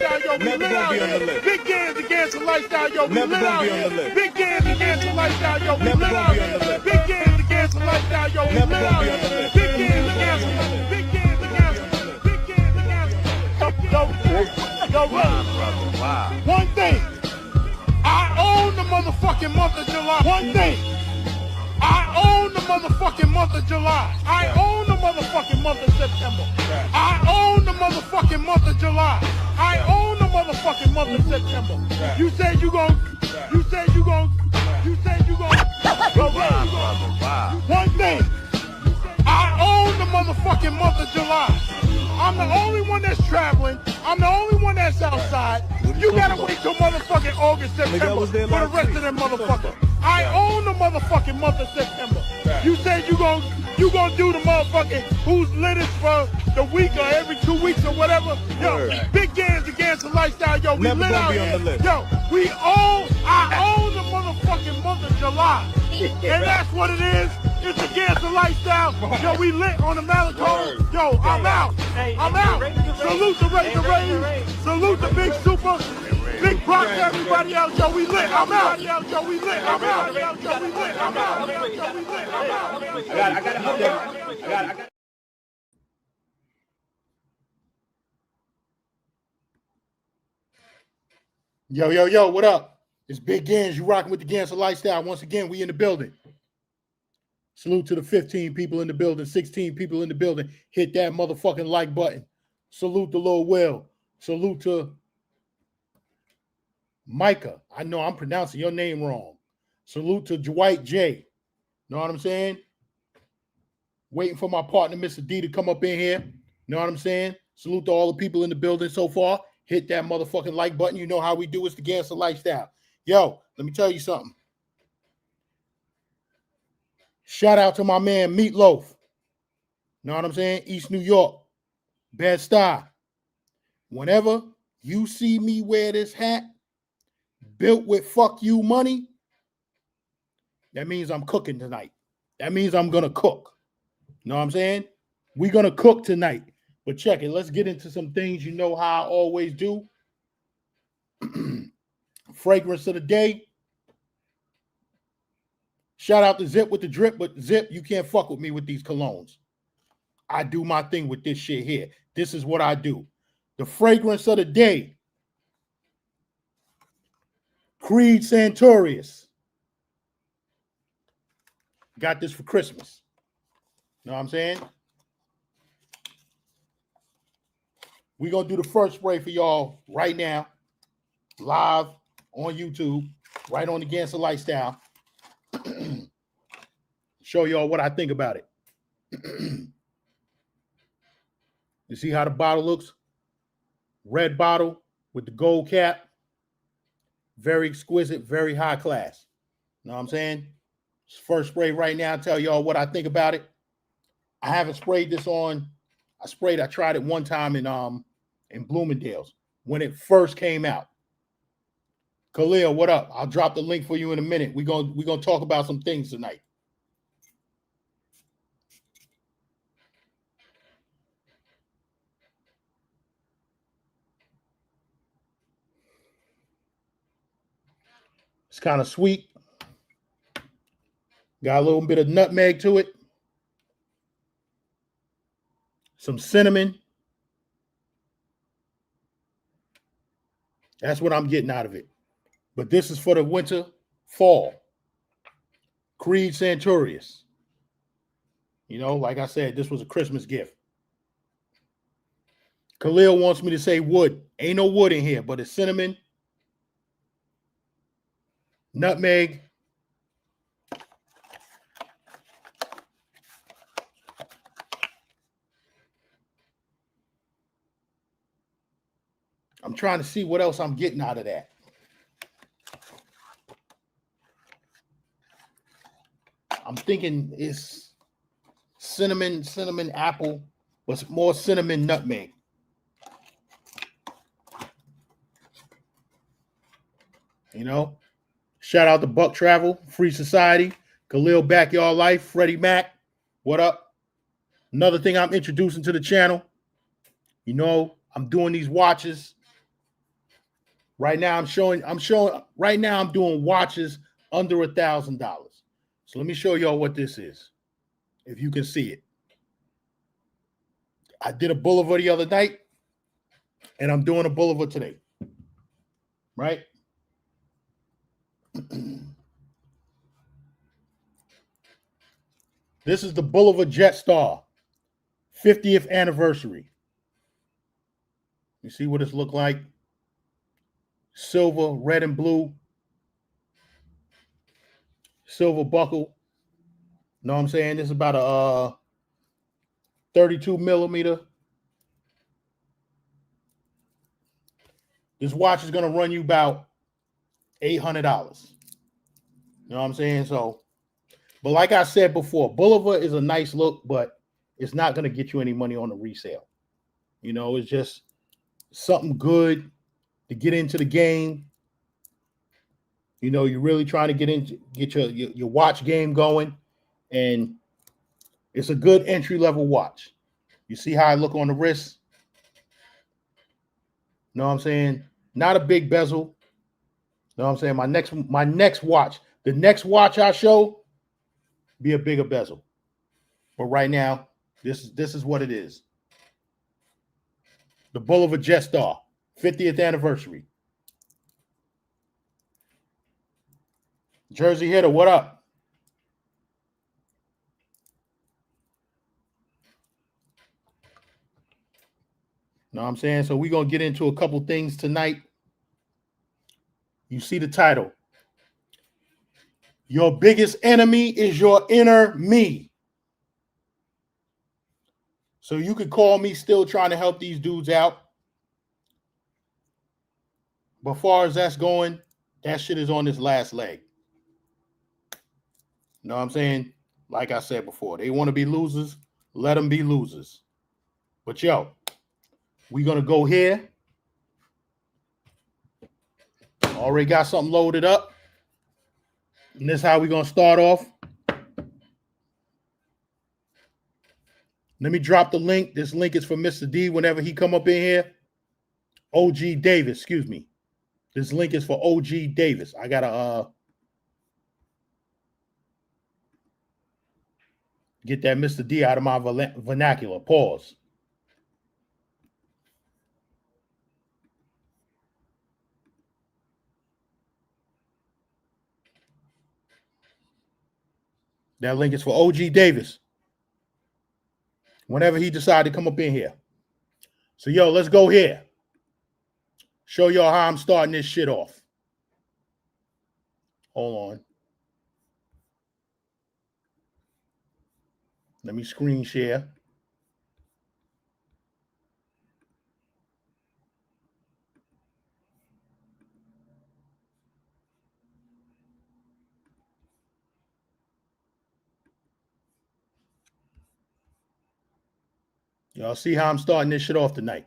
lifestyle, yo, we lit out here. Big Gans against the lifestyle, yo, we lit out here. Big Gans against the lifestyle, yo, we lit out here. Big Gans against the lifestyle, yo, we lit out here. Big Gans against the lifestyle, Big Gans against Big Gans against Yo, wow. One thing, I own the motherfucking month of July. One thing, I own the motherfucking month of July. I own the motherfucking month of September. I own the motherfucking month of July. I own the motherfucking month of September. You said you gon' One thing, I own the motherfucking month of July. I'm the only one that's traveling. I'm the only one that's outside. You gotta wait till motherfucking August, September for the rest of them motherfuckers. I own the motherfucking month of September. You said you gon' do the motherfucking who's lit for the week or every 2 weeks or whatever. Yo, Big Gans against the lifestyle. Yo, we lit out here. Yo, I own the motherfucking month of July. And that's what it is. It's against the lifestyle. Yo, we lit on the Malacone. Yo, I'm out. I'm out. Salute the Ray. Salute the Big Super. Big props to everybody else. Yo, we lit. I'm out. Yo, we lit. I'm out. Yo, we lit. I'm out. Yo, we lit. I'm out. I got it. I got it. Yo, what up? It's Big Gans. You rocking with the Gans of Lifestyle. Once again, we in the building. Salute to the 15 people in the building, 16 people in the building. Hit that motherfucking like button. Salute to Lil Will. Salute to Micah. I know I'm pronouncing your name wrong. Salute to Dwight J. Know what I'm saying? Waiting for my partner, Mr. D, to come up in here. Know what I'm saying? Salute to all the people in the building so far. Hit that motherfucking like button. You know how we do. It's the Gangster Lifestyle. Yo, let me tell you something. Shout out to my man Meatloaf. Know what I'm saying? East New York. Bed-Stuy. Whenever you see me wear this hat, built with fuck you money, that means I'm cooking tonight. That means I'm going to cook. Know what I'm saying? We're going to cook tonight. But check it. Let's get into some things. You know how I always do. Fragrance of the day. Shout out to Zip with the drip, but Zip, you can't fuck with me with these colognes. I do my thing with this shit here. This is what I do. The fragrance of the day. Creed Santorius. Got this for Christmas. Know what I'm saying? We're going to do the first spray for y'all right now. Live on YouTube. Right on the Gangster Lifestyle. Show y'all what I think about it. You see how the bottle looks? Red bottle with the gold cap. Very exquisite, very high class. Know what I'm saying? First spray right now. Tell y'all what I think about it. I haven't sprayed this on. I tried it one time in Bloomingdale's when it first came out. Khalil, what up? I'll drop the link for you in a minute. We're gonna talk about some things tonight. It's kind of sweet. Got a little bit of nutmeg to it. Some cinnamon. That's what I'm getting out of it. But this is for the winter, fall. Creed Santorius. You know, like I said, this was a Christmas gift. Khalil wants me to say wood. Ain't no wood in here, but it's cinnamon, nutmeg, I'm trying to see what else I'm getting out of that. I'm thinking it's cinnamon, apple, but more cinnamon, nutmeg. You know, shout out to Buck Travel, Free Society, Khalil Backyard Life, Freddie Mac. What up? Another thing I'm introducing to the channel. You know, I'm doing these watches Right now, I'm doing watches under $1,000. So let me show y'all what this is, if you can see it. I did a Boulevard the other night, and I'm doing a Boulevard today. Right? This is the Boulevard Jetstar 50th anniversary. You see what this look like? Silver, red, and blue. Silver buckle. Know what I'm saying? This is about a 32 millimeter. This watch is going to run you about $800. You know what I'm saying? So, but like I said before, Boulevard is a nice look, but it's not going to get you any money on the resale. You know, it's just something good to get into the game. You know, you're really trying to get your watch game going, and it's a good entry-level watch. You see how I look on the wrist? Know what I'm saying? Not a big bezel. Know what I'm saying? My next watch, the next watch I show, be a bigger bezel. But right now, this is what it is. The Boulevard Jetstar, 50th anniversary. Jersey Hitter, what up? Know what I'm saying? So we're going to get into a couple things tonight. You see the title. Your biggest enemy is your inner me. So you could call me still trying to help these dudes out. But far as that's going, that shit is on this last leg. You know what I'm saying? Like I said before, they want to be losers. Let them be losers. But yo, we're going to go here. Already got something loaded up. And this is how we're going to start off. Let me drop the link. This link is for Mr. D whenever he come up in here. OG Davis, excuse me. This link is for OG Davis. I got to get that Mr. D out of my vernacular. Pause. That link is for OG Davis. Whenever he decide to come up in here. So, yo, let's go here. Show y'all how I'm starting this shit off. Hold on. Let me screen share. Y'all see how I'm starting this shit off tonight.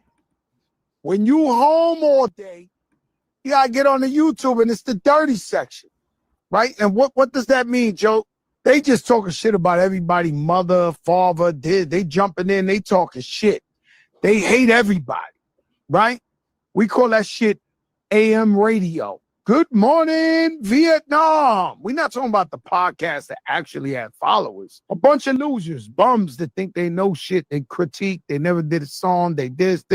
When you home all day, you gotta get on the YouTube and it's the dirty section, right? And what does that mean, Joe? They just talking shit about everybody, mother, father, they jumping in, they talking shit. They hate everybody, right? We call that shit AM radio. Good morning, Vietnam. We're not talking about the podcast that actually have followers. A bunch of losers, bums that think they know shit, they critique, they never did a song, they this.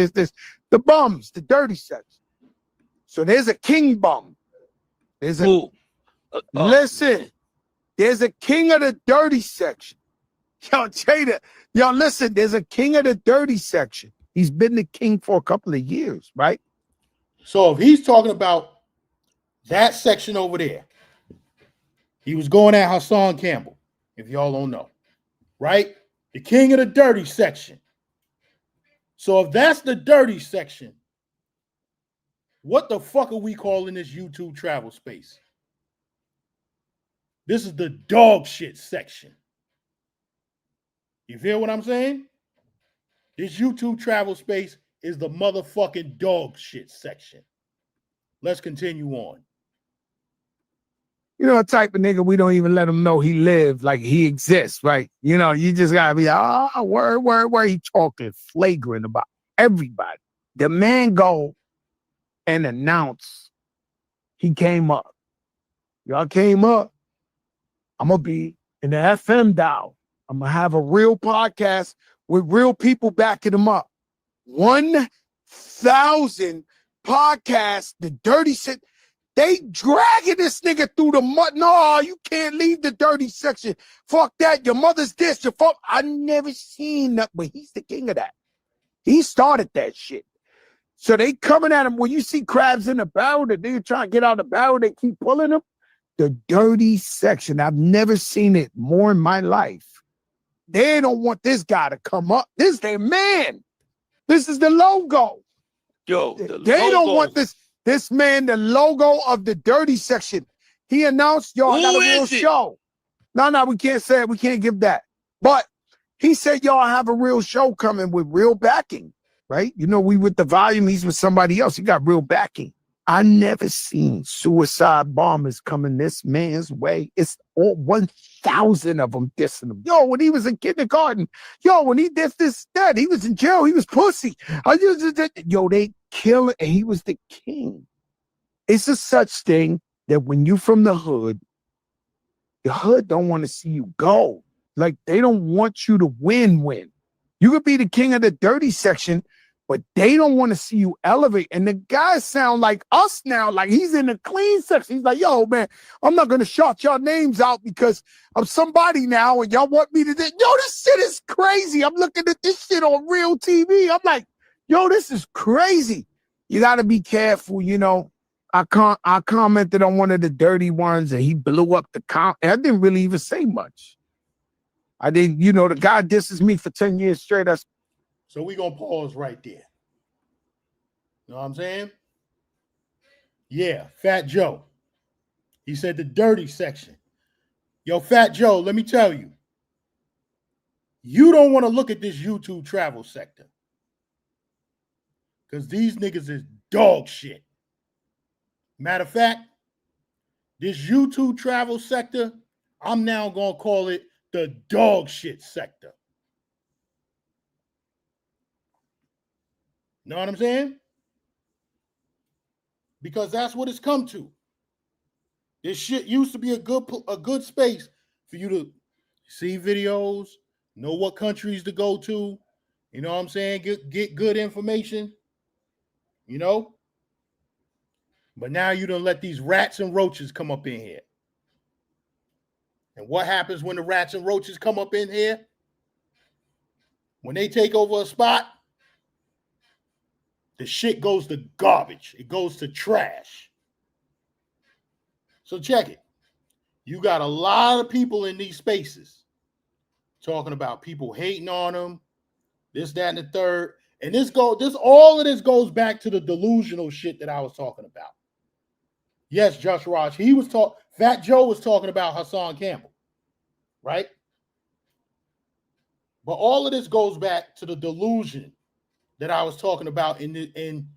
The bums, the dirty section. So there's a king bum. There's a listen. There's a king of the dirty section. Yo, Jada, yo, listen, there's a king of the dirty section. He's been the king for a couple of years, right? So if he's talking about that section over there, he was going at Hassan Campbell, if y'all don't know, right? The king of the dirty section. So if that's the dirty section, what the fuck are we calling this YouTube travel space? This is the dog shit section. You feel what I'm saying? This YouTube travel space is the motherfucking dog shit section. Let's continue on. You know, a type of nigga, we don't even let him know he lived, like he exists, right? You know, you just gotta be, word. He talking flagrant about everybody. The man go and announce he came up. Y'all came up. I'm going to be in the FM dial. I'm going to have a real podcast with real people backing them up. 1,000 podcasts, the dirty shit. They dragging this nigga through the mud. No, you can't leave the dirty section. Fuck that. Your mother's this. Your fuck. I never seen that, but he's the king of that. He started that shit. So they coming at him. When you see crabs in the barrel, that they trying to get out of the barrel, they keep pulling them. The dirty section. I've never seen it more in my life. They don't want this guy to come up. This is their man. This is the logo. Yo, they don't want this man, the logo of the dirty section. He announced, yo, I got a real show. No, we can't say it. We can't give that. But he said, yo, I have a real show coming with real backing, right? You know, we with the volume, he's with somebody else. He got real backing. I never seen suicide bombers coming this man's way. It's all 1,000 of them dissing him. Yo, when he was in kindergarten, yo, when he did this, that, he was in jail. He was pussy. Yo, they kill it, and he was the king. It's a such thing that when you from the hood don't want to see you go. Like, they don't want you to win. You could be the king of the dirty section, but they don't want to see you elevate. And the guys sound like us now, like he's in the clean section. He's like, yo, man, I'm not going to shout y'all names out because I'm somebody now and y'all want me to do. Yo, this shit is crazy. I'm looking at this shit on real TV. I'm like, yo, this is crazy. You got to be careful, you know. I commented on one of the dirty ones and he blew up the comment. I didn't really even say much. I didn't, you know, the guy disses me for 10 years straight. So we're going to pause right there. You know what I'm saying? Yeah, Fat Joe. He said the dirty section. Yo, Fat Joe, let me tell you. You don't want to look at this YouTube travel sector. Because these niggas is dog shit. Matter of fact, this YouTube travel sector, I'm now going to call it the dog shit sector. Know what I'm saying? Because that's what it's come to. This shit used to be a good space for you to see videos, know what countries to go to. You know what I'm saying? Get good information. You know? But now you done let these rats and roaches come up in here. And what happens when the rats and roaches come up in here? When they take over a spot, the shit goes to garbage. It goes to trash. So check it. You got a lot of people in these spaces talking about people hating on them, this, that, and the third. And all of this goes back to the delusional shit that I was talking about. Yes, Josh Raj. Fat Joe was talking about Hassan Campbell, right? But all of this goes back to the delusion that I was talking about in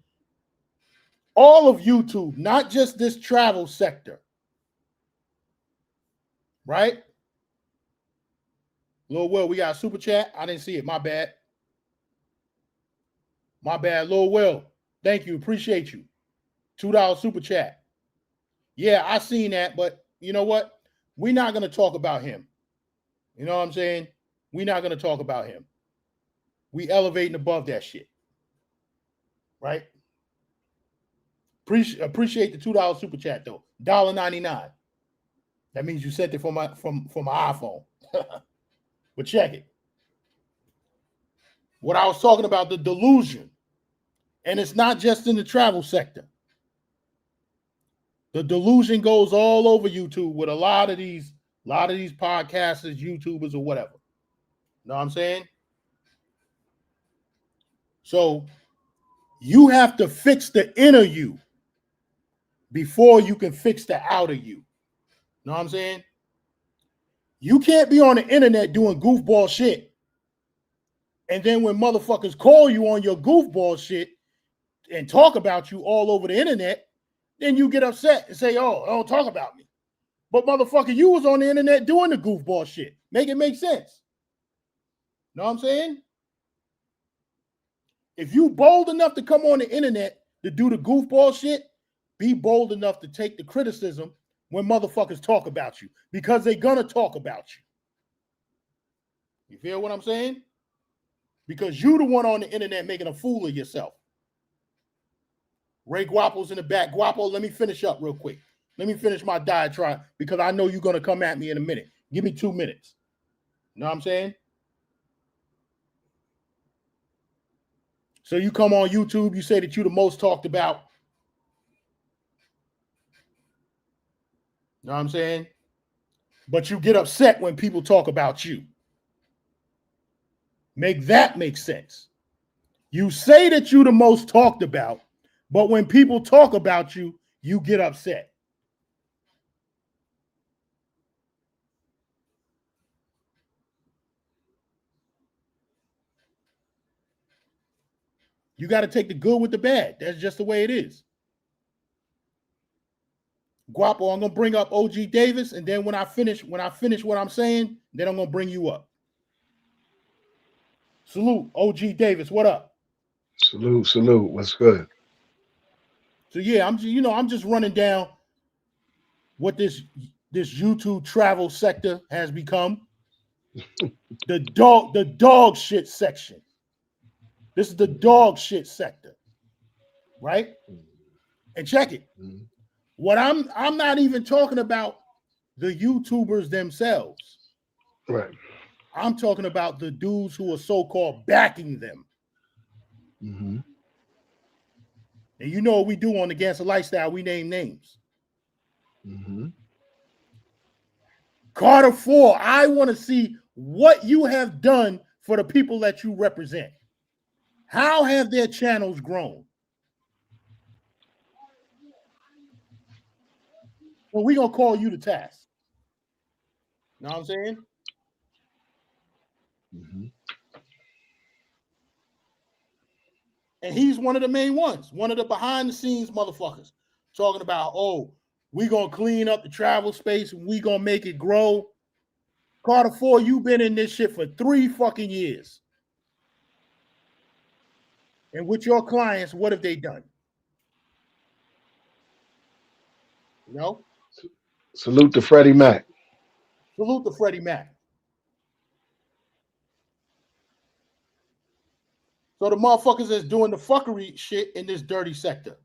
all of YouTube, not just this travel sector. Right? Lil Will, we got a super chat. I didn't see it. My bad. My bad, Lil Will. Thank you. Appreciate you. $2 super chat. Yeah, I seen that, but you know what? We're not going to talk about him. You know what I'm saying? We're not going to talk about him. We elevating above that shit. Right? Appreciate the $2 super chat though. $1.99. That means you sent it from my iPhone. But check it. What I was talking about, the delusion. And it's not just in the travel sector. The delusion goes all over YouTube with a lot of these podcasters, YouTubers, or whatever. Know what I'm saying? So you have to fix the inner you before you can fix the outer you. Know what I'm saying? You can't be on the internet doing goofball shit. And then when motherfuckers call you on your goofball shit and talk about you all over the internet, then you get upset and say, oh, don't talk about me. But motherfucker, you was on the internet doing the goofball shit. Make it make sense. Know what I'm saying? If you bold enough to come on the internet to do the goofball shit, be bold enough to take the criticism when motherfuckers talk about you, because they're gonna talk about you. You feel what I'm saying? Because you the one on the internet making a fool of yourself. Ray Guapo's in the back. Guapo, let me finish up real quick. Let me finish my diatribe because I know you're going to come at me in a minute. Give me 2 minutes. You know what I'm saying? So you come on YouTube, you say that you're the most talked about. You know what I'm saying? But you get upset when people talk about you. Make that make sense. You say that you're the most talked about, but when people talk about you, you get upset. You got to take the good with the bad. That's just the way it is. Guapo, I'm gonna bring up OG Davis, and then when I finish what I'm saying, then I'm gonna bring you up. Salute, OG Davis. What up? Salute, salute. What's good? So yeah, I'm just running down what this YouTube travel sector has become. The dog shit section. This is the dog shit sector, right? And check it. What I'm not even talking about the YouTubers themselves. Right. I'm talking about the dudes who are so-called backing them. Mm-hmm. And you know what we do on the Gangster Lifestyle, we name names. Mm-hmm. Carter 4, I want to see what you have done for the people that you represent. How have their channels grown? Well, we're going to call you to task. Know what I'm saying? Mm-hmm. And he's one of the main ones, one of the behind-the-scenes motherfuckers, talking about, oh, we're going to clean up the travel space and we're going to make it grow. Carter 4, you've been in this shit for 3 fucking years. And with your clients, what have they done? You know? Salute to Freddie Mac. Salute to Freddie Mac. So the motherfuckers that's doing the fuckery shit in this dirty sector.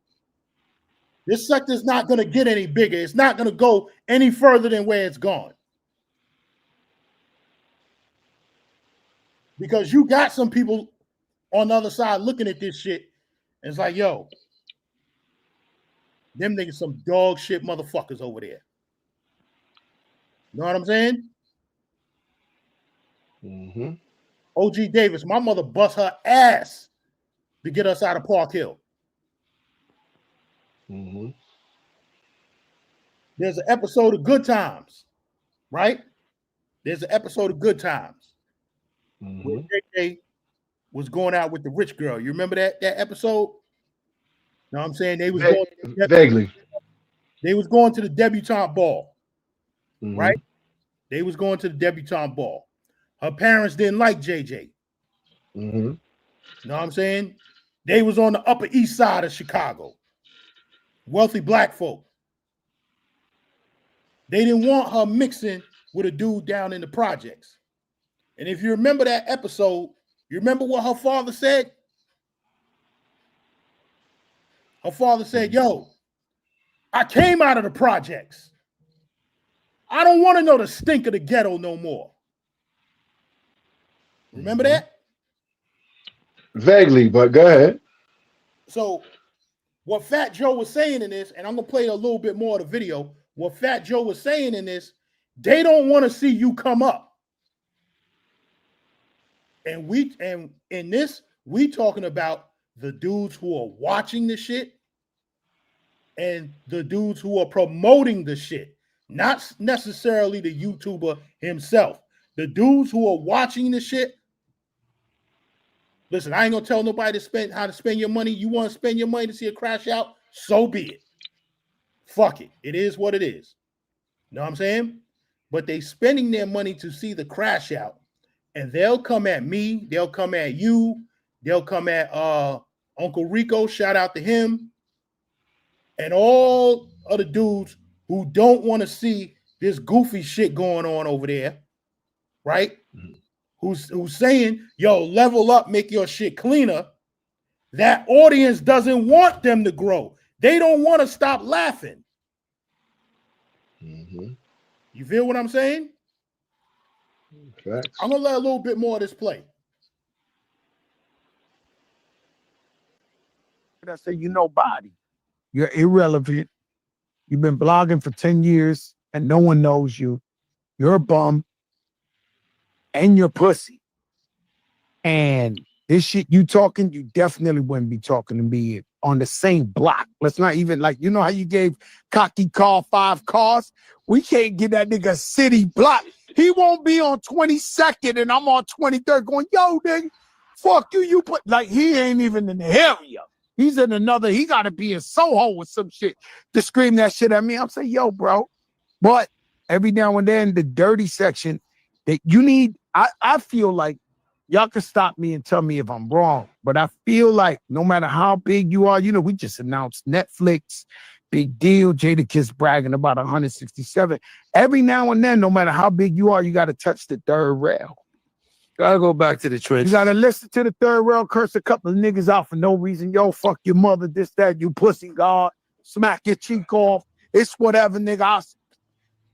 This sector is not going to get any bigger. It's not going to go any further than where it's gone. Because you got some people on the other side looking at this shit and it's like, yo, them niggas some dog shit motherfuckers over there. You know what I'm saying? Mm-hmm. OG Davis, my mother bust her ass to get us out of Park Hill. Mm-hmm. There's an episode of Good Times, right? There's an episode of Good Times where JJ was going out with the rich girl. You remember that episode? Know what I'm saying? They was going vaguely. They was going to the debutante ball, Mm-hmm. right? They was going to the debutante ball. Her parents didn't like JJ. Mm-hmm. Know what I'm saying? They was on the Upper East Side of Chicago. Wealthy black folk. They didn't want her mixing with a dude down in the projects. And if you remember that episode, you remember what her father said? Her father said, yo, I came out of the projects. I don't want to know the stink of the ghetto no more. Remember that? Vaguely, but go ahead. So what Fat Joe was saying in this, and I'm going to play a little bit more of the video. What Fat Joe was saying in this, they don't want to see you come up. And in this, we talking about the dudes who are watching the shit and the dudes who are promoting the shit, not necessarily the YouTuber himself. The dudes who are watching the shit. Listen, I ain't gonna tell nobody how to spend your money. You want to spend your money to see a crash out? So be it. Fuck it. It is what it is. You know what I'm saying? But they spending their money to see the crash out. And they'll come at me. They'll come at you. They'll come at Uncle Rico. Shout out to him. and all of the dudes who don't want to see this goofy shit going on over there, right? Who's saying, yo, level up, make your shit cleaner. That audience doesn't want them to grow. They don't want to stop laughing. You feel what I'm saying? Facts. I'm gonna let a little bit more of this play. I say, you nobody. You're irrelevant. You've been blogging for 10 years and no one knows you. You're a bum and you're pussy. And this shit you talking, you definitely wouldn't be talking to me on the same block. Let's not even like, you know how you gave Cocky Carl 5 cars? We can't get that nigga city block. He won't be on 22nd and I'm on 23rd going, yo, nigga, fuck you. You put like he ain't even in the area. He's in another, he gotta be in Soho with some shit to scream that shit at me. I'm saying, yo, bro. But every now and then, the dirty section that you need, I feel like y'all can stop me and tell me if I'm wrong, but I feel like no matter how big you are, you know, we just announced Netflix, big deal. Jadakiss bragging about 167. Every now and then, no matter how big you are, you got to touch the third rail. Gotta go back to the trenches. You got to listen to the third rail, curse a couple of niggas out for no reason. Yo, fuck your mother, this, that, you pussy god, smack your cheek off. It's whatever, nigga.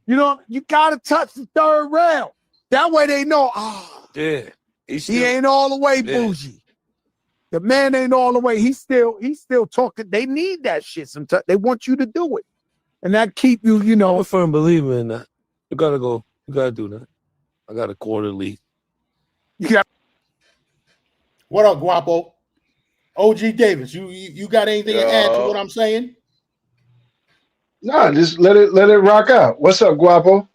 You know, you got to touch the third rail. That way they know, Yeah. He ain't all the way bougie. The man ain't all the way. He's still talking. They need that shit sometimes. They want you to do it. And that keep you, you know. I'm a firm believer in that. You gotta go. You gotta do that. I got a quarterly. What up, Guapo? OG Davis, you got anything to add to what I'm saying? Nah, just let it rock out. What's up, Guapo?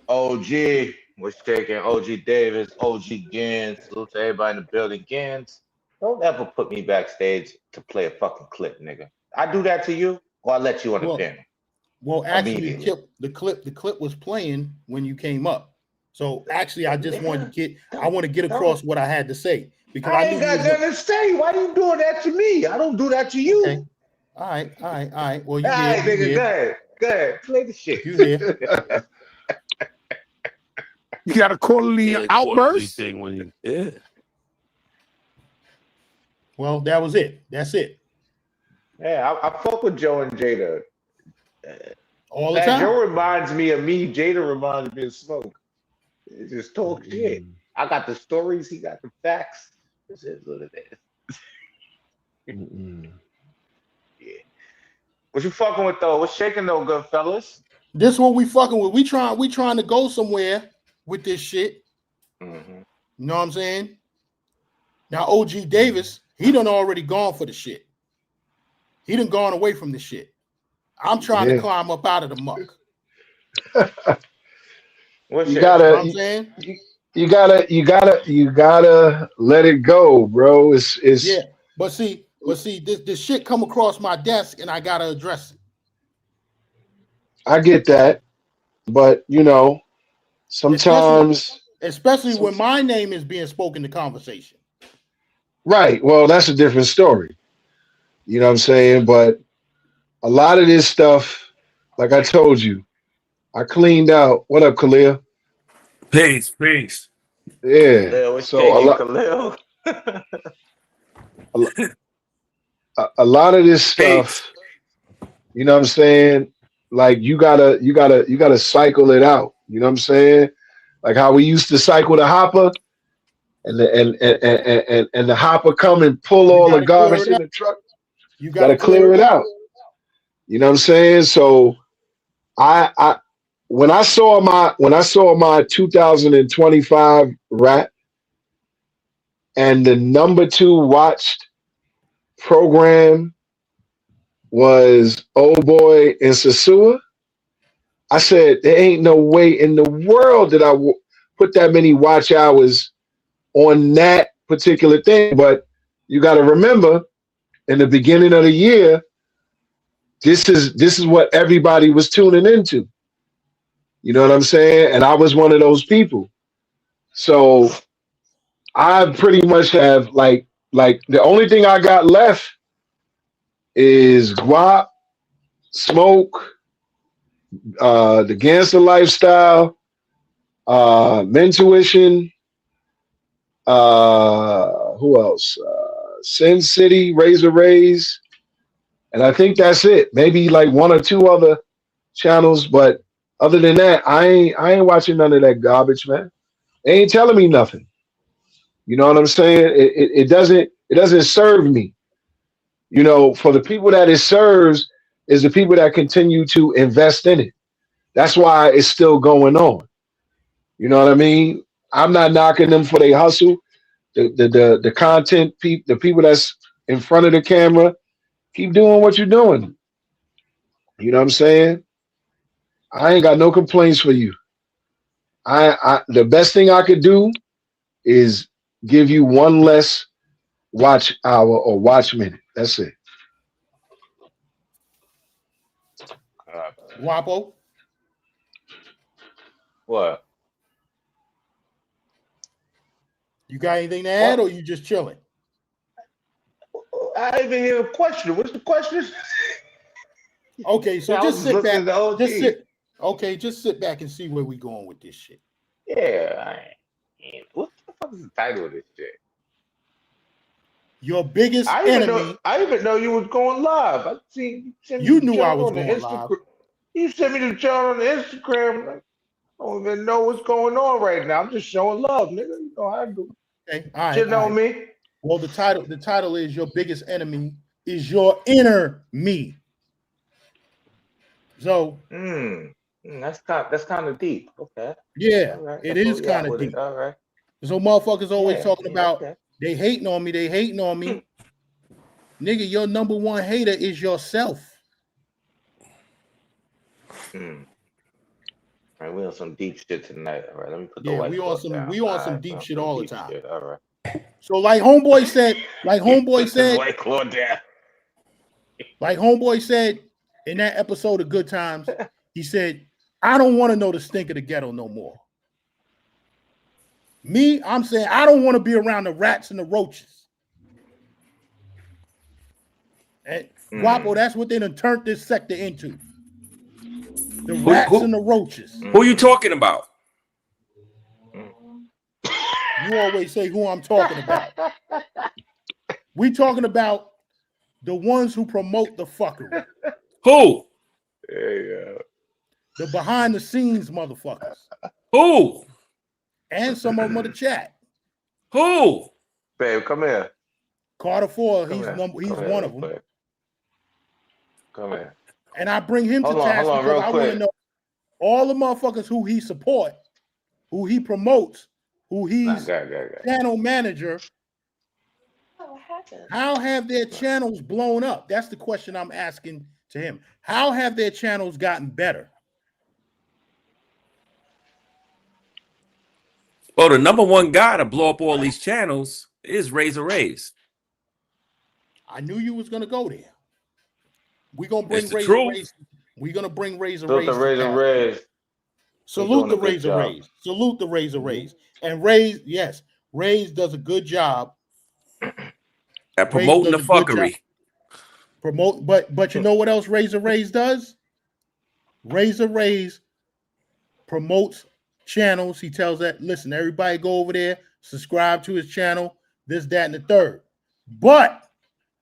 OG was taking OG Davis, OG Gins. Salute to everybody in the building. Gins, don't ever put me backstage to play a fucking clip, nigga. I do that to you, or I let you on the panel. Well, actually, the clip was playing when you came up. So actually, I just wanted to get across what I had to say because I ain't got nothing to say. Why are you doing that to me? I don't do that to you. Okay. All right. Well, you nigga, go ahead. Play the shit. You here? You got a quarterly outburst? Thing when you, yeah. Well, that was it. That's it. Yeah, I fuck with Joe and Jada. All the time. Joe reminds me of me. Jada reminds me of Smoke. It just talk shit. I got the stories. He got the facts. This is what it is. Yeah. What you fucking with though? What's shaking though, good fellas? This is what we fucking with. We trying to go somewhere with this shit. You know what I'm saying? Now, OG Davis, he done already gone for the shit. He done gone away from the shit. I'm trying to climb up out of the muck. You gotta let it go, bro. It's yeah. But see, this shit come across my desk and I gotta address it. I get that, but you know, sometimes, especially when my name is being spoken to conversation. Right. Well, that's a different story. You know what I'm saying? But a lot of this stuff, like I told you, I cleaned out. What up, Khalil? Peace. Yeah. So a lot of this stuff, you know what I'm saying? Like you gotta cycle it out. You know what I'm saying? Like how we used to cycle the hopper, and the hopper come and pull all the garbage in the truck. You gotta clear it out. You know what I'm saying? So I when I saw my 2025 rap and the #2 watched program was Old Boy and Sasua, I said there ain't no way in the world that I put that many watch hours on that particular thing. But you got to remember, in the beginning of the year, this is what everybody was tuning into. You know what I'm saying? And I was one of those people. So I pretty much have like the only thing I got left is Guap, Smoke, the Gangster Lifestyle, Mentuition, who else? Sin City, Razor Rays, and I think that's it. Maybe like one or two other channels, but other than that, I ain't watching none of that garbage, man. They ain't telling me nothing. You know what I'm saying? It doesn't serve me. You know, for the people that it serves is the people that continue to invest in it. That's why it's still going on. You know what I mean? I'm not knocking them for their hustle. The content people, the people that's in front of the camera, keep doing what you're doing. You know what I'm saying? I ain't got no complaints for you. I the best thing I could do is give you one less watch hour or watch minute. That's it. Wapo, What? you got anything to add, or you just chilling? I didn't even hear a question. What's the question? Okay, so I just was sit listening back. to OG. Just sit back and see where we going with this shit. Yeah. What the fuck is the title of this shit? Your biggest I enemy. even know you was going live. I see You knew I was going live. You sent me the channel on the Instagram. Like, I don't even know what's going on right now. I'm just showing love, nigga. You know how I do. Okay, all right. Shit on me. Well, the title is Your Biggest Enemy is Your Inner Me. So that's kind of deep. Okay. yeah, Right. it is kind of deep. All right. So motherfuckers always talking about okay. they hating on me. Nigga, your number one hater is yourself. All right, we on some deep shit tonight. All right, let me put the we on some deep shit all the time. Shit. All right. So like homeboy said, like homeboy said in that episode of Good Times, he said, I don't want to know the stink of the ghetto no more. Me, I'm saying I don't want to be around the rats and the roaches. And Guapo, that's what they done turned this sector into. The rats and the roaches. Who you talking about? You always say who I'm talking about. We talking about the ones who promote the fuckery. Who? Yeah. The behind the scenes motherfuckers. Who? And some of them on the chat. Who? Babe, come here. Carter Ford, he's one of them. Quick. Come here. And I bring him to task because I want to know all the motherfuckers who he support, who he promotes, who he's channel manager. How have their channels blown up? That's the question I'm asking to him. How have their channels gotten better? Well, the number one guy to blow up all these channels is Razor Rays. I knew you was gonna go there. We're gonna bring Razor Rays. We're gonna bring Razor Rays. Salute the Razor Rays. Salute the Razor Rays. And Rays, yes, Rays does a good job at promoting the fuckery. But you know what else Razor Rays does? Razor Rays promotes channels. He tells that, listen, everybody go over there, subscribe to his channel, this, that, and the third. But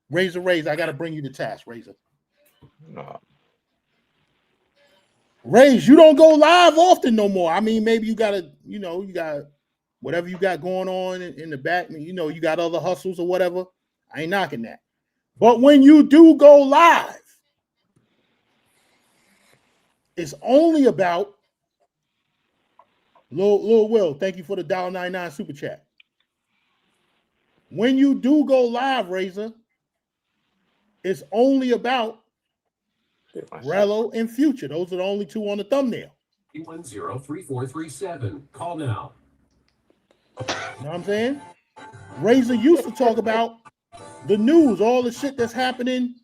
Razor Rays, I gotta bring you to task, Razor. No. Rays, you don't go live often no more. I mean, maybe you gotta, you got whatever you got going on in the back, you got other hustles or whatever. I ain't knocking that. But when you do go live, it's only about Lil Will. Thank you for the $1.99 super chat. When you do go live, Razor, it's only about Rello and Future. Those are the only two on the thumbnail. 310-3437. Call now. You know what I'm saying? Razor used to talk about the news, all the shit that's happening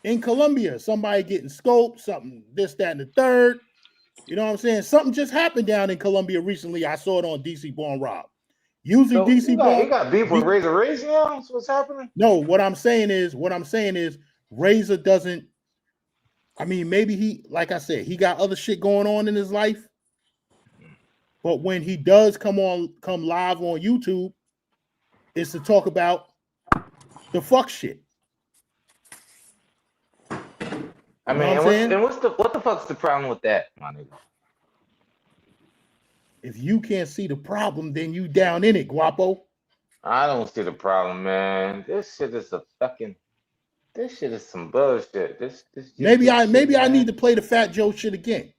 in Colombia. Somebody getting scoped, something, this, that, and the third. You know what I'm saying? Something just happened down in Colombia recently. I saw it on DC Born Rob. Usually DC Born. You got beef with Razor Rays now? That's what's happening? No, what I'm saying is Razor doesn't. I mean, maybe he, like I said, he got other shit going on in his life. But when he does come live on YouTube, it's to talk about the fuck shit. I mean, what the fuck's the problem with that, my nigga? If you can't see the problem, then you down in it, Guapo. I don't see the problem, man. This shit is some bullshit. This maybe I shit, need to play the Fat Joe shit again.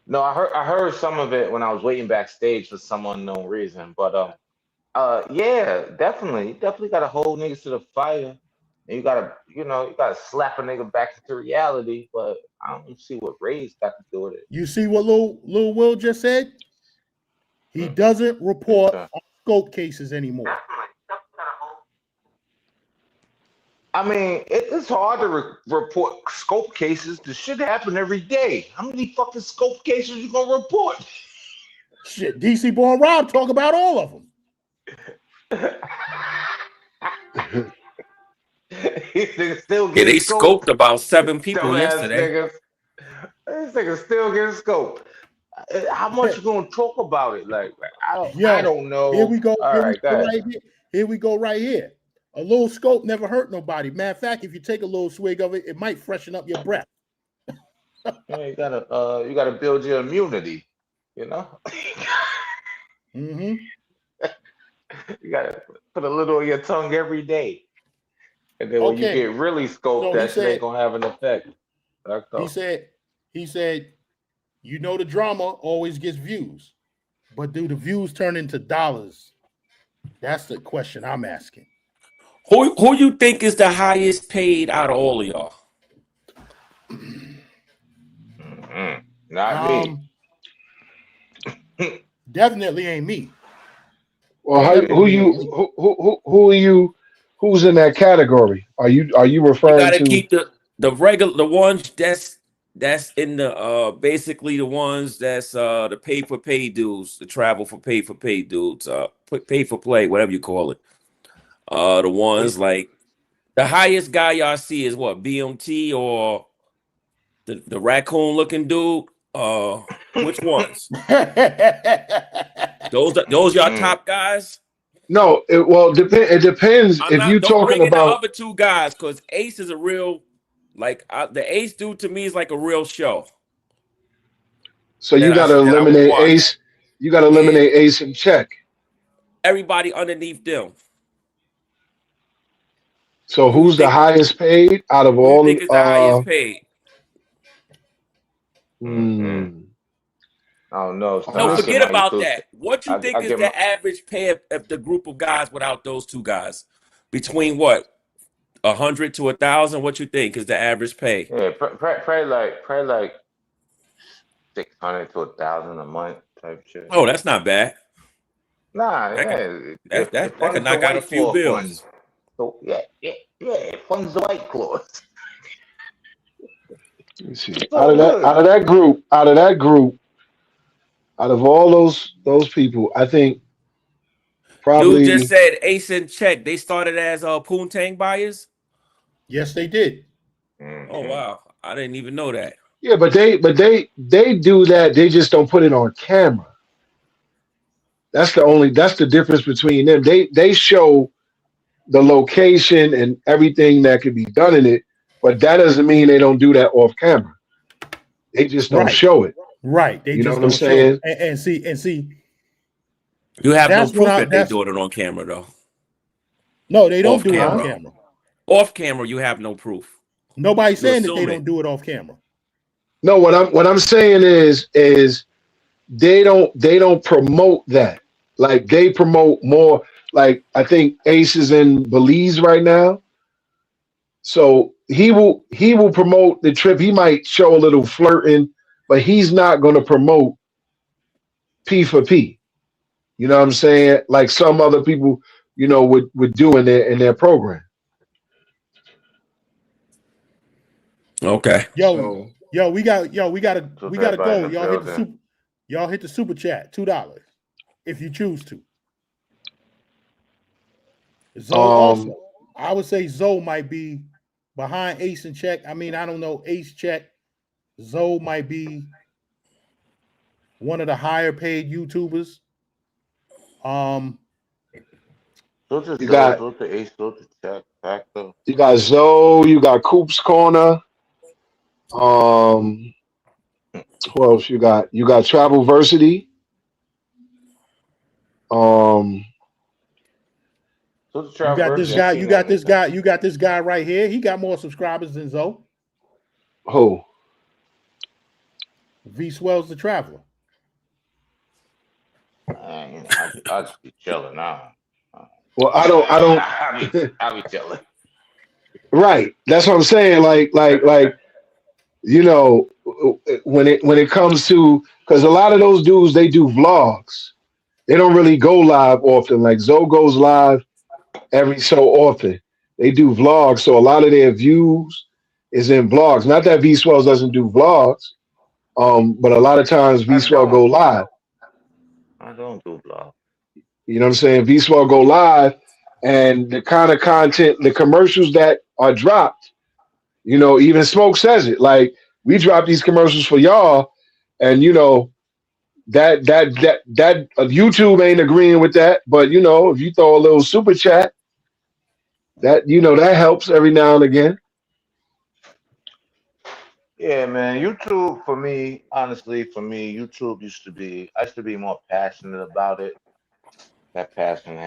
No, I heard some of it when I was waiting backstage for some unknown reason. But yeah, definitely. You definitely gotta hold niggas to the fire. And you gotta slap a nigga back into reality, but I don't see what Ray's got to do with it. You see what Lil Will just said? He doesn't report on scope cases anymore. I mean, it's hard to report scope cases. The shit happen every day. How many fucking scope cases you gonna report? Shit, DC Born Rob talk about all of them. Still they scoped about 7 people Dumbass yesterday. Niggas. This nigga still getting scoped. How much you gonna talk about it? Like, I don't know. Here we go. Here we go right here. A little scope never hurt nobody. Matter of fact, if you take a little swig of it, it might freshen up your breath. Yeah, you gotta build your immunity. You know. Mm-hmm. You gotta put a little on your tongue every day. And then when you get really scoped, that shit ain't gonna have an effect. He said, you know, the drama always gets views, but do the views turn into dollars? That's the question I'm asking. Who you think is the highest paid out of all of y'all? Not me. Definitely ain't me. Well, who are you? Who's in that category? Are you referring you gotta to? Keep the ones that's in the basically the ones that's the pay for pay dudes, the travel for pay dudes, pay for play, whatever you call it. The ones like the highest guy y'all see is what, BMT or the raccoon looking dude? Which ones? those y'all top guys? No, it depends. If you don't talking bring in about the other two guys, because Ace is a real, like the Ace dude to me is like a real show. So you got to eliminate Ace. You got to eliminate Ace and Check. Everybody underneath them. So who's the highest paid out of all? Who you think is the highest paid? I don't know. No, forget about that. What you think is the average pay of the group of guys without those two guys? Between what, 100 to 1,000? What you think is the average pay? Yeah, probably like 600 to 1,000 a month type shit. Oh, that's not bad. Nah, that could knock out a few bills. So yeah, it funds the white claws. Let me see. Out of that group, out of all those people, I think probably. Dude just said Ace and Check. They started as Poontang buyers. Yes, they did. Oh wow, I didn't even know that. Yeah, but they do that. They just don't put it on camera. That's the difference between them. They show the location and everything that could be done in it, but that doesn't mean they don't do that off camera. They just don't show it. Right. They you just know what I'm saying? And see. You have no proof that they're doing it on camera, though. No, they don't do it on camera. Off camera, you have no proof. Nobody's saying that they don't do it off camera. No, what I'm saying is they don't promote that. Like they promote more. Like I think Ace is in Belize right now, so he will promote the trip. He might show a little flirting, but he's not going to promote P for P. You know what I'm saying? Like some other people, would do in their program. Okay. Yo, we gotta go. Y'all hit the super chat, $2 if you choose to. Zoe also, I would say Zoe might be behind Ace and Check. I mean, I don't know. Ace Check, Zoe might be one of the higher paid YouTubers. You got Ace, Check, Factor. you got Zoe, you got Coop's Corner. Who else you got? You got Travelversity. You got this guy. You got this guy. You got this guy right here. He got more subscribers than Zoe. Who? V Swells the Traveler. I just be chilling now. Well, I don't. I be chilling. Right. That's what I'm saying. Like, you know, when it comes to, because a lot of those dudes, they do vlogs. They don't really go live often. Like Zoe goes live every so often. They do vlogs, so a lot of their views is in vlogs. Not that V Swells doesn't do vlogs, but a lot of times V Swell go live. I don't do vlogs. You know what I'm saying? V Swell go live, and the kind of content, the commercials that are dropped, you know, even Smoke says it. Like, we drop these commercials for y'all, and you know that YouTube ain't agreeing with that. But you know, if you throw a little super chat, that that helps every now and again. Yeah, man. YouTube for me, honestly, YouTube used to be. I used to be more passionate about it. That passion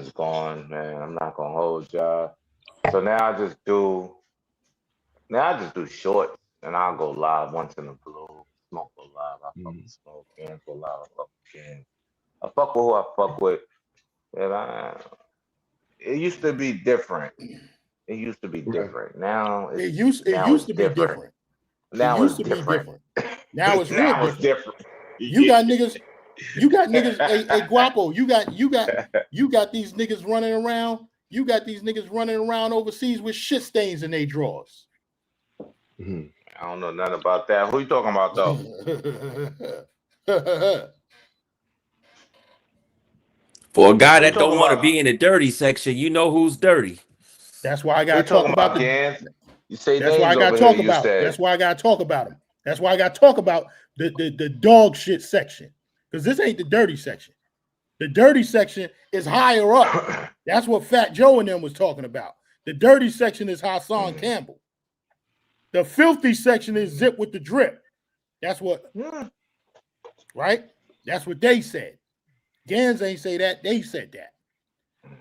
is gone, man. I'm not gonna hold y'all. So now I just do shorts, and I'll go live once in a blue. Smoke go live. I fuck with Smoke. Cans go live. I fuck with Cans. I fuck with who I fuck with. And it used to be different. It used to be different. Now it used to be different. Now it's different. Now it's real now different. It's different. You got niggas. Hey, Guapo. You got these niggas running around. You got these niggas running around overseas with shit stains in their drawers. I don't know nothing about that. Who you talking about though? For a guy that don't want to be in the dirty section, you know who's dirty. That's why I got to talk about You say that's why I got to talk about. That's why I got to talk about him. That's why I got to talk about the dog shit section, because this ain't the dirty section. The dirty section is higher up. That's what Fat Joe and them was talking about. The dirty section is Hassan Campbell. The filthy section is Zip with the Drip. That's what, right? That's what they said. Gans ain't say that. They said that.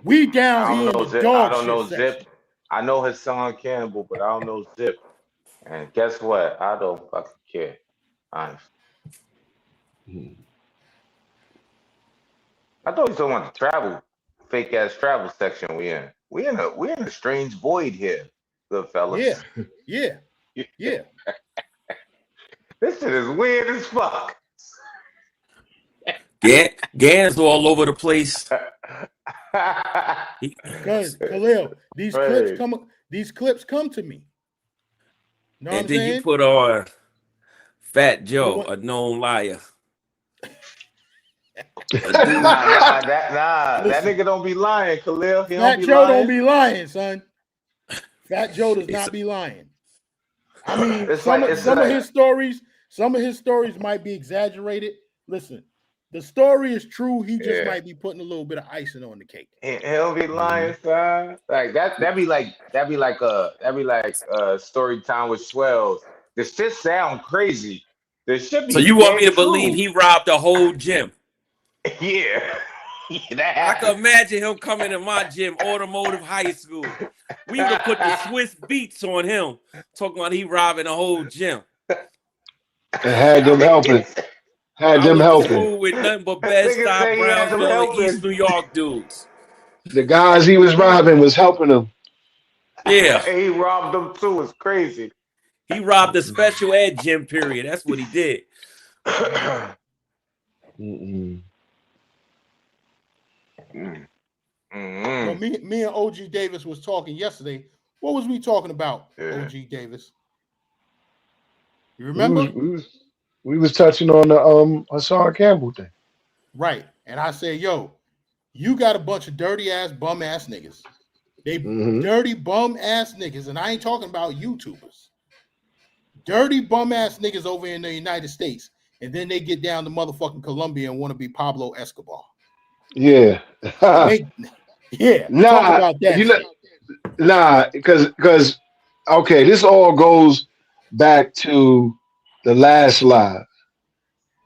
We down here in the dog shit section. Zip. I know Hassan Campbell, but I don't know Zip. And guess what? I don't fucking care. Honestly. I thought you talking about the travel, fake ass travel section we in. We're in a strange void here, good fellas. Yeah. This shit is weird as fuck. Gans all over the place. Because Khalil, these clips come to me. Know and then you put on Fat Joe, a known liar. That nigga don't be lying, Khalil. Fat Joe don't be lying, son. Fat Joe does not be lying. I mean, some of his stories might be exaggerated. Listen, the story is true. He just might be putting a little bit of icing on the cake. He don't be lying, son. Like that'd be like story time with Swells. The shit sound crazy. The shit be so you want me to true. believe he robbed a whole gym? Yeah. I can imagine him coming to my gym, Automotive High School. We would have put the Swiss beats on him, talking about he robbing a whole gym. And had them helping. Cool with nothing but Bed-Stuy, Brownsville, and East New York dudes. The guys he was robbing was helping him. Yeah. He robbed them too. It's crazy. He robbed the special ed gym period. That's what he did. Well, me and OG Davis was talking yesterday. What was we talking about, OG Davis? You remember? We was touching on the Hassan Campbell thing. Right. And I said, yo, you got a bunch of dirty ass, bum ass niggas. They dirty bum ass niggas, and I ain't talking about YouTubers. Dirty bum ass niggas over in the United States, and then they get down to motherfucking Colombia and want to be Pablo Escobar. Yeah. Yeah. Nah, Talk about that. Because okay, this all goes back to the last live.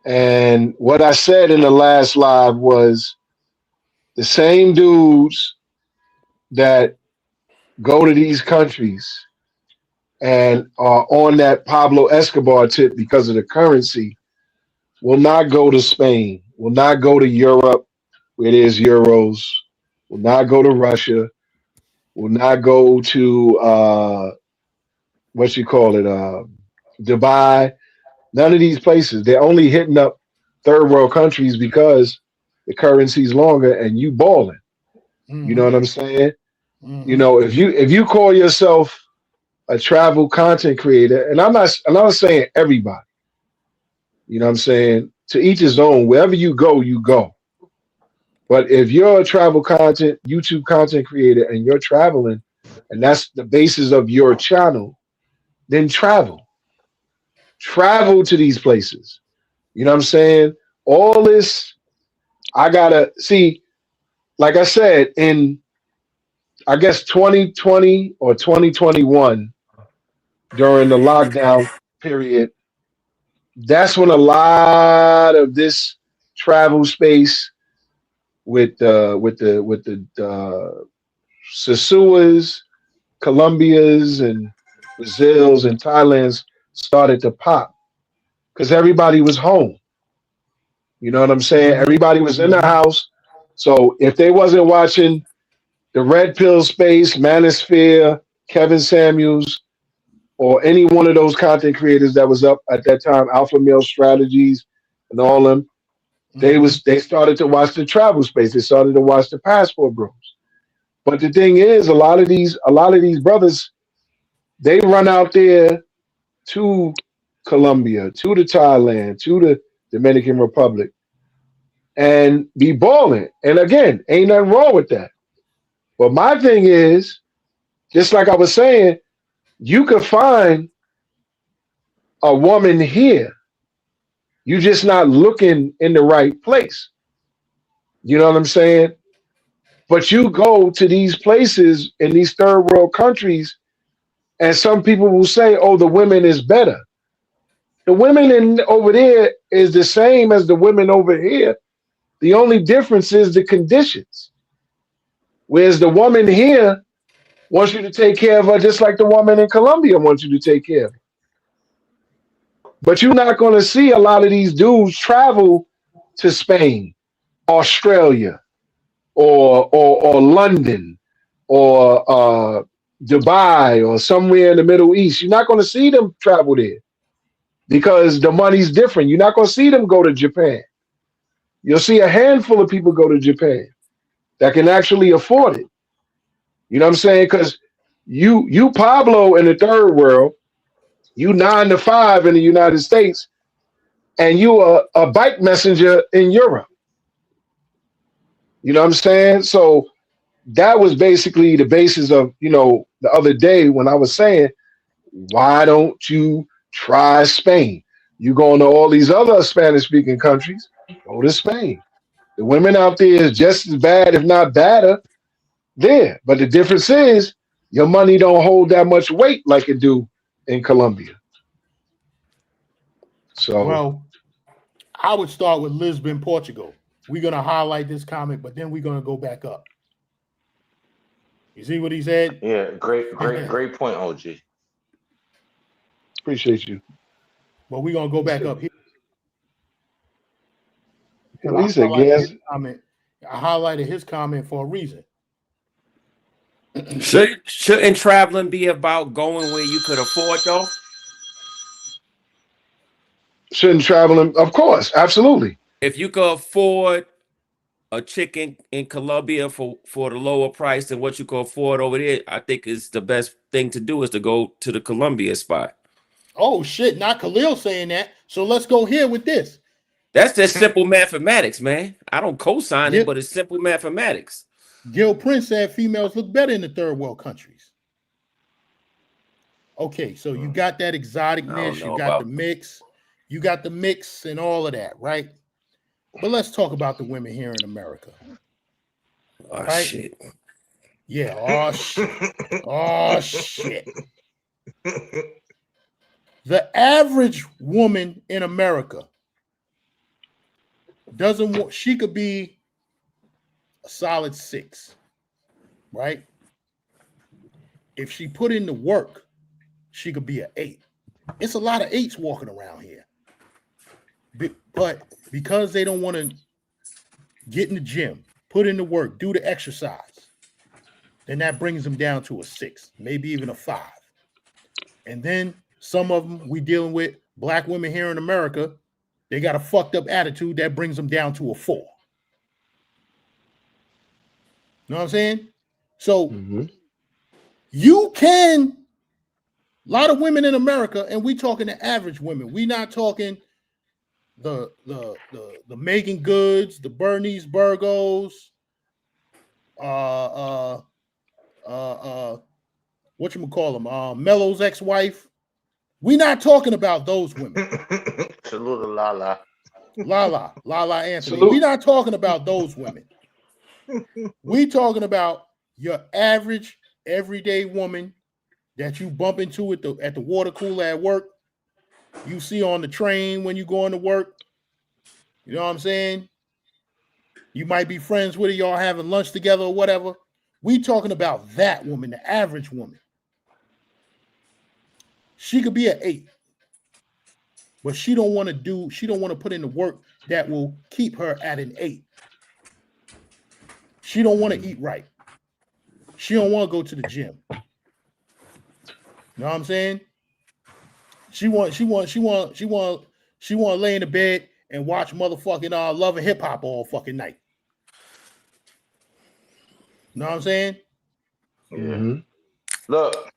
And what I said in the last live was the same dudes that go to these countries and are on that Pablo Escobar tip because of the currency will not go to Spain, will not go to Europe where there's euros, will not go to Russia, will not go to what you call it, Dubai. None of these places. They're only hitting up third world countries because the currency's longer and you balling. You know what I'm saying? You know, if you call yourself a travel content creator, and I'm not saying everybody, you know what I'm saying? To each his own, wherever you go, you go. But if you're a travel content, YouTube content creator and you're traveling, and that's the basis of your channel, then travel. Travel to these places. You know what I'm saying? All this, I gotta see, like I said, in I guess 2020 or 2021, during the lockdown period, that's when a lot of this travel space with the Sasuas, Colombias, and Brazils and Thailands started to pop because everybody was home. You know what I'm saying? Everybody was in the house. So if they wasn't watching the Red Pill Space, Manosphere, Kevin Samuels, or any one of those content creators that was up at that time, Alpha Male Strategies and all them, they started to watch the travel space. They started to watch the Passport Bros. But the thing is, a lot of these brothers, they run out there to Colombia, to the Thailand, to the Dominican Republic, and be balling. And again, ain't nothing wrong with that. But my thing is, just like I was saying, you could find a woman here. You're just not looking in the right place. You know what I'm saying? But you go to these places in these third world countries, and some people will say, oh, the women is better. The women over there is the same as the women over here. The only difference is the conditions. Whereas the woman here wants you to take care of her just like the woman in Colombia wants you to take care of her. But you're not going to see a lot of these dudes travel to Spain, Australia, or London, or Dubai, or somewhere in the Middle East. You're not going to see them travel there because the money's different. You're not going to see them go to Japan. You'll see a handful of people go to Japan that can actually afford it. You know what I'm saying? Because you Pablo in the third world, you 9 to 5 in the United States, and you a bike messenger in Europe. You know what I'm saying? So that was basically the basis of, you know, the other day when I was saying, why don't you try Spain? You going to all these other Spanish-speaking countries, go to Spain. The women out there is just as bad, if not better, there. But the difference is your money don't hold that much weight like it do in Colombia. So, well, I would start with Lisbon, Portugal. We're going to highlight this comment, but then we're going to go back up. You see what he said? Yeah, great point, OG. Appreciate you. But we're going to go back up here. At least I guess. I highlighted his comment for a reason. Shouldn't traveling be about going where you could afford, though? Shouldn't traveling, of course, absolutely. If you could afford a chicken in Colombia for the lower price than what you could afford over there, I think is the best thing to do is to go to the Colombia spot. Oh shit! Not Khalil saying that. So let's go here with this. That's just simple mathematics, man. I don't co-sign it, but it's simple mathematics. Gil Prince said females look better in the third world countries. Okay, so you got that exoticness, you got the mix, and all of that, right? But let's talk about the women here in America. Oh, right? Shit. Yeah, oh shit. Oh shit. The average woman in America doesn't want, she could be a solid 6, right? If she put in the work, she could be an 8. It's a lot of 8s walking around here. But because they don't want to get in the gym, put in the work, do the exercise, then that brings them down to a 6, maybe even a 5. And then some of them we dealing with black women here in America, they got a fucked up attitude that brings them down to a 4. You know what I'm saying? So you can, a lot of women in America, and we talking the average women. We not talking the Megan Goods, the Bernice Burgos, whatchamacallit, Mello's ex-wife. We not talking about those women. Salute to Lala. Lala Anthony. Salute. We not talking about those women. We talking about your average everyday woman that you bump into at the water cooler at work. You see on the train when you going to work. You know what I'm saying? You might be friends with her, y'all having lunch together or whatever. We talking about that woman, the average woman. She could be an 8, but she don't want to put in the work that will keep her at an 8. She don't want to eat right. She don't want to go to the gym. You know what I'm saying? She want to lay in the bed and watch motherfucking Love and Hip Hop all fucking night. You know what I'm saying? Yeah. Look,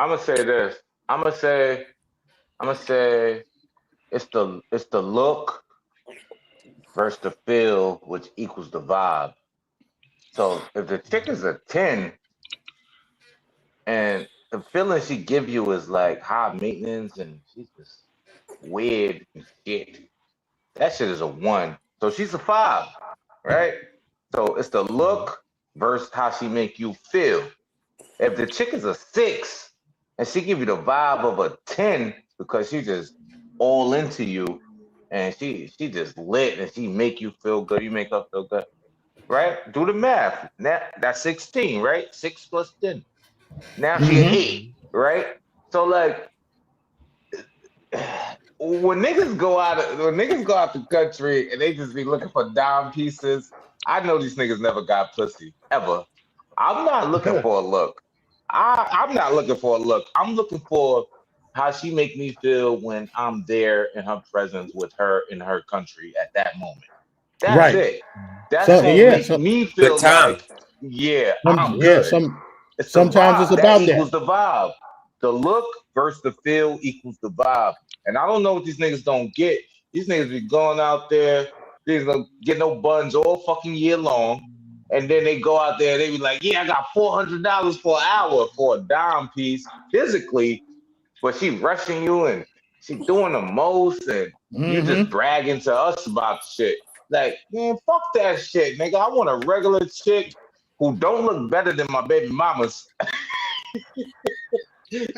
I'm gonna say this. I'm gonna say it's the look versus the feel, which equals the vibe. So if the chick is a 10 and the feeling she give you is like high maintenance and she's just weird and shit, that shit is a 1. So she's a 5, right? So it's the look versus how she make you feel. If the chick is a 6 and she give you the vibe of a 10 because she just all into you and she just lit and she make you feel good, you make her feel good, right? Do the math. That's 16, right? 6 plus 10. Now she an 8, right? So like when niggas go out the country and they just be looking for dime pieces, I know these niggas never got pussy ever. I'm not looking for a look. I'm not looking for a look. I'm looking for how she make me feel when I'm there in her presence with her in her country at that moment. That's it. That's what makes me feel like, yeah, I'm good. It's sometimes it's about that equals the vibe. The look versus the feel equals the vibe. And I don't know what these niggas don't get. These niggas be going out there, these don't get no buns all fucking year long. And then they go out there, they be like, yeah, I got $400 for an hour for a dime piece physically, but she rushing you and she doing the most and you just bragging to us about shit. Like, man, fuck that shit, nigga. I want a regular chick who don't look better than my baby mamas.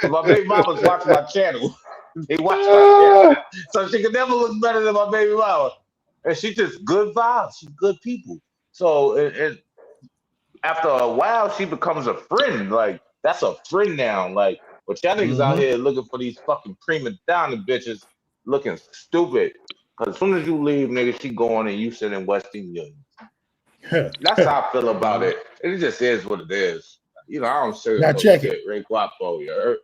My baby mamas watch my channel. They watch my channel. So she can never look better than my baby mama. And she just good vibes. She's good people. So after a while, she becomes a friend. Like, that's a friend now. Like, but y'all niggas out here looking for these fucking prima donna bitches looking stupid. Because as soon as you leave, nigga, she going and you sit in West Indian. That's how I feel about it. It just is what it is. You know, I don't say now check it. Ray Guapo, you heard?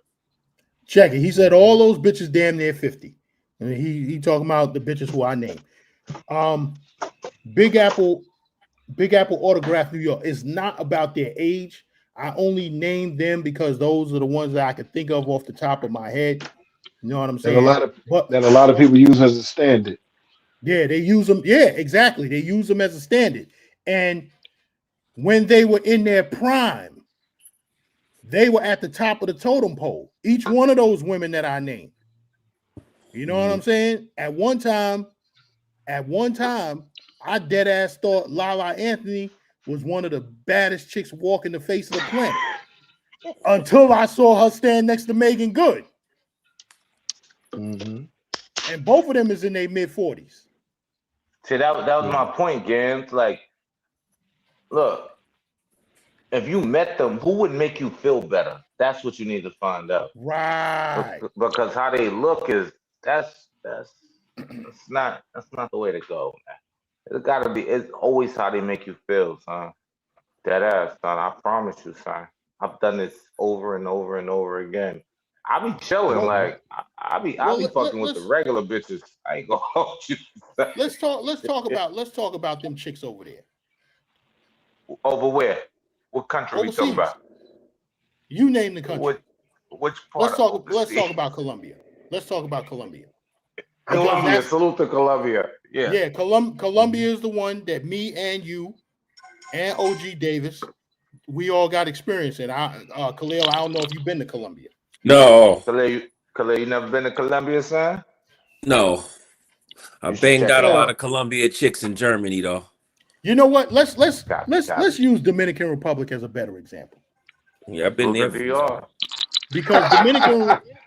Check it. He said all those bitches damn near 50. And he talking about the bitches who I named. Big Apple Autograph New York is not about their age. I only named them because those are the ones that I could think of off the top of my head. You know what I'm saying? That a lot of people use as a standard. Yeah, they use them. Yeah, exactly. They use them as a standard. And when they were in their prime, they were at the top of the totem pole. Each one of those women that I named. You know what I'm saying? At one time, I dead ass thought Lala Anthony was one of the baddest chicks walking the face of the planet. Until I saw her stand next to Megan Good. And both of them is in their mid-40s. See, that was my point, Gams. Like, look, if you met them, who would make you feel better? That's what you need to find out. Right. Because how they look is that's not the way to go, man. It's always how they make you feel, son. Dead ass, son. I promise you, son. I've done this over and over and over again. I be chilling, like I be fucking with the regular bitches. I ain't gonna hold you. Let's talk about them chicks over there. Over where? What country Overseas. we talking about? You name the country. Which part? Let's talk about Colombia. Colombia, salute to Colombia. Yeah. Yeah, Colombia is the one that me and you and OG Davis, we all got experience in. Khalil, I don't know if you've been to Colombia. No. Khalil, you never been to Colombia, son? No. I banged out a lot of Colombia chicks in Germany, though. You know what? Let's use Dominican Republic as a better example. Yeah, I've been there. Because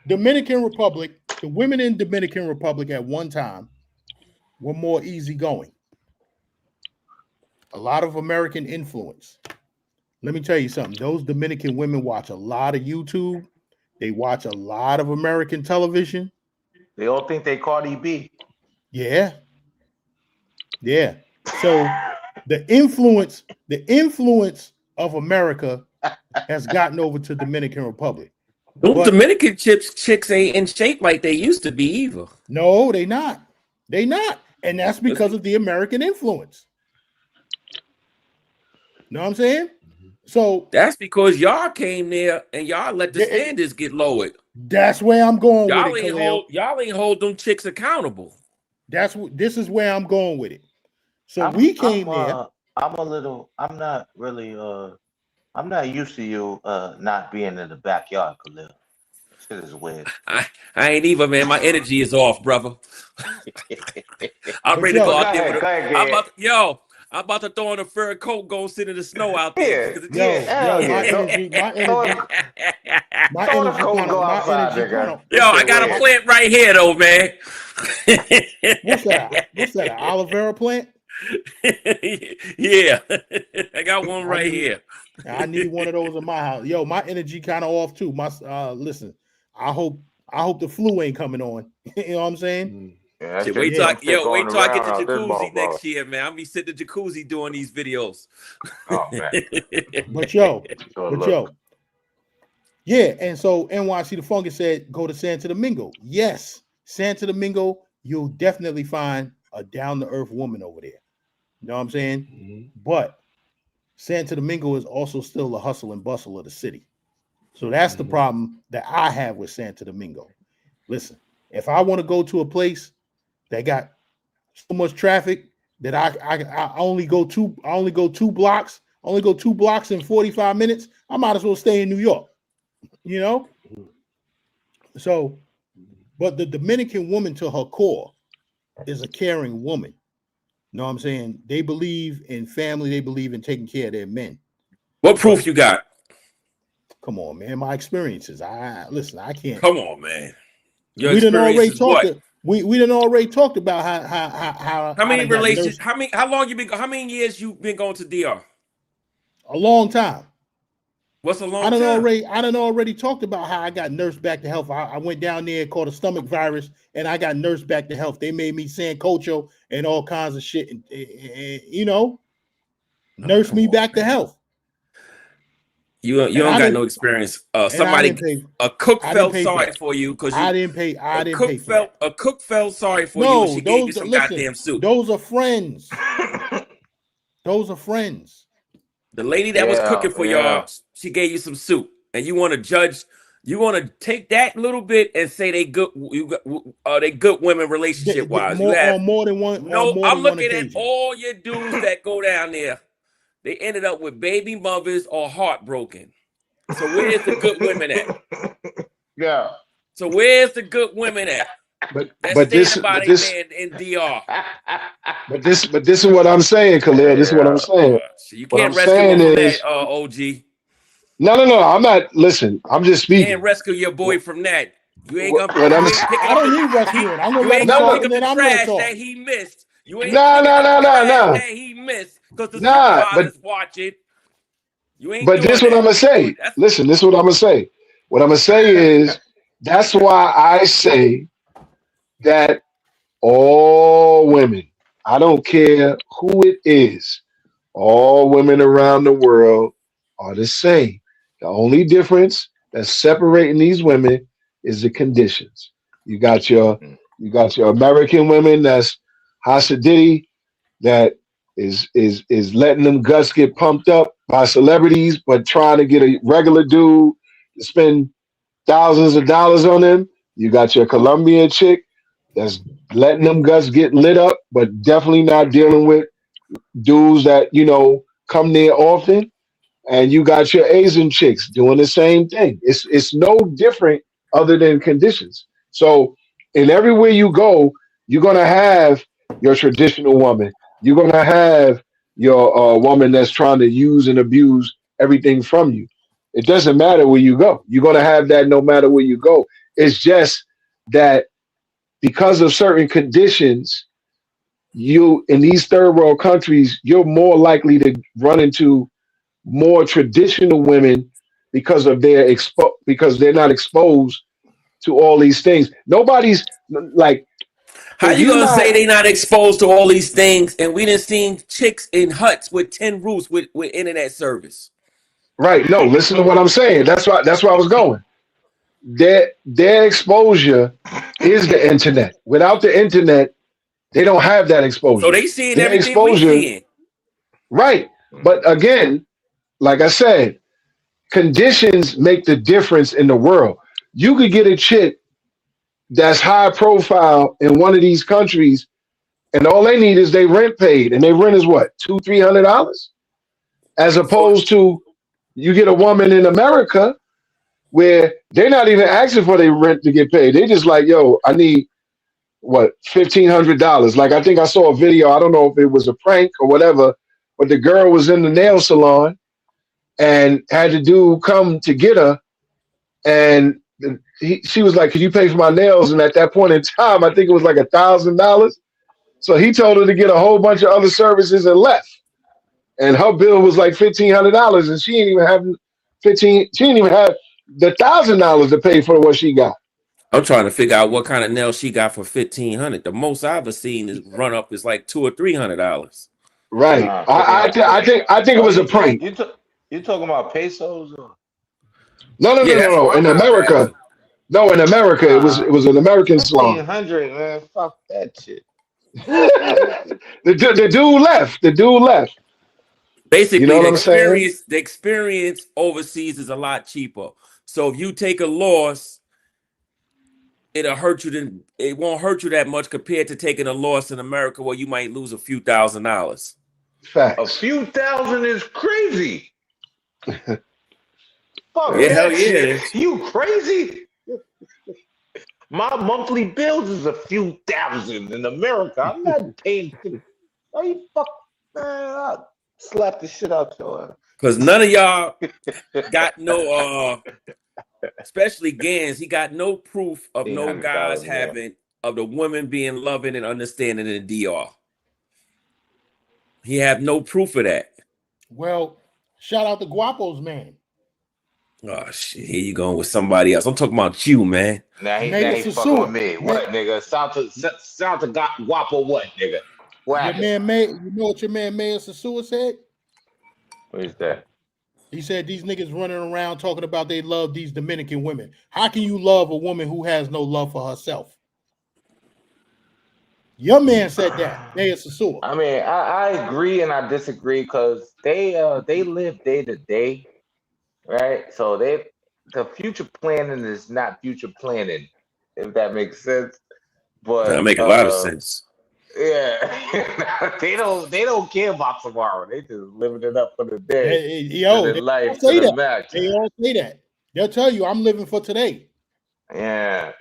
Dominican Republic, the women in Dominican Republic at one time were more easygoing. A lot of American influence. Let me tell you something. Those Dominican women watch a lot of YouTube. They watch a lot of American television. They all think they Cardi B. Yeah. Yeah. So the influence of America has gotten over to Dominican Republic. Those Dominican chicks ain't in shape like they used to be either. No, they not. They not. And that's because of the American influence. Know what I'm saying? So that's because y'all came there and y'all let the standards get lowered. That's where I'm going y'all with it. Y'all ain't hold them chicks accountable. This is where I'm going with it. So we came there. I'm not used to you not being in the backyard, Khalil. Shit is weird. I ain't either, man. My energy is off, brother. I'm ready to go out there with I'm about to throw on a fur coat, go sit in the snow out there. I got a plant right here, though, man. What's that? An aloe vera plant? Yeah, I got one right here. I need one of those in my house. Yo, my energy kind of off too. Listen, I hope the flu ain't coming on. You know what I'm saying? Yeah, wait till I get the jacuzzi next year, man. I'll be sitting in the jacuzzi doing these videos. Oh man. but yo. Yeah, and so NYC the Fungus said go to Santo Domingo. Yes, Santo Domingo, you'll definitely find a down-to-earth woman over there. You know what I'm saying? Mm-hmm. But Santo Domingo is also still the hustle and bustle of the city. So that's the problem that I have with Santo Domingo. Listen, if I want to go to a place that got so much traffic that I only go two blocks in 45 minutes, I might as well stay in New York. You know? So, but the Dominican woman to her core is a caring woman. You know what I'm saying? They believe in family, they believe in taking care of their men. What proof you got? Come on, man. My experiences. I can't. Come on, man. We done already talked about how many relations, how long you been, how many years you been going to DR? A long time. What's a long time? I done already talked about how I got nursed back to health. I went down there, caught a stomach virus, and I got nursed back to health. They made me sancocho and all kinds of shit, and you know, nurse me back to health. You don't got no experience. A cook felt sorry for you because a cook felt sorry for you. And she gave you some goddamn soup. Those are friends. The lady that was cooking for y'all, she gave you some soup, and you want to judge. You want to take that little bit and say they good. They good women relationship wise. More than one. No, I'm looking at all your dudes that go down there. they ended up with baby mothers or heartbroken. So where's the good women at? Yeah. So where's the good women at? But That's standing by their man in DR. But this is what I'm saying, Khalil. This is what I'm saying. You What can't I'm rescue saying them from is, that, OG. no. I'm not. Listen, I'm just You speaking. can't rescue your boy from that. You ain't gonna. What I'm, You ain't picking I up don't the, need rescuing. I'm gonna you let ain't him gonna talk pick and up then the I'm gonna trash talk. that he missed. You ain't no. picking up the trash that he missed because the But supervisor's watching. You ain't doing this is what I'm that. gonna say. Listen, this is what I'm gonna say. What I'm gonna say is that's why I say that all women, I don't care who it is, all women around the world are the same. The only difference that's separating these women is the conditions. You got your American women that's Hasidity, that is letting them guts get pumped up by celebrities, but trying to get a regular dude to spend thousands of dollars on them. You got your Colombian chick that's letting them guts get lit up, but definitely not dealing with dudes that come there often. And you got your Asian chicks doing the same thing. It's no different other than conditions. So, in everywhere you go, you're gonna have your traditional woman. You're gonna have your woman that's trying to use and abuse everything from you. It doesn't matter where you go. You're gonna have that no matter where you go. It's just that because of certain conditions, you in these third world countries, you're more likely to run into more traditional women because of because they're not exposed to all these things. Nobody's like, How if you you're gonna not say they not exposed to all these things and we done seen chicks in huts with 10 roofs with internet service? right. No, listen to what I'm saying. That's where I was going. Their exposure is the internet. Without the internet, they don't have that So exposure. they seeing Their everything we exposure, seeing. right. But again, like I said, conditions make the difference in the world. You could get a chick that's high profile in one of these countries, and all they need is they rent paid, and they rent is what, $200-300, as So opposed to you get a woman in America where they're not even asking for their rent to get paid. They just like, yo, I need what, $1,500. Like I think I saw a video. I don't know if it was a prank or whatever, but the girl was in the nail salon and had the dude come to get her, and she was like, "Could you pay for my nails?" And at that point in time, I think it was like $1,000. So he told her to get a whole bunch of other services and left. And her bill was like $1,500, and she didn't even have 15. She didn't even have the $1,000 to pay for what she got. I'm trying to figure out what kind of nails she got for $1,500. The most I've ever seen is run up is like $200 or $300. Right. I think it was a prank. You talking about pesos? Or? Yeah, that's No. what In I was America, asking. no. In America, it was an American salon. 1,500, man. Fuck that shit. The dude left. The dude left. You know Basically, what I'm saying? the experience overseas is a lot cheaper. So if you take a loss, it'll hurt you. It won't hurt you that much compared to taking a loss in America, where you might lose a few $1,000s. Facts. A few thousand is crazy. Fuck Yeah, hell that yeah. shit. You crazy? My monthly bills is a few thousand in America. I'm not paying. Are you fuck, man? I'll slap the shit out your ass. Because none of y'all got no, especially Gans, he got no proof of no guys having, of the women being loving and understanding in DR. He have no proof of that. Well, shout out to Guapo's man. Oh shit! Here you going with somebody else. I'm talking about you, man. Now he fucking with me. What, nigga? Sound to Guapo what, nigga? What happened? Your man May, you know what your man Mayor Sasua said? What is that? He said these niggas running around talking about they love these Dominican women. How can you love a woman who has no love for herself? Your man said that. Mayor Sasua. I mean, I agree and I disagree because they live day to day. Right, so the future planning is not future planning, if that makes sense. But That make a lot of sense. Yeah, they don't care about tomorrow. They just living it up for the day. Yo, for the they life, all say for the that. match. They all say that. They'll tell you, I'm living for today. Yeah.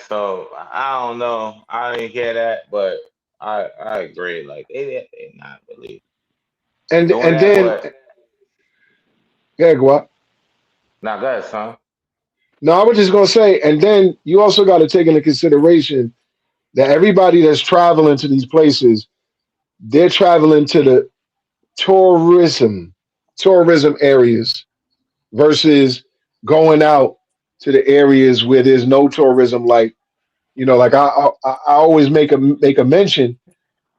So I don't know. I didn't hear that, but I agree. Like they not really And doing that. then, But yeah, go on. now, go ahead, son. No, I was just gonna say, and then you also got to take into consideration that everybody that's traveling to these places, they're traveling to the tourism areas versus going out to the areas where there's no tourism. Like, like I always make a mention.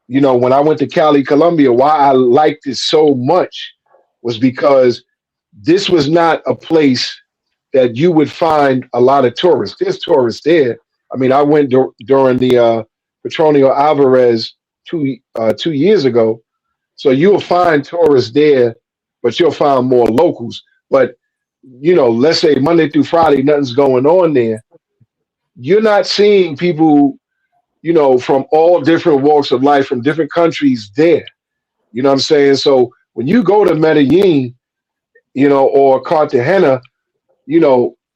When I went to Cali, Colombia, why I liked it so much was because this was not a place that you would find a lot of tourists. There's tourists there. I mean, I went during the Petronio Alvarez 2 years ago, so you'll find tourists there, but you'll find more locals. But let's say Monday through Friday, nothing's going on there. You're not seeing people, from all different walks of life, from different countries there. You know what I'm saying? So when you go to Medellin, or Cartagena,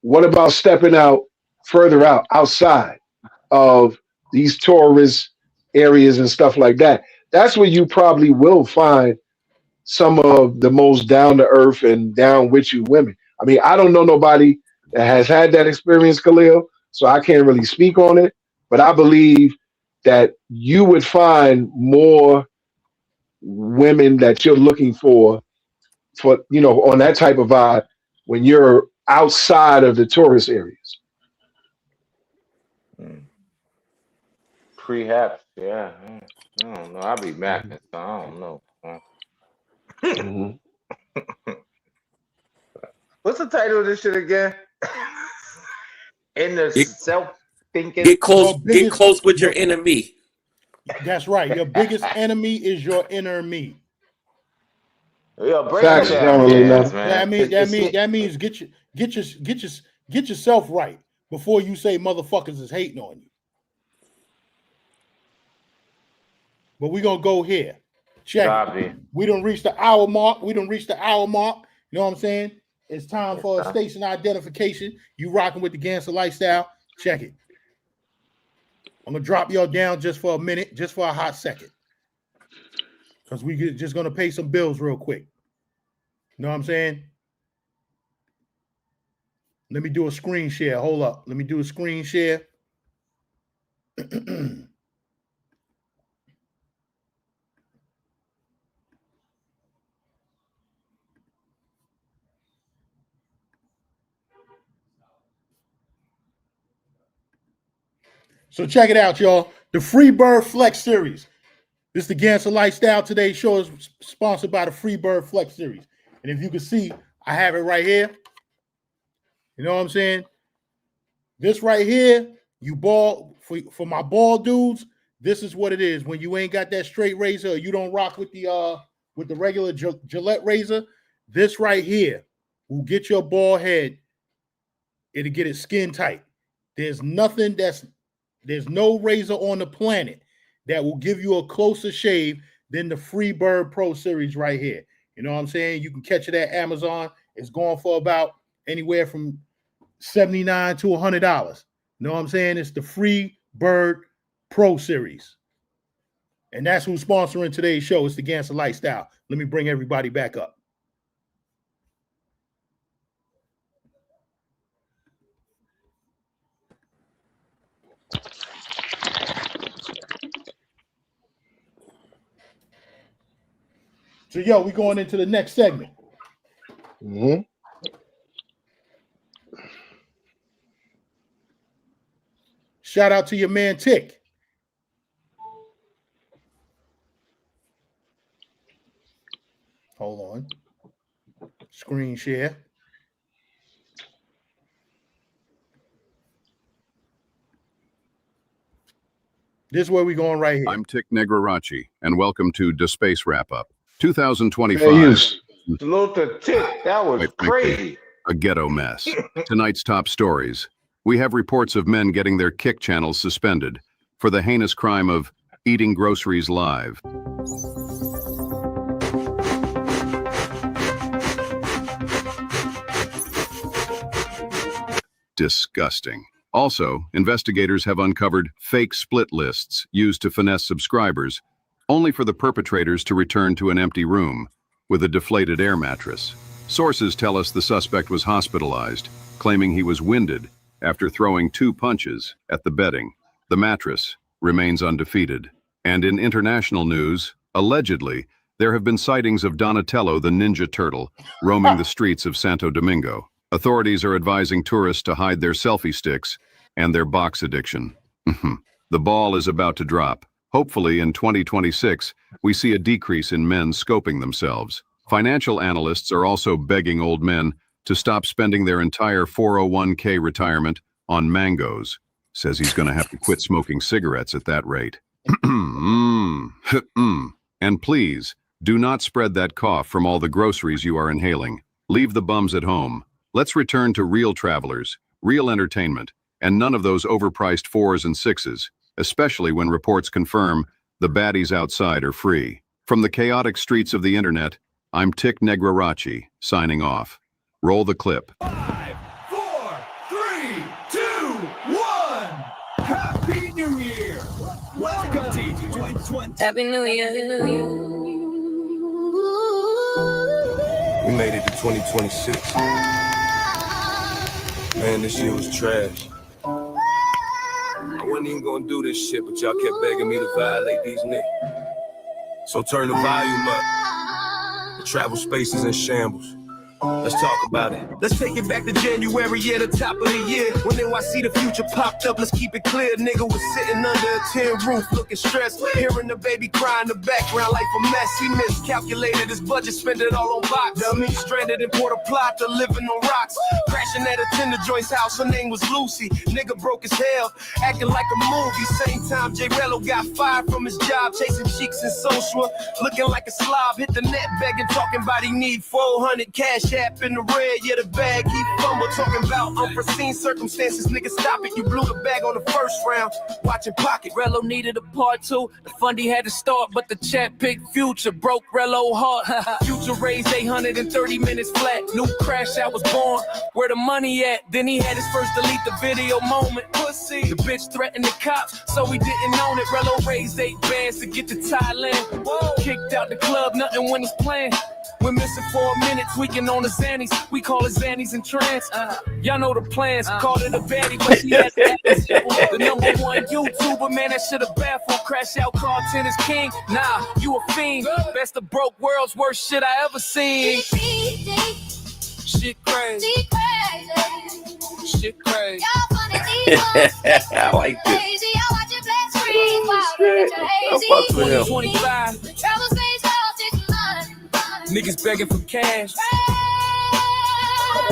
what about stepping out further outside of these tourist areas and stuff like that? That's where you probably will find some of the most down to earth and down with you women. I mean, I don't know nobody that has had that experience, Khalil, so I can't really speak on it, but I believe that you would find more women that you're looking for, on that type of vibe when you're outside of the tourist areas. Perhaps, yeah. I don't know. I'll be macking, so I don't know. What's the title of this shit again? In the self-thinking. Get close with your enemy. That's right. Your biggest enemy is your inner me. Yeah, Facts, man. That means get yourself right before you say motherfuckers is hating on you. But we're gonna go here. Check. We don't reach the hour mark. You know what I'm saying? It's time for a station identification. You rocking with the Gangster Lifestyle. Check it. I'm gonna drop y'all down just for a minute, just for a hot second. Because we just gonna pay some bills real quick. You know what I'm saying? Let me do a screen share. Hold up. Let me do a screen share. So check it out, y'all. The Freebird Flex Series. This is the Gangster Lifestyle. Today's show is sponsored by the Freebird Flex Series. And if you can see, I have it right here. You know what I'm saying? This right here, you ball for my ball dudes. This is what it is. When you ain't got that straight razor, or you don't rock with the regular Gillette razor, this right here will get your bald head. It'll get it skin tight. There's no razor on the planet that will give you a closer shave than the Freebird Pro Series right here. You know what I'm saying? You can catch it at Amazon. It's going for about anywhere from $79 to $100. You know what I'm saying? It's the Freebird Pro Series. And that's who's sponsoring today's show. It's the Gangster Lifestyle. Let me bring everybody back up. So, yo, we're going into the next segment. Mm-hmm. Shout out to your man, Tick. Hold on. Screen share. This is where we're going right here. I'm Tick Negrarachi, and welcome to the Space Wrap-Up 2025. Salute to Tick. That was crazy. A ghetto mess. Tonight's top stories. We have reports of men getting their kick channels suspended for the heinous crime of eating groceries live. Disgusting. Also, investigators have uncovered fake split lists used to finesse subscribers, only for the perpetrators to return to an empty room with a deflated air mattress. Sources tell us the suspect was hospitalized, claiming he was winded after throwing 2 punches at the bedding. The mattress remains undefeated. And in international news, allegedly, there have been sightings of Donatello the Ninja Turtle roaming the streets of Santo Domingo. Authorities are advising tourists to hide their selfie sticks and their box addiction. The ball is about to drop. Hopefully in 2026, we see a decrease in men scoping themselves. Financial analysts are also begging old men to stop spending their entire 401k retirement on mangoes. Says he's going to have to quit smoking cigarettes at that rate. And please, do not spread that cough from all the groceries you are inhaling. Leave the bums at home. Let's return to real travelers, real entertainment, and none of those overpriced 4s and 6s, especially when reports confirm the baddies outside are free. From the chaotic streets of the internet, I'm Tick Negrarachi, signing off. Roll the clip. 5, 4, 3, 2, 1. Happy New Year. Welcome to 2020. Happy New Year. We made it to 2026. Man, this year was trash. I wasn't even gonna do this shit, but y'all kept begging me to violate these niggas. So turn the volume up. The travel space is in shambles. Let's talk about it. Let's take it back to January, yeah, the top of the year. When NYC the future popped up, let's keep it clear. Nigga was sitting under a tin roof, looking stressed. Hearing the baby cry in the background like a mess. He miscalculated his budget, spent it all on box. Dummy stranded in Port Plata, living on rocks. Crashing at a Tender Joint's house, her name was Lucy. Nigga broke as hell, acting like a movie. Same time J Rello got fired from his job, chasing cheeks in social, looking like a slob. Hit the net begging, talking about he need 400 cash app in the red, yeah, the bag he fumbled, talking about unforeseen circumstances. Nigga, stop it, you blew the bag on the first round. Watching Pocket. Rello needed a part 2. The fundy had to start, but the chat picked Future. Broke Rello hard. Future raised 830 minutes flat. New crash out was born. Where the money at? Then he had his first delete the video moment. Pussy. The bitch threatened the cops, so he didn't own it. Rello raised 8 bands to get to Thailand. Whoa. Kicked out the club, nothing when he's playing. We're missing 4 minutes, tweaking on the Xannies. We call it Xannies in trance. Y'all know the plans. Called it a baddie, but she had the #1 YouTuber, man, that shit a baffle. Crash out, call tennis king. Nah, you a fiend. Best of broke worlds, worst shit I ever seen. Shit crazy. Shit crazy. I like this. I'm fucking with him. 25. Niggas begging for cash.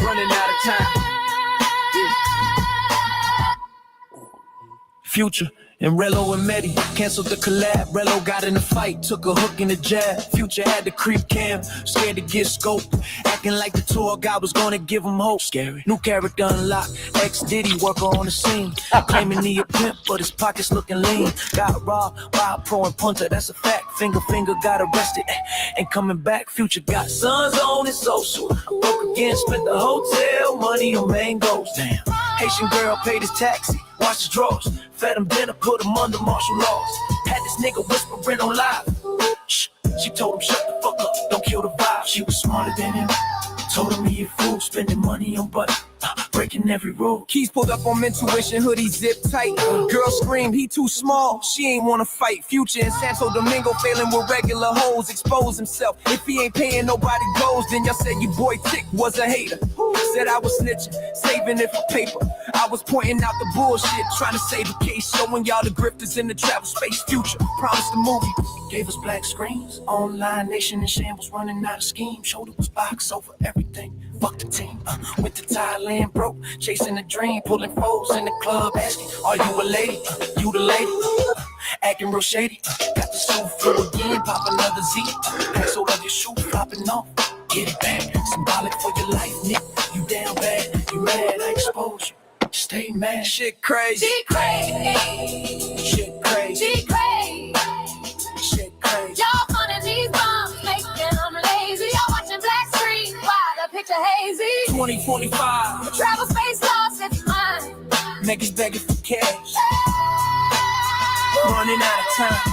Running out of time. Future and Rello and Medi canceled the collab. Rello got in a fight, took a hook in the jab. Future had the creep cam, scared to get scoped. Acting like the tour guy was gonna give him hope. Scary. New character unlocked. Ex Dity worker on the scene. Claiming he a pimp, but his pockets looking lean. Got robbed by a pro and punter, that's a fact. Finger got arrested. Ain't coming back. Future got sons on his social. Broke again, spent the hotel money on mangoes. Damn. Haitian girl paid his taxi. Washed his drawers, fed him dinner, put him under martial laws. Had this nigga whispering on live. Shh, she told him shut the fuck up, don't kill the vibe. She was smarter than him. Told him he a fool, spending money on butter, breaking every rule. Keys pulled up on Intuition, hoodie zip tight. Girl screamed, he too small, she ain't wanna fight. Future in Santo Domingo, failing with regular hoes, expose himself. If he ain't paying nobody goes, then y'all said your boy Tick was a hater. Said I was snitching, saving it for paper. I was pointing out the bullshit, trying to save a case, showing y'all the grifters in the travel space. Future promised the movie, gave us black screens. Online nation in shambles, running out of schemes. Shoulder was box over everything. Fuck the team. Went to Thailand, broke, chasing a dream, pulling foes in the club, asking, are you a lady? You the lady? Acting real shady. Got the soul full again, pop another Z. Pencil of your shoe flopping off. Get it back, symbolic for your life, Nick. You down bad, you mad, I expose you. Stay mad. Shit crazy. Shit crazy. Shit crazy. Shit crazy. 2025. Travel space lost, it's mine. Niggas begging for cash. Running out of time.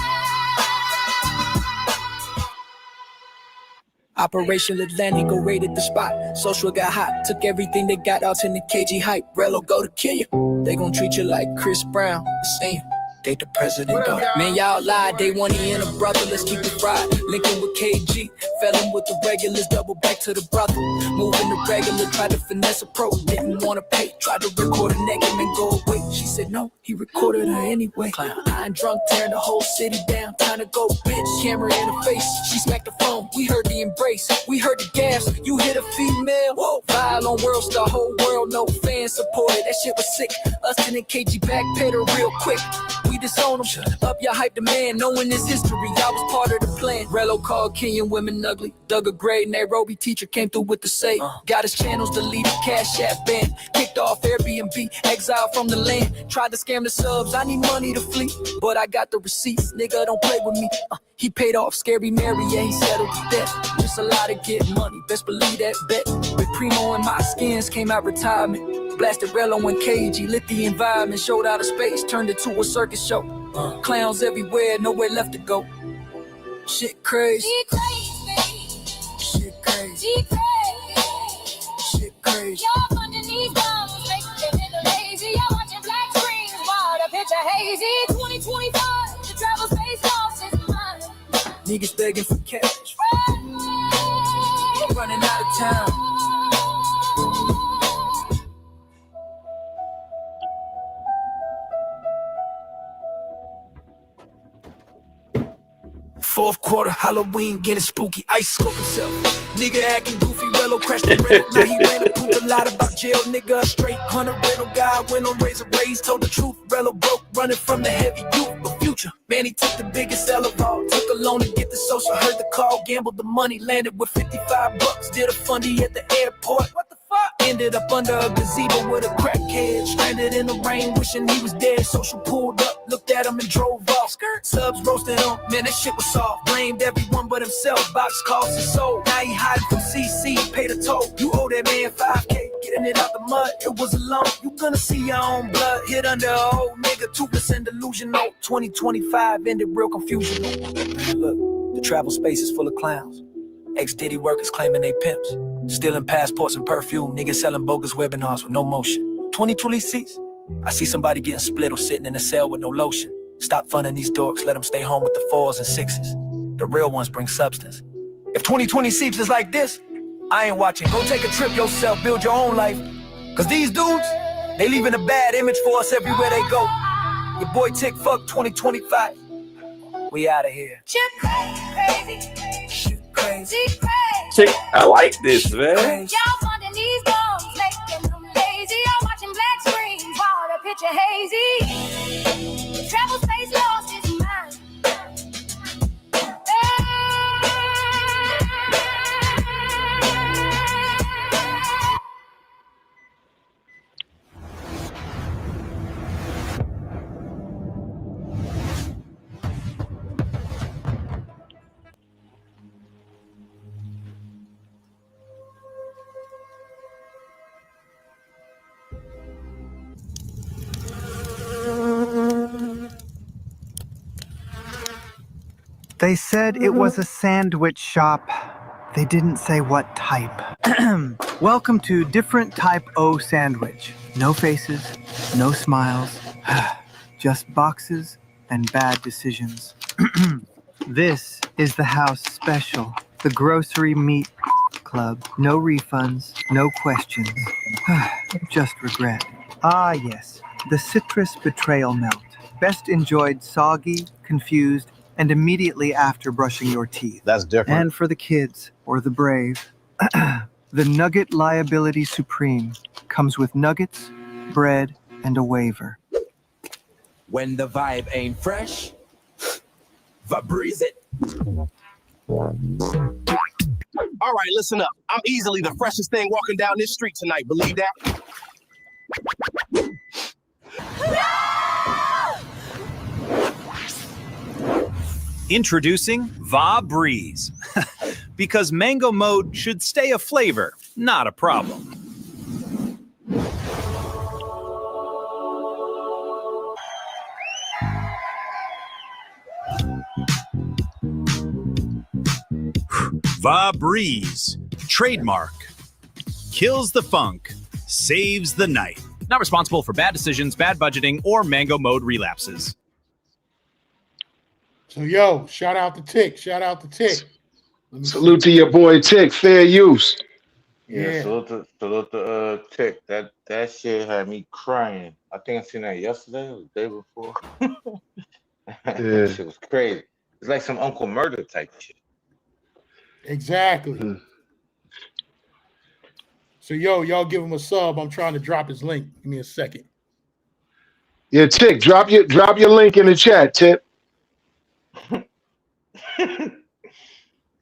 Operation Atlantic, go raided the spot. Social got hot, took everything they got out in the KG hype. Rello go to kill you. They gon' treat you like Chris Brown. Same. They the president, though. Man, y'all lied. They want he and a brother. Let's keep it fried. Linking with KG. Fell in with the regulars. Double back to the brother. Moving the regular. Tried to finesse a pro. Didn't want to pay. Tried to record a naked and go away. She said no. He recorded her anyway. I ain't drunk, tearing the whole city down. Time to go, bitch. Camera in her face. She smacked the phone. We heard the embrace. We heard the gas. You hit a female. Whoa. Vial on World Star. Whole world, no fans supported. That shit was sick. Us and KG back paid her real quick. We disown them. Up your hype demand, knowing this history. I was part of the plan. Rello called Kenyan women ugly. Dug a grade, Nairobi teacher came through with the say. Got his channels deleted, Cash App banned. Kicked off Airbnb, exiled from the land. Tried to scam the subs, I need money to flee. But I got the receipts, nigga don't play with me. He paid off Scary Mary, yeah, he settled the debt. Just a lot to get money, best believe that bet. With Primo and my skins came out retirement. Blasted Rello and KG, lit the environment. Showed out of space, turned it to a circus show. Clowns everywhere, nowhere left to go. Shit crazy. Shit crazy. Shit crazy. Y'all funding these bombs, making it lazy. Y'all watching black screens, water picture hazy. 2025, the travel space lost is mine. Niggas begging for cash. Running out of town. Fourth quarter, Halloween, getting spooky, ice scope himself. Nigga acting goofy, Rello crashed the rental. Now he ran and proved a lot about jail, nigga. Straight 100 rental guy, went on razor rays, told the truth. Rello broke, running from the heavy youth. But future, man, he took the biggest L of all. Took a loan to get the social, heard the call, gambled the money, landed with 55 bucks. Did a fundy at the airport. What the fuck? Ended up under a gazebo with a crackhead. Stranded in the rain, wishing he was dead. Social pulled up, looked at him and drove off. Subs roasted on, man, that shit was soft. Blamed everyone but himself, box cost his soul. Now he hiding from CC, paid a toll. You owe that man 5K, getting it out the mud. It was a loan, you gonna see your own blood. Hit under a old nigga, 2% delusion note. 2025 ended real confusion. Look, the travel space is full of clowns. Ex-Dity workers claiming they pimps. Stealing passports and perfume, niggas selling bogus webinars with no motion. 2026, I see somebody getting split or sitting in a cell with no lotion. Stop funding these dorks, let them stay home with the 4s and 6s. The real ones bring substance. If 2026 is like this, I ain't watching. Go take a trip yourself, build your own life. Cause these dudes, they leaving a bad image for us everywhere they go. Your boy Tick, fuck 2025. We out of here. Shit crazy. Shit crazy. Chick, I like this, man. Y'all funding these bombs, making them lazy. Y'all watching black screens, water picture hazy. Travel space lost is mine. They said it was a sandwich shop. They didn't say what type. Welcome to Different Type O Sandwich. No faces, no smiles, just boxes and bad decisions. This is the house special, the grocery meat club. No refunds, no questions, just regret. Ah yes, the citrus betrayal melt. Best enjoyed soggy, confused, and immediately after brushing your teeth. That's different. And for the kids, or the brave, the Nugget Liability Supreme comes with nuggets, bread, and a waiver. When the vibe ain't fresh, Febreze it. All right, listen up. I'm easily the freshest thing walking down this street tonight. Believe that? Introducing Febreze. Because mango mode should stay a flavor, not a problem. Febreze. Trademark. Kills the funk. Saves the night. Not responsible for bad decisions, bad budgeting, or mango mode relapses. So, yo, shout out to Tick. Shout out to Tick. Salute to your boy Tick. Fair use. Yeah, salute to Tick. That shit had me crying. I think I seen that yesterday or the day before. That shit was crazy. It's like some Uncle Murder type shit. Exactly. So, yo, y'all give him a sub. I'm trying to drop his link. Give me a second. Yeah, Tick, drop your link in the chat, Tip.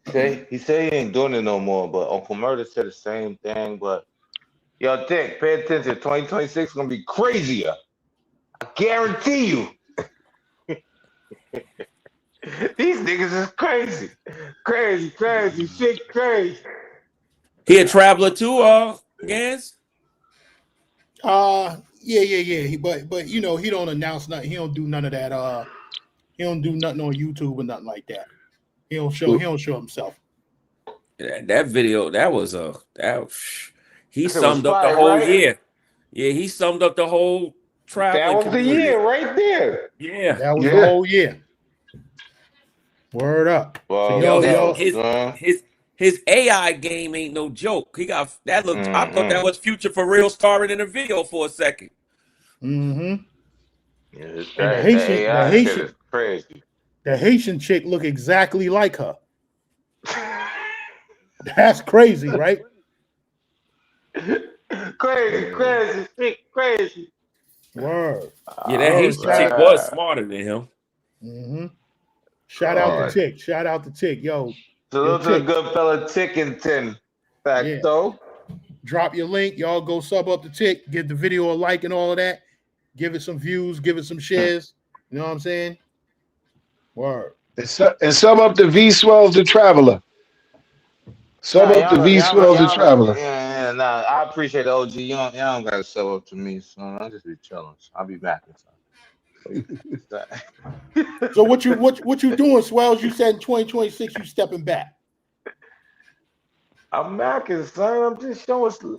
He said he ain't doing it no more, but Uncle Murder said the same thing. But yo, Tick, pay attention. 2026 is gonna be crazier. I guarantee you. These niggas is crazy. Crazy, shit crazy. He a traveler too, Gans? Yeah. But you know, he don't announce nothing. He don't do none of that. He don't do nothing on YouTube or nothing like that. He don't show himself. That video, he summed up the whole year. Yeah, he summed up the whole traveling. That was the year right there. Yeah. That was the whole year. Word up. Well, so his AI game ain't no joke. He got that looked. I thought that was Future for real starring in a video for a second. Mm-hmm. Yeah, the AI shit is crazy. The Haitian chick look exactly like her. That's crazy, right? Crazy. Word. Yeah, that Haitian chick was smarter than him. Mm-hmm. Shout out to Tick. Shout out to Tick. Yo. Salute to the good fella Tickington. Facto. Yeah. Drop your link. Y'all go sub up the Tick. Give the video a like and all of that. Give it some views. Give it some shares. You know what I'm saying? Word. And sum up the V Swells the Traveler. Sum up the V Swells the Traveler. Yeah, nah. I appreciate the OG. Y'all don't gotta sub up to me, son. I'll just be chilling. I'll be back in time. So what you doing, Swells? You said in 2026 you stepping back. I'm back, son.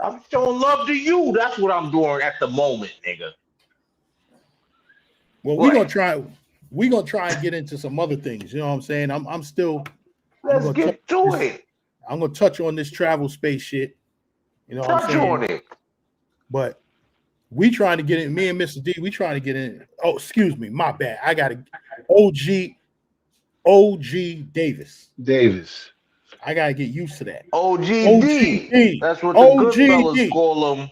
I'm showing love to you. That's what I'm doing at the moment, nigga. Well, we're gonna try and get into some other things. You know what I'm saying? I'm still. Let's get to it. I'm gonna touch on this travel space shit. You know what I'm saying? Touch on it. But we trying to get in. Me and Mr. D, we trying to get in. Oh, excuse me, my bad. I got to OG Davis. I gotta get used to that. OGD. That's what the good fellas call them.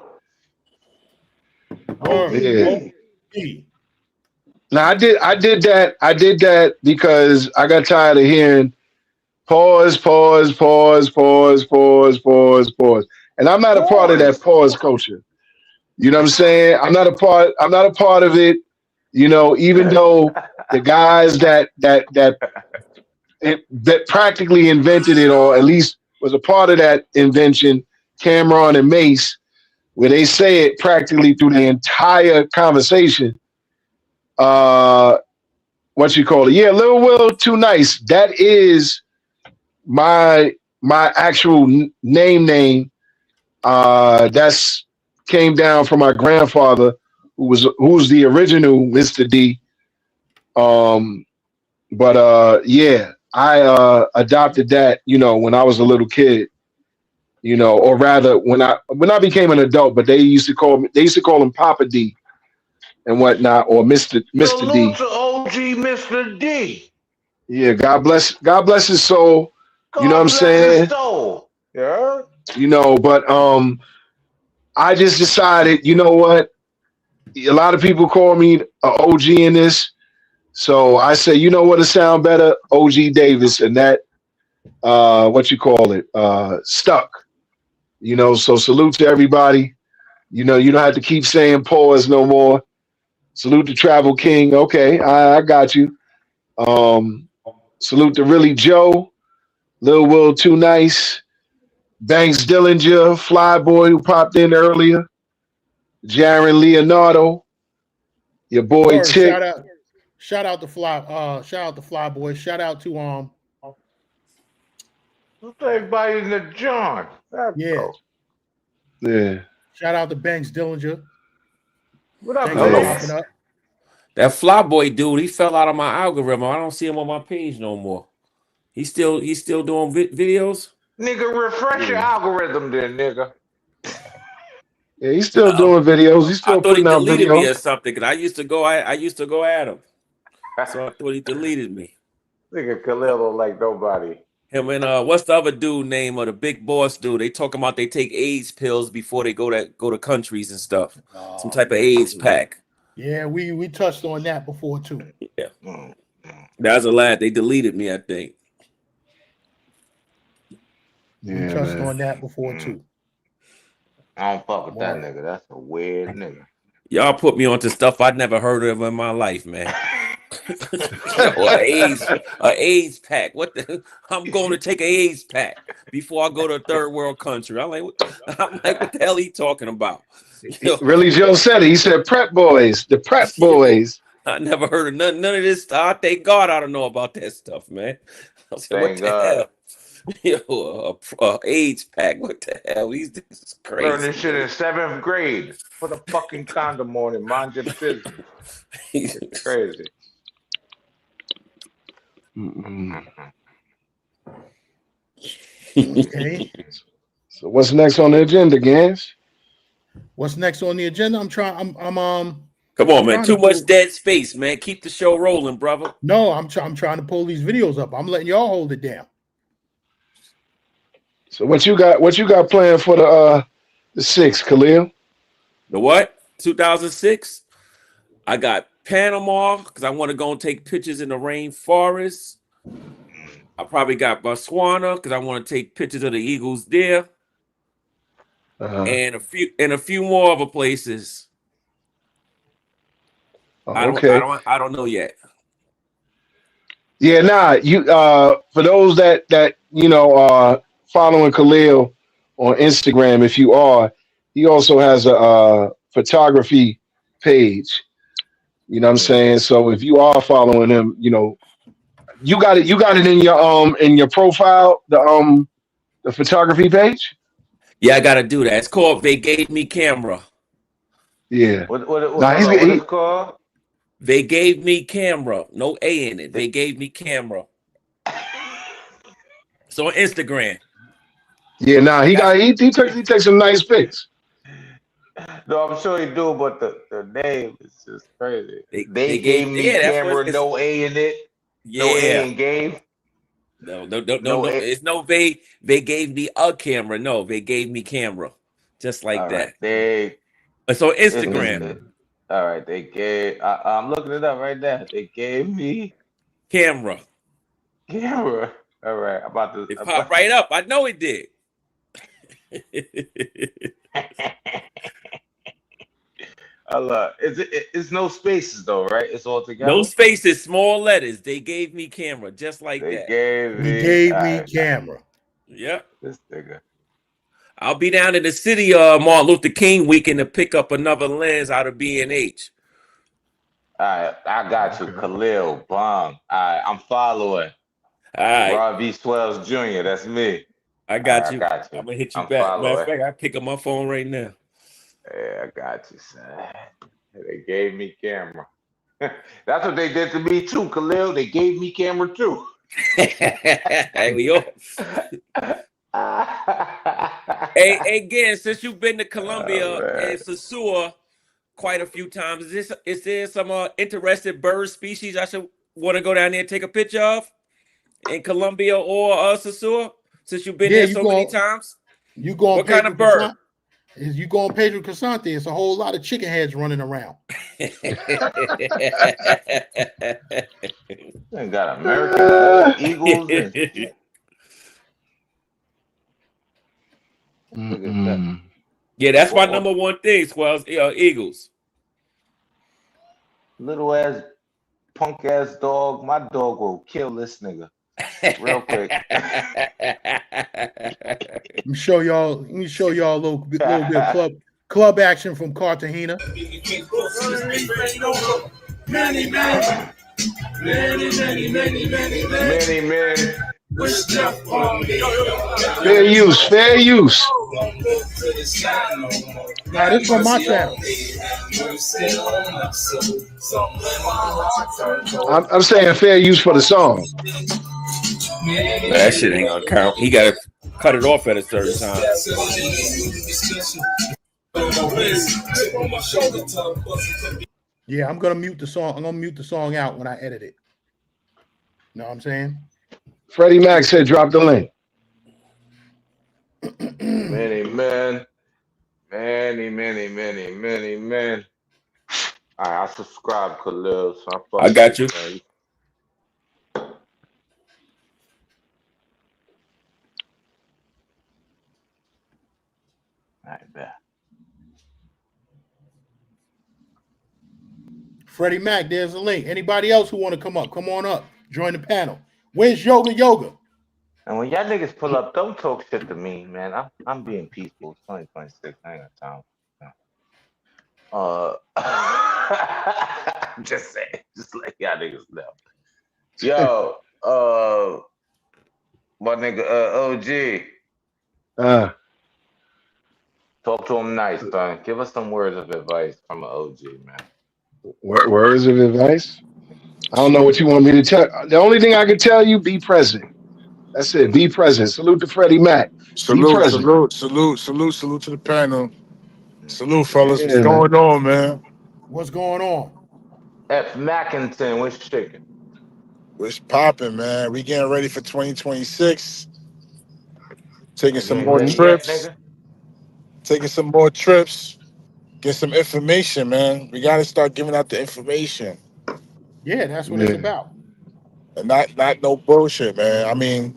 OGD. Now I did that because I got tired of hearing pause. And I'm not a part of that pause culture. You know what I'm saying? I'm not a part of it. You know, even though the guys that practically invented it, or at least was a part of that invention, Cameron and Mace, where they say it practically through the entire conversation. What you call it? Yeah, Lil Will Too Nice. That is my actual name. That's came down from my grandfather, who's the original Mr. D. Yeah, I adopted that, you know, when I was a little kid, you know, or rather when I became an adult. But they used to call him Papa D and whatnot, or Mr. D. Salute to OG Mr. D. Yeah, God bless his soul. You know what I'm saying? Yeah. You know, but I just decided, you know what? A lot of people call me an OG in this. So I say, you know what'll sound better? OG Davis, and that stuck. You know, so salute to everybody. You know, you don't have to keep saying pause no more. Salute to Travel King. Okay, I got you. Salute to Really Joe, Lil Will Too Nice, Banks Dillinger, Flyboy who popped in earlier, Jaron Leonardo, your boy Tick. Shout out to Flyboy. Shout out to What's everybody in the John? Yeah. Yeah. Shout out to Banks Dillinger. What up, Thanks for popping up. That Fly Boy dude, he fell out of my algorithm. I don't see him on my page no more. He's still doing videos. Nigga, refresh your algorithm then, nigga. Yeah, he's still doing videos. He's still I thought he putting out deleted me or videos. something because I used to go at him. So I thought he deleted me. Nigga Khalil don't like nobody. Him and what's the other dude name, or the big boss dude? They talking about they take AIDS pills before they go to countries and stuff. Some type of AIDS pack. Yeah, we touched on that before too. Yeah. That's a lad. They deleted me, I think. We touched on that before too. I don't fuck with that nigga. That's a weird nigga. Y'all put me onto stuff I'd never heard of in my life, man. A AIDS pack. What the? I'm going to take an AIDS pack before I go to a third world country. I'm like, what the hell he talking about? Really, Joe said it. He said prep boys, the prep boys. I never heard of none of this stuff. Thank God I don't know about that stuff, man. I said, what the hell? Yo, AIDS pack. What the hell? This is crazy. Learn this shit in 7th grade. Put a fucking condom on and mind your business. It's crazy. Okay. So what's next on the agenda, Gans? What's next on the agenda? I'm Come on, man. Too much dead space, man. Keep the show rolling, brother. No, I'm trying to pull these videos up. I'm letting y'all hold it down. So what you got planned for the 6th, Khalil? The what? 2006? I got Panama because I want to go and take pictures in the rainforest. I probably got Botswana because I want to take pictures of the eagles there. And a few more other places. Okay. I don't know yet. Yeah, you for those that you know are following Khalil on Instagram, if you are, he also has a photography page. You know what I'm saying? So if you are following him, you know, you got it in your profile, the photography page. Yeah, I gotta do that. It's called They Gave Me Camera. Yeah. What is it called? They Gave Me Camera. No A in it. They Gave Me Camera. So on Instagram. Yeah, he takes some nice pics. No, I'm sure he do, but the name is just crazy. They gave me camera, no A in it. Yeah. No A in game. No. It's no they gave me a camera. No, they gave me camera. Just like All that. Right. So Instagram. All right, they gave. I'm looking it up right now. They gave me camera. Camera. All right, I'm about to. It popped right up. I know it did. It's no spaces though, right? It's all together. No spaces, small letters. They gave me camera, just like that. They gave me camera. Yep. This nigga. I'll be down in the city Martin Luther King weekend to pick up another lens out of B&H. All right, I got you, Khalil. Bomb. All right, I'm following. All right. Rob V. Swells Jr., that's me. I got you. I got you. I'm going to hit you back. Matter of fact, I pick up my phone right now. Yeah, I got you, son. They gave me camera. That's what they did to me too, Khalil. They gave me camera too. Hey, again, since you've been to Colombia and Sosua quite a few times, is there some interested bird species I should want to go down there and take a picture of in Colombia or Sosua? Since you've been there so many times, you go on what kind of bird? You go on Pedro Casante, it's a whole lot of chicken heads running around. They got American Eagles. Yeah, that's my number one thing, Swells. Eagles. Little ass, punk ass dog. My dog will kill this nigga. Real quick. Let me show y'all a little bit of club action from Cartagena. Many men Fair use, fair use. Now this from my channel. I'm saying fair use for the song. Man, that shit ain't gonna count. He gotta cut it off at a certain time. Yeah, I'm gonna mute the song. I'm gonna mute the song out when I edit it. You know what I'm saying? Freddie Mac said drop the link. Many men. All right, I subscribe, Khalil. So I got you. Man. All right, bet. Freddie Mac, there's a link. Anybody else who want to come up, come on up. Join the panel. Where's Yoga? And when y'all niggas pull up, don't talk shit to me, man. I'm being peaceful. It's 2026. I ain't got time. Just saying. Just let y'all niggas know. Yo, my nigga OG. Talk to him nice, son. Give us some words of advice from an OG, man. Words of advice? I don't know what you want me to tell. The only thing I can tell you, be present. That's it. Be present. Salute to Freddie Mac. Salute to the panel. Salute, fellas. What's going on, man? What's going on? F. Mackinton, what's shaking? What's popping, man? We getting ready for 2026. Taking some more trips. Get some information, man. We gotta start giving out the information. Yeah, that's what it's about. And not no bullshit, man. I mean,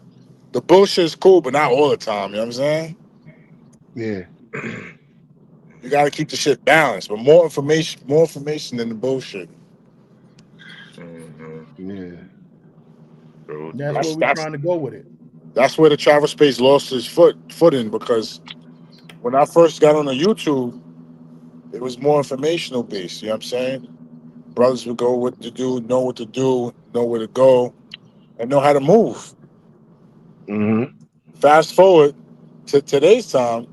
the bullshit is cool, but not all the time. You know what I'm saying? Yeah. You gotta keep the shit balanced, but more information than the bullshit. Yeah. So that's where we're trying to go with it. That's where the travel space lost its footing, because when I first got on the YouTube, it was more informational based. You know what I'm saying? Brothers would go what to do, know what to do, know where to go, and know how to move. Mm-hmm. Fast forward to today's time,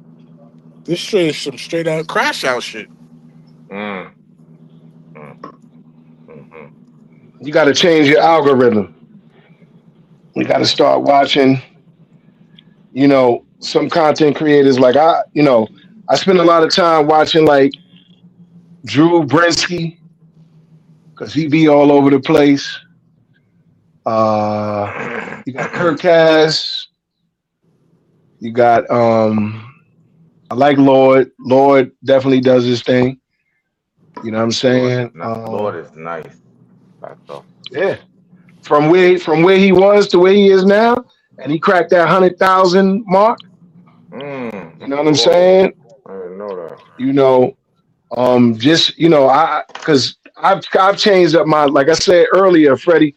this shit is some straight out crash out shit. You got to change your algorithm. You got to start watching, some content creators like I spend a lot of time watching like Drew Brinsky, because he be all over the place. You got Kirk Cass. You got I like Lord. Lord definitely does his thing. You know what I'm saying? Lord is nice. Yeah. From where he was to where he is now, and he cracked that 100,000 mark. You know what I'm saying? I didn't know that. Because I've changed up my, like I said earlier, Freddie.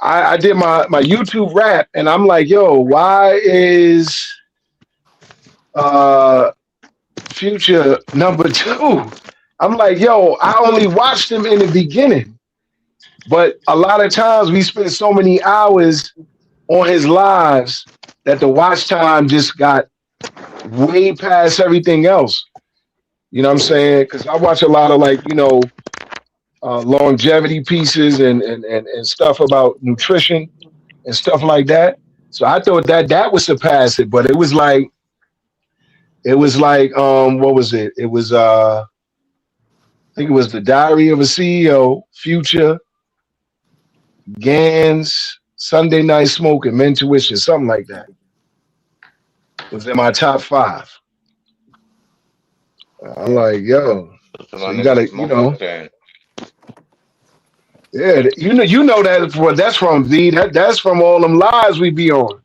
I did my YouTube rap, and I'm like, yo, why is Future number 2? I'm like, yo, I only watched him in the beginning, but a lot of times we spend so many hours on his lives that the watch time just got way past everything else. You know what I'm saying? Because I watch a lot of longevity pieces and stuff about nutrition and stuff like that. So I thought that would surpass it, but it was like what was it? It was I think it was The Diary of a CEO, Future, Gans, Sunday Night Smoking, Mentuition, something like that. It was in my top 5. I'm like, yo, so you gotta, yeah, you know that's from V. That's from all them lives we be on.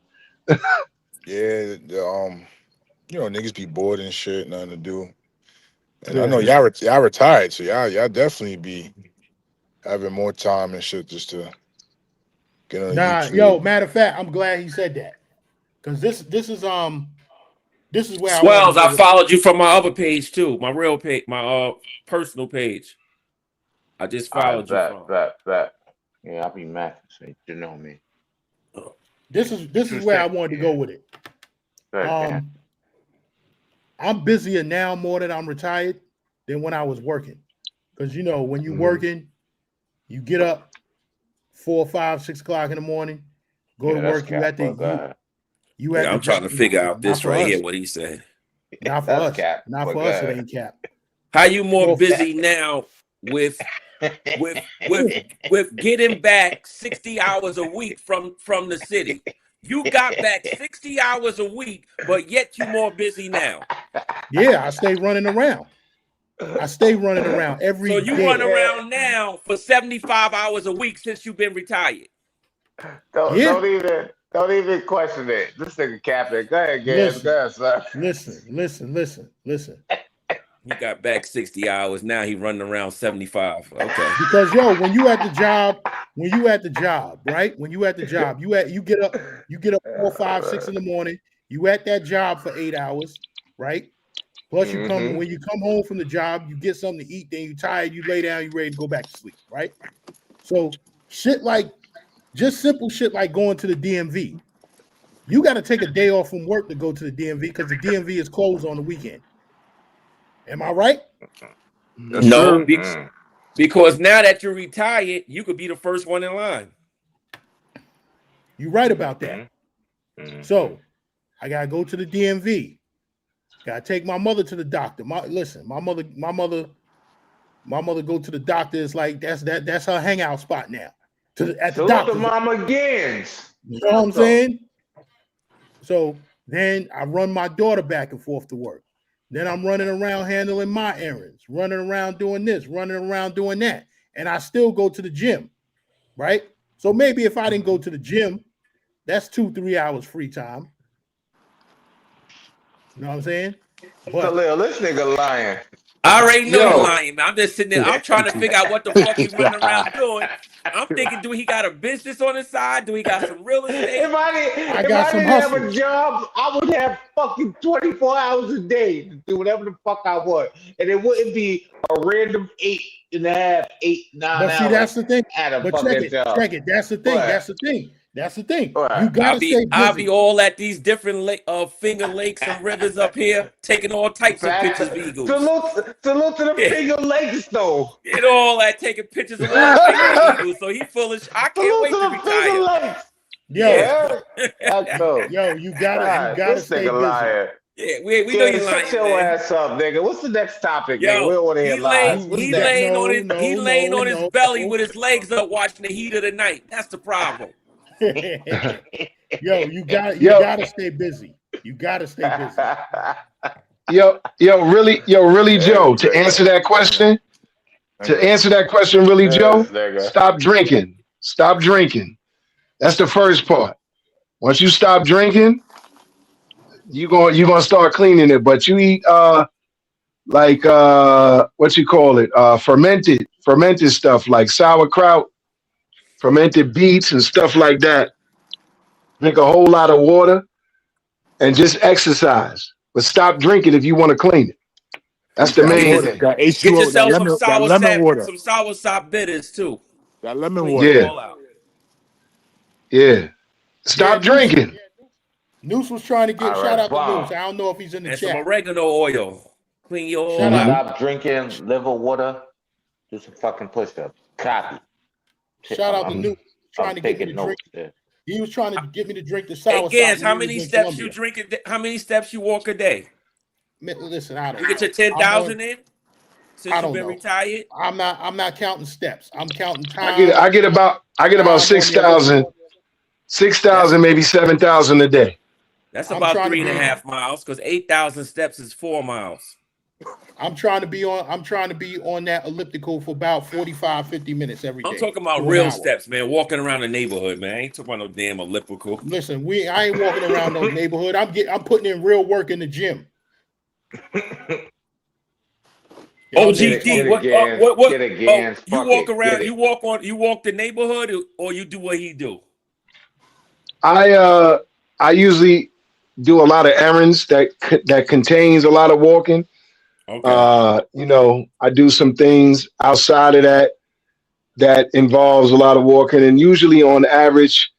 Yeah, niggas be bored and shit, nothing to do. And I know y'all retired, so y'all definitely be having more time and shit just to get on YouTube. Yo, matter of fact, I'm glad he said that, because this is where Swells, I followed you from my other page too, my real page, my personal page. I just followed you. Bet. Yeah, I'll be mad. So you know me. this is where I wanted to go with it. I'm busier now more than I'm retired than when I was working. Because you know, when you're working, you get up 4, 5, 6 o'clock in the morning, go to work. You at the I'm trying to figure out this right here. What he said. Not for us. Not for us. It ain't cap. How you more busy now with getting back 60 hours a week from the city? You got back 60 hours a week, but yet you more busy now. Yeah, I stay running around. Every day. So you run around now for 75 hours a week since you've been retired. Don't even question it. This nigga capping. Go ahead, Gaz. Go ahead, sir. Listen. He got back 60 hours. Now he running around 75. Okay. Because when you at the job, right? When you at the job, you get up 4, 5, 6 in the morning. You at that job for 8 hours, right? Plus you come when you come home from the job, you get something to eat. Then you tired, you lay down, you ready to go back to sleep, right? So just simple shit like going to the DMV. You got to take a day off from work to go to the DMV because the DMV is closed on the weekend. Am I right? No, because now that you're retired, you could be the first one in line. You're right about that. So I gotta go to the DMV. Gotta take my mother to the doctor. My mother go to the doctor. It's like that's her hangout spot now. At the doctor, Mama Gins. You know what I'm saying? So then I run my daughter back and forth to work. Then I'm running around handling my errands, running around doing this, running around doing that. And I still go to the gym, right? So maybe if I didn't go to the gym, that's 2-3 hours free time. You know what I'm saying? But this nigga lying. I already know he's lying, man. I'm just sitting there. I'm trying to figure out what the fuck he's running around doing. I'm thinking, do he got a business on the side? Do he got some real estate? If I didn't have a job, I would have fucking 24 hours a day to do whatever the fuck I want. And it wouldn't be a random 8.5, 8, 9 hours. But see, that's the thing. At a but fucking job. check it. That's the thing. What? That's the thing. Right. You gotta stay busy. I'll be all at these different finger lakes and rivers up here, taking all types of pictures of eagles. Salute to the finger lakes, though. Get all that, taking pictures of all types of eagles. So he foolish. I can't wait to retire. Yo, you gotta stay busy. Liar. Yeah, we know you lying. Shut your ass up, nigga. What's the next topic? Yo, we don't want to hear lies. He laying on his belly with his legs up, watching the heat of the night. That's the problem. Yo, you gotta stay busy. You gotta stay busy. Really, Joe. To answer that question, really, Joe. Stop drinking. Stop drinking. That's the first part. Once you stop drinking, you're gonna start cleaning it. But you eat fermented stuff like sauerkraut, fermented beets and stuff like that. Drink a whole lot of water and just exercise. But stop drinking if you want to clean it. That's the main thing. Get yourself some sour sop bitters too. That lemon water. Yeah. Stop drinking. Noose was trying to get shout out to Noose. I don't know if he's in the chat. Some oregano oil. Clean your oil. Stop drinking liver water. Do some fucking push-ups. Copy. Shout out to Noose. Trying to get me to drink. He was trying to get me to drink the sour. Hey, Gans, how many steps you drink? How many steps you walk a day? Listen, I don't. You get your 10,000 in since you've been retired. I'm not counting steps. I'm counting time. I get about 6,000, maybe 7,000 a day. That's about 3.5 miles because 8,000 steps is 4 miles. I'm trying to be on that elliptical for about 45, 50 minutes every day. I'm talking about real steps, man. Walking around the neighborhood, man. I ain't talking about no damn elliptical. Listen, I ain't walking around no neighborhood. I'm putting in real work in the gym. OGT, what you walk around, you walk the neighborhood or you do what he do? I usually do a lot of errands that contains a lot of walking. Okay. I do some things outside of that involves a lot of walking, and usually on average,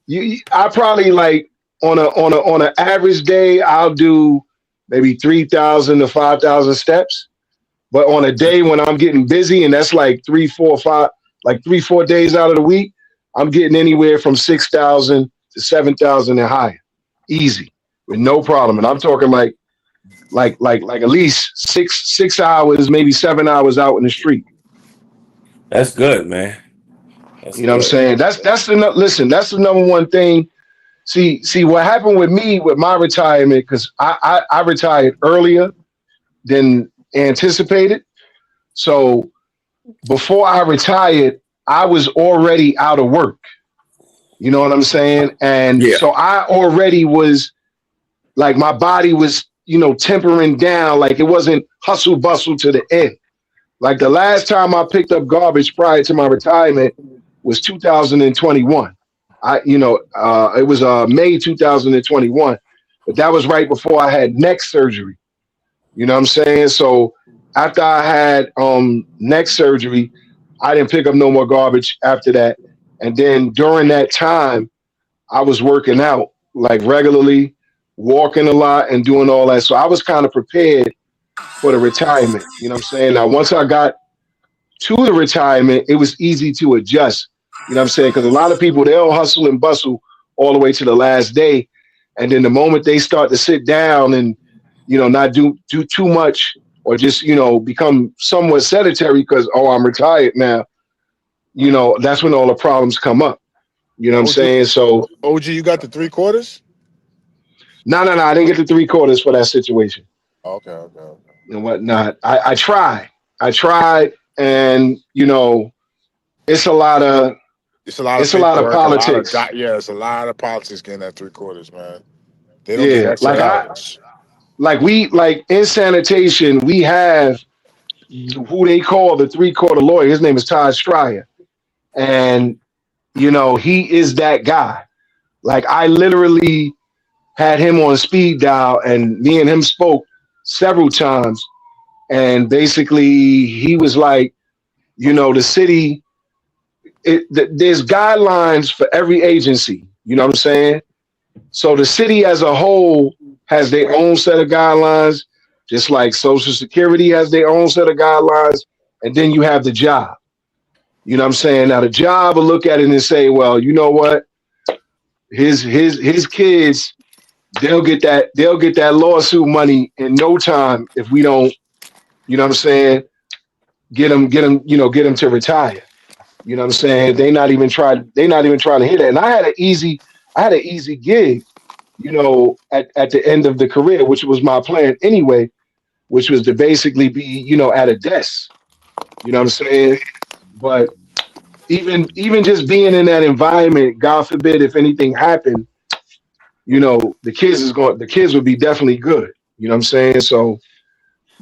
I probably like on an average day, I'll do maybe 3,000 to 5,000 steps. But on a day when I'm getting busy, and that's like 3, 4, 5, like 3, 4 days out of the week, I'm getting anywhere from 6,000 to 7,000 and higher, easy, with no problem. And I'm talking like at least six hours, maybe 7 hours out in the street. That's good, man. That's you know what I'm saying? That's the number one thing. See what happened with me with my retirement, because I retired earlier than anticipated. So before I retired, I was already out of work. You know what I'm saying? And so I already was like, my body was, tempering down. Like it wasn't hustle bustle to the end. Like the last time I picked up garbage prior to my retirement was 2021. It was May 2021, but that was right before I had neck surgery. You know what I'm saying? So after I had neck surgery, I didn't pick up no more garbage after that. And then during that time, I was working out like regularly, walking a lot and doing all that. So I was kind of prepared for the retirement. You know what I'm saying? Now, once I got to the retirement, it was easy to adjust. You know what I'm saying? Because a lot of people, they'll hustle and bustle all the way to the last day. And then the moment they start to sit down and, not do too much, or just, become somewhat sedentary because, I'm retired now, that's when all the problems come up. You know what I'm saying? So OG, you got the 3/4? No, I didn't get the 3/4 for that situation. Okay. And whatnot. I tried, and it's a lot of politics. It's a lot of politics getting that 3/4, man. They don't get that like in sanitation, we have who they call the 3/4 lawyer. His name is Todd Stryer, and he is that guy. Like I literally had him on speed dial, and me and him spoke several times. And basically, he was like, the city, there's guidelines for every agency. You know what I'm saying? So the city as a whole has their own set of guidelines, just like Social Security has their own set of guidelines. And then you have the job. You know what I'm saying? Now, the job will look at it and say, well, you know what? His kids, they'll get that lawsuit money in no time if we don't, you know what I'm saying, get them to retire. You know what I'm saying? They're not even trying to hit it. And I had an easy gig, at the end of the career, which was my plan anyway, which was to basically be, at a desk. You know what I'm saying? But even just being in that environment, God forbid if anything happened, the kids would be definitely good. You know what I'm saying? So,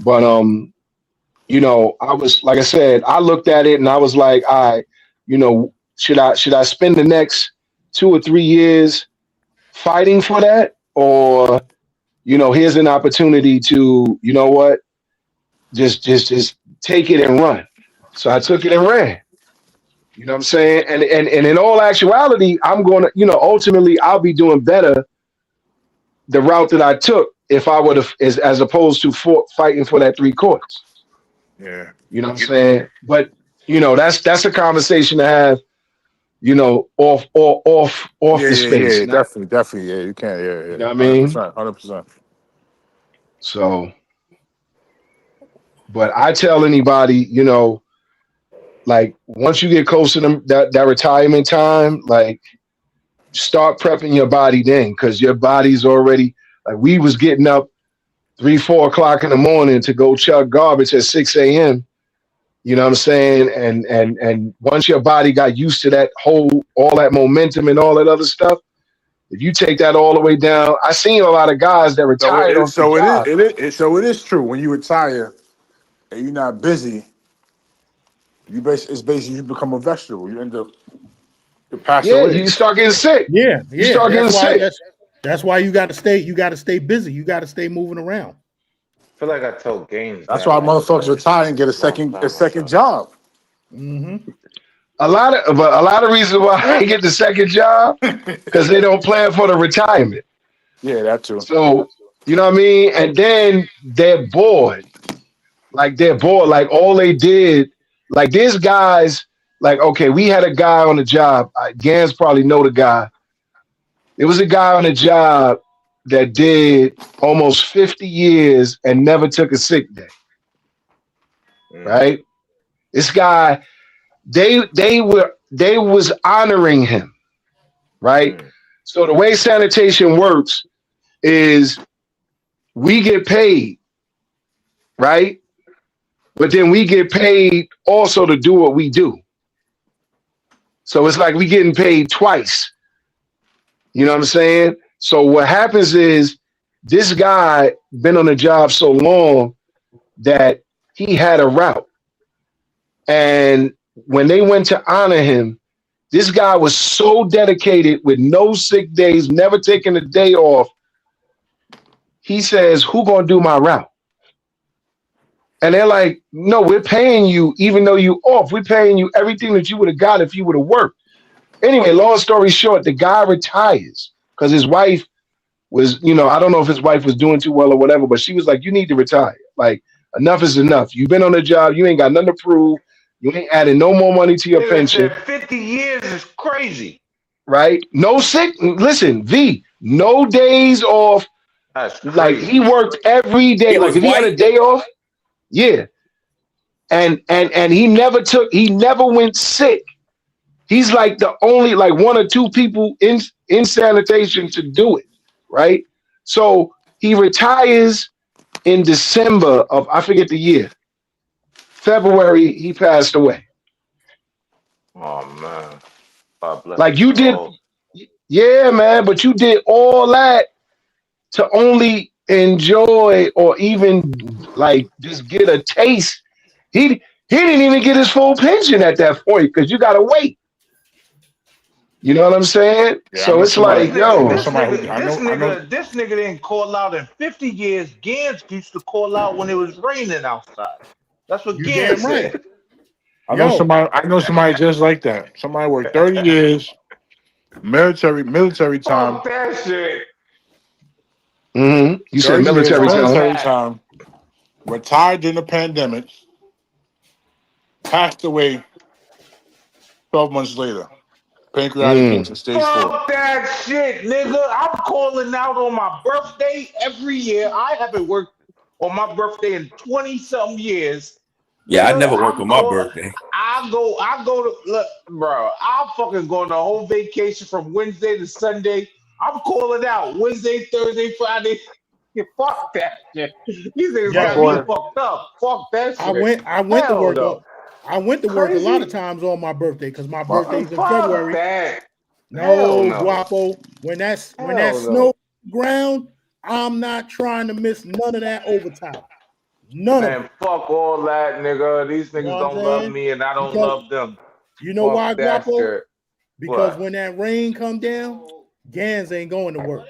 but I was, like I said, I looked at it and I was like, all right, should I spend the next 2 or 3 years fighting for that, or here's an opportunity to, just take it and run. So I took it and ran. You know what I'm saying? And in all actuality, I'm going to, ultimately I'll be doing better the route that I took if I would have, as opposed to fighting for that 3/4. Yeah. You know what I'm saying? But that's a conversation to have, off the space. Yeah, definitely. Yeah, you can't. Yeah. You know what I mean? 100%. So, but I tell anybody, like once you get close to that retirement time, like start prepping your body then, because your body's already, like we was getting up 3, 4 o'clock in the morning to go chug garbage at 6 a.m. You know what I'm saying? And once your body got used to all that momentum and all that other stuff, if you take that all the way down, I seen a lot of guys that retired. So it is true. When you retire and you're not busy, it's basically you become a vegetable. You end up passing away. You start getting sick. Yeah. You start getting sick. That's why you got to stay. You got to stay busy. You got to stay moving around. I feel like I told Gaines. That's why motherfuckers retire and get a second job. Mm-hmm. a lot of reasons why I get the second job because they don't plan for the retirement. Yeah, that too. So you know what I mean. And then they're bored. Like they're bored. Like all they did. Like there's guys. Like okay, we had a guy on the job. Gans probably know the guy. There was a guy on the job that did almost 50 years and never took a sick day. Right? This guy, they was honoring him, right? So the way sanitation works is we get paid, right? But then we get paid also to do what we do. So it's like we getting paid twice. You know what I'm saying? So what happens is this guy been on the job so long that he had a route. And when they went to honor him, this guy was so dedicated with no sick days, never taking a day off. He says, who gonna do my route? And they're like, no, we're paying you even though you off. We're paying you everything that you would have got if you would have worked. Anyway, long story short, the guy retires because his wife was, you know, I don't know if his wife was doing too well or whatever, but she was like, you need to retire. Like, enough is enough. You've been on the job. You ain't got nothing to prove. You ain't adding no more money to your pension. 50 years is crazy. Right? No sick. Listen, V, no days off. That's like he worked every day. Like if he had a day off, yeah. And he never went sick. He's like the only like one or two people in sanitation to do it, right? So he retires in December of, I forget the year. February, he passed away. Oh man. God bless like you did, yeah, man, but you did all that to only enjoy or even like just get a taste. He didn't even get his full pension at that point because you gotta wait. You know what I'm saying? Yeah, so it's like, yo, this nigga didn't call out in 50 years. Gans used to call out when it was raining outside. That's what Gans said. I know somebody just like that. Somebody worked 30 years, military time. Fuck that shit. Mm-hmm. You said military time. Retired during the pandemic. Passed away 12 months later. Pancreatic cancer, stage 4. Fuck that shit, nigga. I'm calling out on my birthday every year. I haven't worked on my birthday in 20-something years. Yeah, I never work on my birthday. I go to look, bro. I'm fucking going on a whole vacation from Wednesday to Sunday. I'm calling out Wednesday, Thursday, Friday. Yeah, fuck that shit. These niggas got me fucked up. Fuck that shit. I went to work. I went to work a lot of times on my birthday because my birthday's in February. That. No, Guapo. When that snow ground, I'm not trying to miss none of that overtime. None of it. Fuck all that, nigga. These niggas don't love me and I don't love them. You know why, Guapo? Shit. Because when that rain come down, Gans ain't going to work.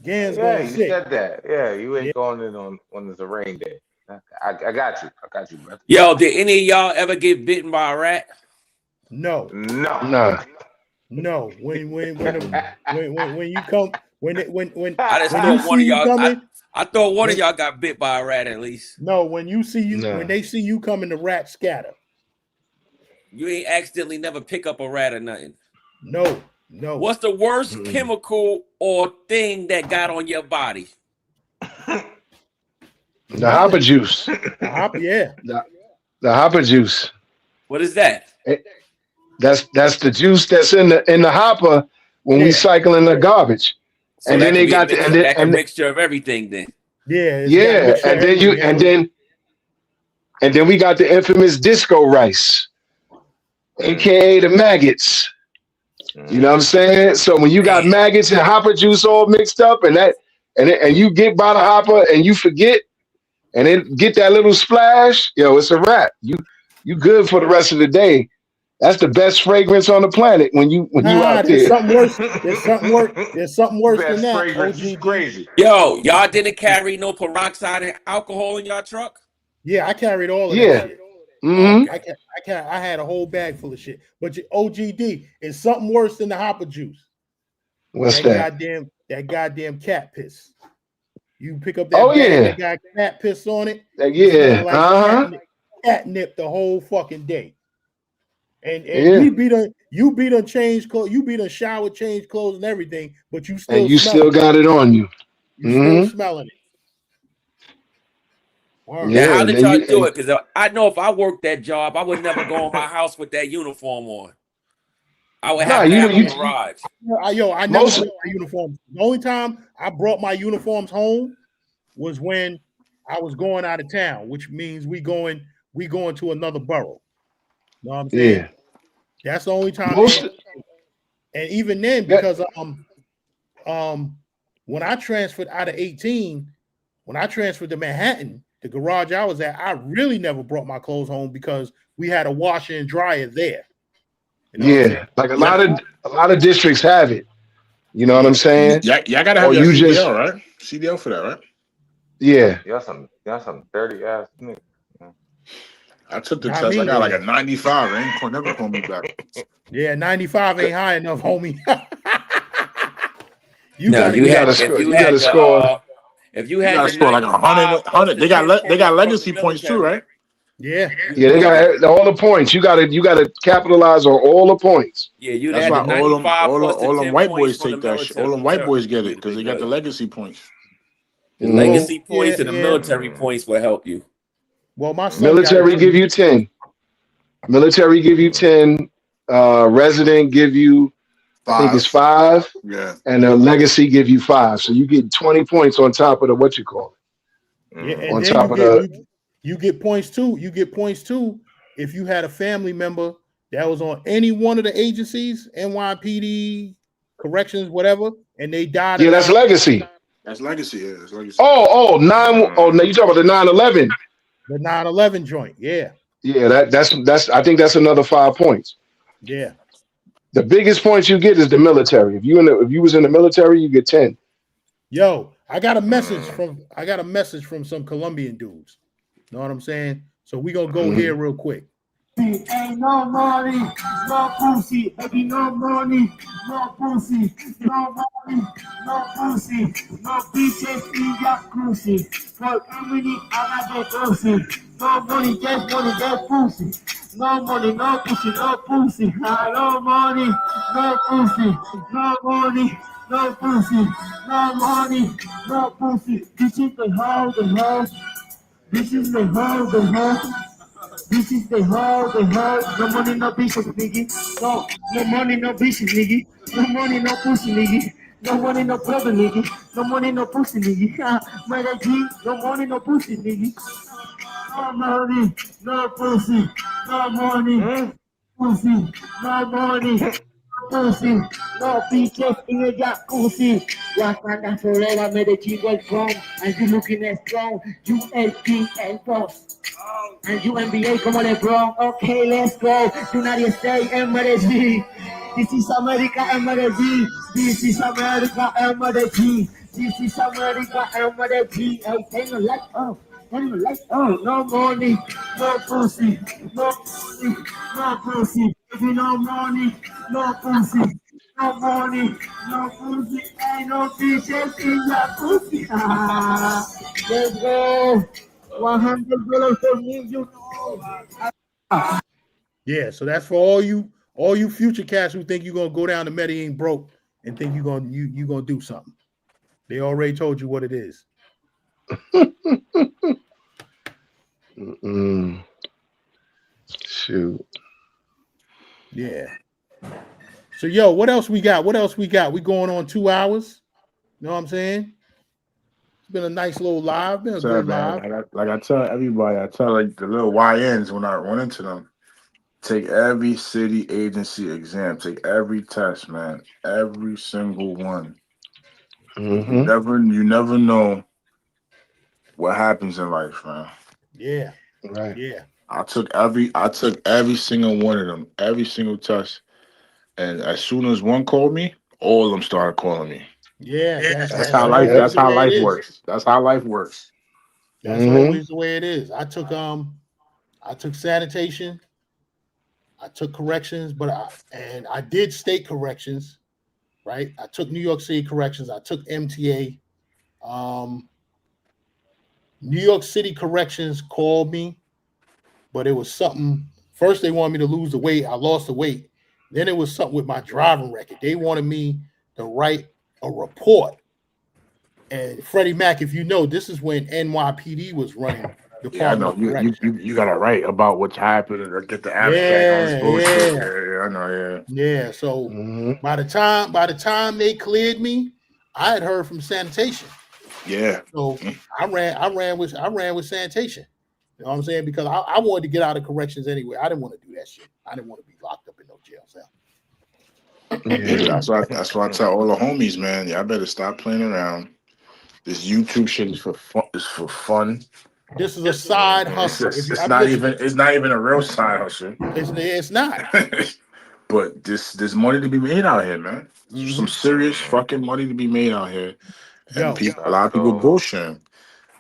Gans going sick. You said that. Yeah, you ain't going in on when there's a rain day. I got you. I got you, brother. Yo, did any of y'all ever get bitten by a rat? No. When you come I thought one of y'all got bit by a rat at least. No, when you see you when they see you coming, the rat scatter. You ain't accidentally never pick up a rat or nothing. No. What's the worst chemical or thing that got on your body? The hopper juice. The hopper juice. What is that? That's the juice that's in the hopper when we cycle in the garbage. So and then they got a mixture of everything then. Yeah. And then we got the infamous disco rice, aka the maggots. You know what I'm saying? So when you got maggots and hopper juice all mixed up and you get by the hopper and you forget and then get that little splash, yo, it's a wrap. You good for the rest of the day. That's the best fragrance on the planet when you out there. There's something worse than that. Fragrance is crazy. Yo, y'all didn't carry no peroxide and alcohol in y'all truck? Yeah, I carried all of that shit. Mm-hmm. I had a whole bag full of shit. But your OGD is something worse than the hopper juice. What's that? That goddamn cat piss. You pick up that Oh bag yeah. that got cat piss on it. Yeah. Like catnip the whole fucking day. And Yeah. you be done change clothes, you be done shower, change clothes, and everything, but you still And you still it. got it on you. You still smelling it. Now, Yeah. how And did then y'all do it? Because I know if I worked that job, I would never go in my house with that uniform on. I would have to have a garage. I never brought my uniforms. The only time I brought my uniforms home was when I was going out of town, which means we going to another borough. You know what I'm saying? Yeah. That's the only time. And even then, because when I transferred out of 18, when I transferred to Manhattan, the garage I was at, I really never brought my clothes home because we had a washer and dryer there. You know what I'm saying? Like a lot of districts have it. You know what I'm saying? Yeah, y'all gotta have your CDL, right? CDL for that, right? Yeah. Y'all some dirty ass niggas. I took the test. I got like a 95. They ain't never call me back. Yeah, 95 ain't high enough, homie. You got to score. If you had score like 100. They got legacy points too, right? Yeah. Yeah, they got all the points. You gotta capitalize on all the points. Yeah, you that's why all them white boys take that shit. All them white boys get it because they got the legacy points. The legacy points and the military points will help you. Well, my son military give you 10. Military give you 10. Resident give you 5. I think it's 5. Yeah. And the legacy give you 5. So you get 20 points on top of the what you call it. Yeah, and on then top you get points too. You get points too if you had a family member that was on any one of the agencies, NYPD, corrections, whatever, and they died. Yeah, that's legacy. That's legacy. Yeah, that's legacy. Oh, no, you talking about the 9/11? The 9/11 joint. Yeah. Yeah, that's. I think that's another 5 points. Yeah. The biggest points you get is the military. If you was in the military, you get 10. Yo, I got a message from some Colombian dudes. Know what I'm saying? So we gonna go here real quick. Ain't no money, no pussy, baby, no money, no pussy, no money, no pussy, no bitches in jacuzzi. For family, I got the pussy. No money, just pussy. No money, no pussy, no pussy. No money, no pussy, no money, no pussy, no money, no pussy. This is the house. This is the house. This is the house. No money, no bitches, nigga. No money, no bitches, nigga. No money, no pussy, nigga. No money, no brother, nigga. No money, no pussy, nigga. My G, no money, no pussy, nigga. No money, no pussy. No money, pussy. No money, pussy. No bitches in a jacuzzi. Wakanda forever, Medellin welcome. And you looking as strong. You LP and boss. And you NBA como LeBron. Okay, let's go. United States and Medellin. This is America and Medellin. This is America and Medellin. This is America and Medellin. Hey, turn the light off. Turn the light off. No money, no pussy. No money, no pussy. If you no money, no pussy. No money, no pussy. Ain't no bitches in your pussy. Let's go. $100 for me, you know. Yeah, so that's for all you future cats who think you're gonna go down to Medellin broke and think you're gonna do something. They already told you what it is. Shoot. Yeah. So yo, what else we got? We going on 2 hours. You know what I'm saying? It's been a nice little live. Been a good live. Like I tell everybody, I tell like the little YNs when I run into them, take every city agency exam, take every test, man, every single one. Mm-hmm. You never know what happens in life, man. Yeah. Right. Yeah. I took every single one of them, every single test, and as soon as one called me, all of them started calling me. Yeah, that's how life. That's how life works. That's how life works. That's always the way it is. I I took sanitation. I took corrections, but I did state corrections, right? I took New York City corrections. I took MTA. New York City corrections called me, but it was something. First, they wanted me to lose the weight. I lost the weight. Then it was something with my driving record. They wanted me to write a report. And Freddie Mac, if you know, this is when NYPD was running. Yeah, I know. You got to write about what happened or get the abstract on this bullshit. Yeah, I know. Yeah. So by the time they cleared me, I had heard from sanitation. Yeah. So I ran with sanitation. You know what I'm saying? Because I wanted to get out of corrections anyway. I didn't want to do that shit. I didn't want to be locked up in no jail cell. Yeah, that's why I tell all the homies, man, y'all better stop playing around. This YouTube shit is for fun. This is a side hustle. It's not even a real side hustle. It's not. But there's money to be made out here, man. Some serious fucking money to be made out here. And a lot of people bullshitting.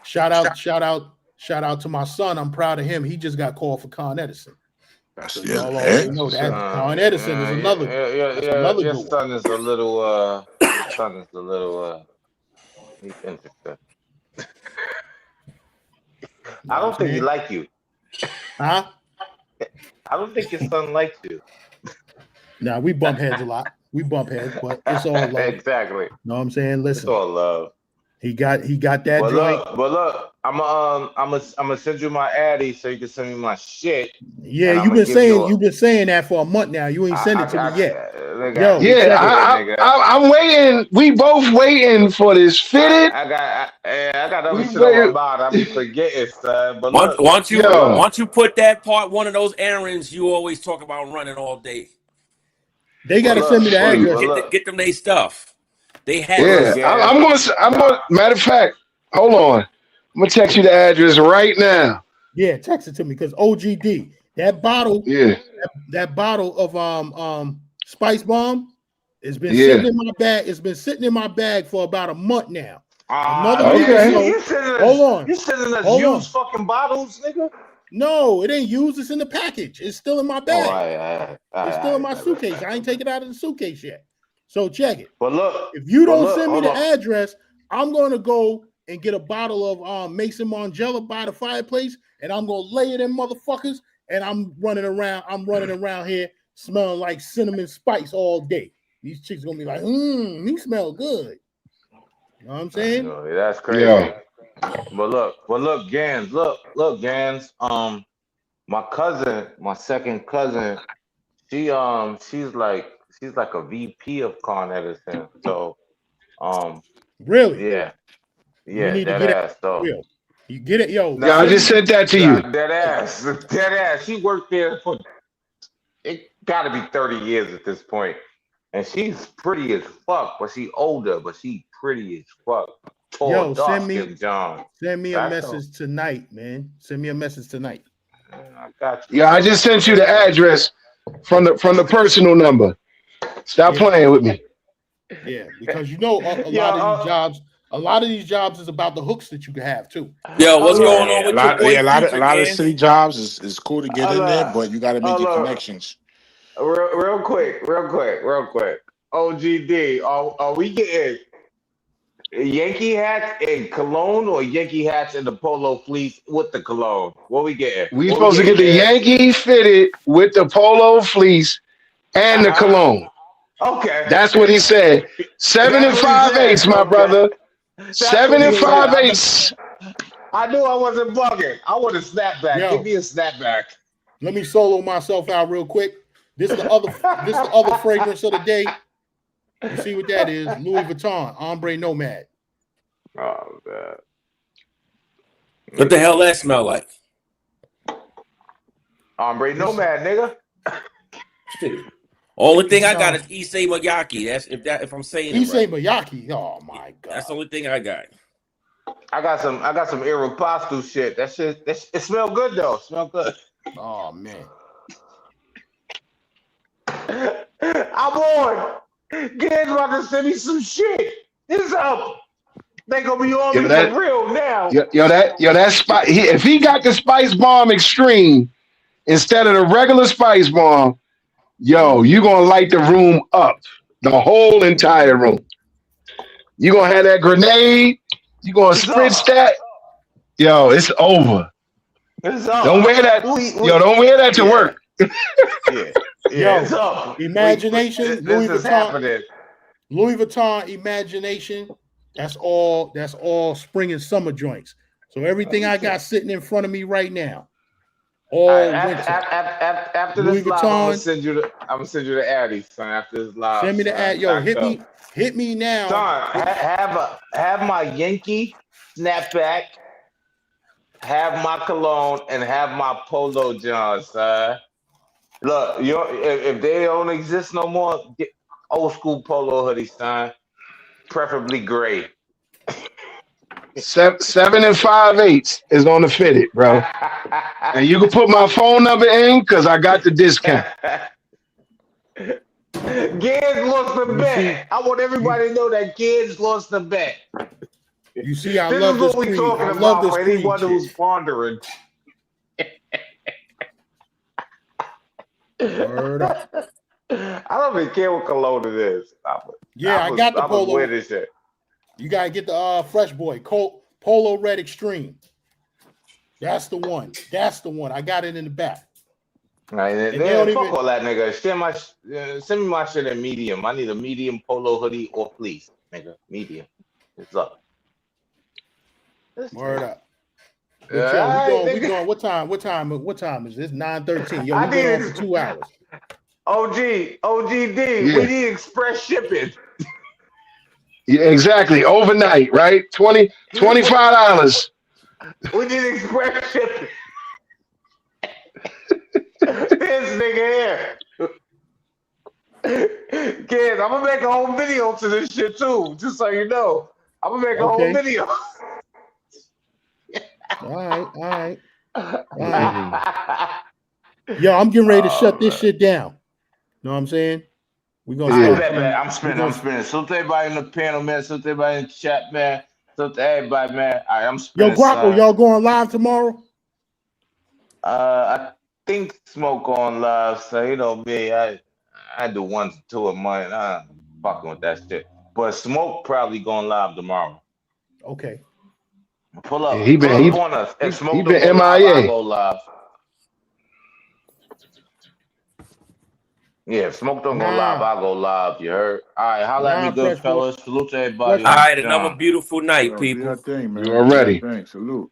Shout out to my son. I'm proud of him. He just got called for Con Edison. That's Y'all already know that. Con Edison is another. Your son is a little. He's interesting. I don't think he like you. Huh? I don't think your son likes you. Nah, we bump heads a lot. We bump heads, but it's all love. Exactly. Know what I'm saying? Listen. It's all love. He got that joint. Look, I'm gonna send you my Addy so you can send me my shit. Yeah, you've been saying that for a month now. You ain't sent it to me yet. I'm waiting. We both waiting for this fitted. I got other shit on my mind. I be forgetting, son. But once you put that part, one of those errands you always talk about running all day. They gotta send me the address. Get them their stuff. They have. I'm gonna. Matter of fact, hold on. I'm gonna text you the address right now. Yeah, text it to me because OGD that bottle. Yeah. That bottle of Spice Bomb has been sitting in my bag. It's been sitting in my bag for about a month now. Hold on. You sending us used fucking bottles, nigga? No, it ain't used. It's in the package. It's still in my bag. It's still in my suitcase. I ain't taken it out of the suitcase yet. So check it. But look, if you don't send me the address, I'm going to go and get a bottle of Mason Margiela by the fireplace, and I'm going to lay it in motherfuckers, and I'm running around here smelling like cinnamon spice all day. These chicks going to be like, he smell good. You know what I'm saying? That's crazy. Yeah. But look, Gans, look, Gans. My second cousin, she's like a VP of Con Edison. So, really? Yeah, that ass though. You get it, yo. Yeah, I just sent that to you. That ass. She worked there for it. Got to be 30 years at this point, and she's pretty as fuck. But she older, but she pretty as fuck. Yo, send me a message tonight, man. Send me a message tonight. I got you. Yeah, I just sent you the address from the personal number. Stop playing with me. Yeah, because you know a lot of these jobs is about the hooks that you can have too. Yo, what's going on with your boy? A lot of city jobs is cool to get in there, but you got to make your connections. Real quick. OGD, are we getting Yankee hats in cologne or Yankee hats in the polo fleece with the cologne? What we getting? We supposed to get the Yankee fitted with the polo fleece and the cologne. Okay. That's what he said. 7 5/8, my brother. 7 5/8. I knew I wasn't bugging. I want a snapback. Yo, give me a snapback. Let me solo myself out real quick. This is the other fragrance of the day. You see what that is? Louis Vuitton, Ombre Nomad. Oh, man. What the hell that smell like? Ombre Nomad, nigga. Only thing I got is Issei Miyake. That's if I'm saying Issei Miyake. Oh my god. That's the only thing I got. I got some Aeropostale shit. That shit, it smell good though. Smell good. Oh man. I'm on. Gans about to send me some shit. This up. They gonna be on me for real now. That spice. If he got the Spice Bomb Extreme, instead of the regular spice bomb, yo, you gonna light the room up, the whole entire room. You gonna have that grenade. You gonna spritz that. Yo, it's over. Don't wear that. Yo, don't wear that to work. Yo, imagination. Louis Vuitton. Louis Vuitton imagination. That's all spring and summer joints. So everything I got sitting in front of me right now. All winter. After Louis this live, Vuitton. I'm gonna send you the Addies, son. After this live, Send me the son. ad. Yo, hit me now. Son, have my Yankee snapback, have my cologne, and have my Polo Johns, son. Look, if they don't exist no more, get old school polo hoodies, son. Preferably gray. 7 5/8 is on the fitted, bro. And you can put my phone number in because I got the discount. Gibbs lost the bet. I want everybody to know that Gibbs lost the bet. You see, I love this creed. I love this for creed. anyone who's pondering. Word up. I don't even care what cologne it is. I got the polo. Wear this shit. You gotta get the Fresh Boy Polo Red Extreme. That's the one. That's the one. I got it in the back. All right, fuck all that, nigga. Send me my shit in medium. I need a medium polo hoodie or fleece, nigga. Medium. It's up. Word up. Yo, we going. What time is this? 9:13. Yo, we been on for 2 hours. OGD. Yeah. We need express shipping. Yeah, exactly. Overnight, right? $25. We need express shipping. This nigga here. Kids, I'm gonna make a whole video to this shit too, just so you know. I'm gonna make a whole video. All right. Yo, I'm getting ready to shut this shit down. Know what I'm saying? We're gonna I'm spinning. Salute everybody in the panel, man. Salute everybody in the chat, man. Salute everybody, man. All right, I'm spinning. Yo, Guapo, y'all going live tomorrow? I think Smoke on live, so you know me. I do 1 to 2 a month. I'm fucking with that shit. But Smoke probably going live tomorrow. Okay. Pull up. Yeah, he been on us. If Smoke he been don't go MIA. live, I'll go live. Yeah, if Smoke don't go live, I'll go live. You heard? All right, holla at me, good fellas. Salute to everybody. All right, another beautiful night, people. You're ready. Salute.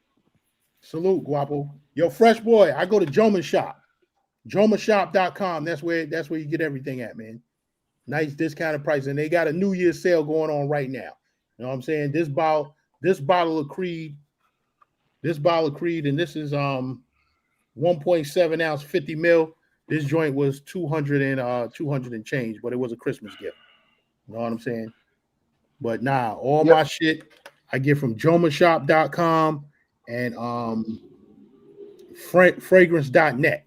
Salute, Guapo. Yo, Fresh Boy, I go to Joman Shop. JomanShop.com. That's where you get everything at, man. Nice discounted price. And they got a New Year's sale going on right now. You know what I'm saying? This bottle of Creed, and this is 1.7 ounce, 50 mil. This joint was 200 and change, but it was a Christmas gift. You know what I'm saying? But all my shit I get from JomanShop.com and fragrance.net.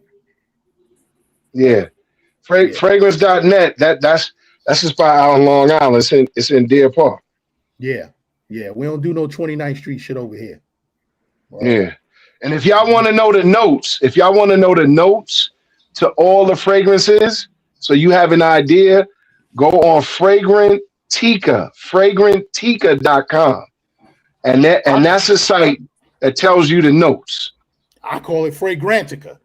Yeah. Fragrance.net. That's just by out on Long Island. It's in Deer Park. Yeah. We don't do no 29th Street shit over here. Right. Yeah. And if y'all want to know the notes, to all the fragrances, so you have an idea, go on fragrantica.com. And that's a site that tells you the notes. I call it Fragrantica.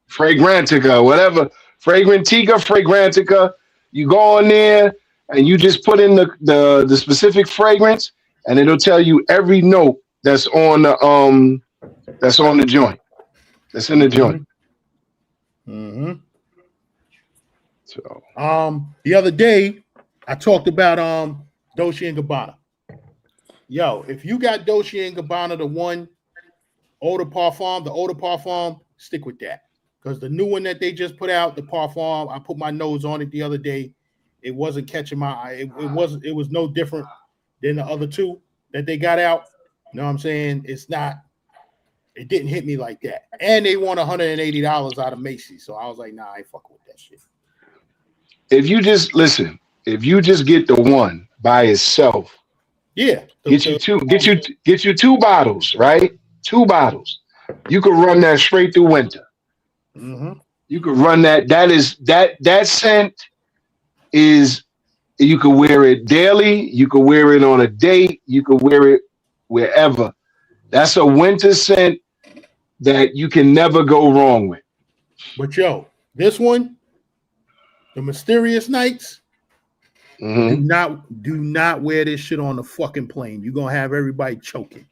Fragrantica, whatever. Fragrantica. You go on there and you just put in the specific fragrance, and it'll tell you every note that's on the joint. That's in the joint. Mm-hmm. So the other day I talked about Dolce and Gabbana. Yo, if you got Dolce and Gabbana, the eau de parfum, stick with that. Because the new one that they just put out, the parfum, I put my nose on it the other day. It wasn't catching my eye. It was no different than the other two that they got out. You know what I'm saying? It didn't hit me like that. And they want $180 out of Macy's. So I was like, nah, I ain't fucking with that shit. If you just get the one by itself, get you two bottles, right? 2 bottles. You could run that straight through winter. You could run that. That scent is, you could wear it daily. You could wear it on a date. You could wear it wherever. That's a winter scent that you can never go wrong with. But yo, this one, the Mysterious Nights, do not wear this shit on the fucking plane. You're gonna have everybody choking.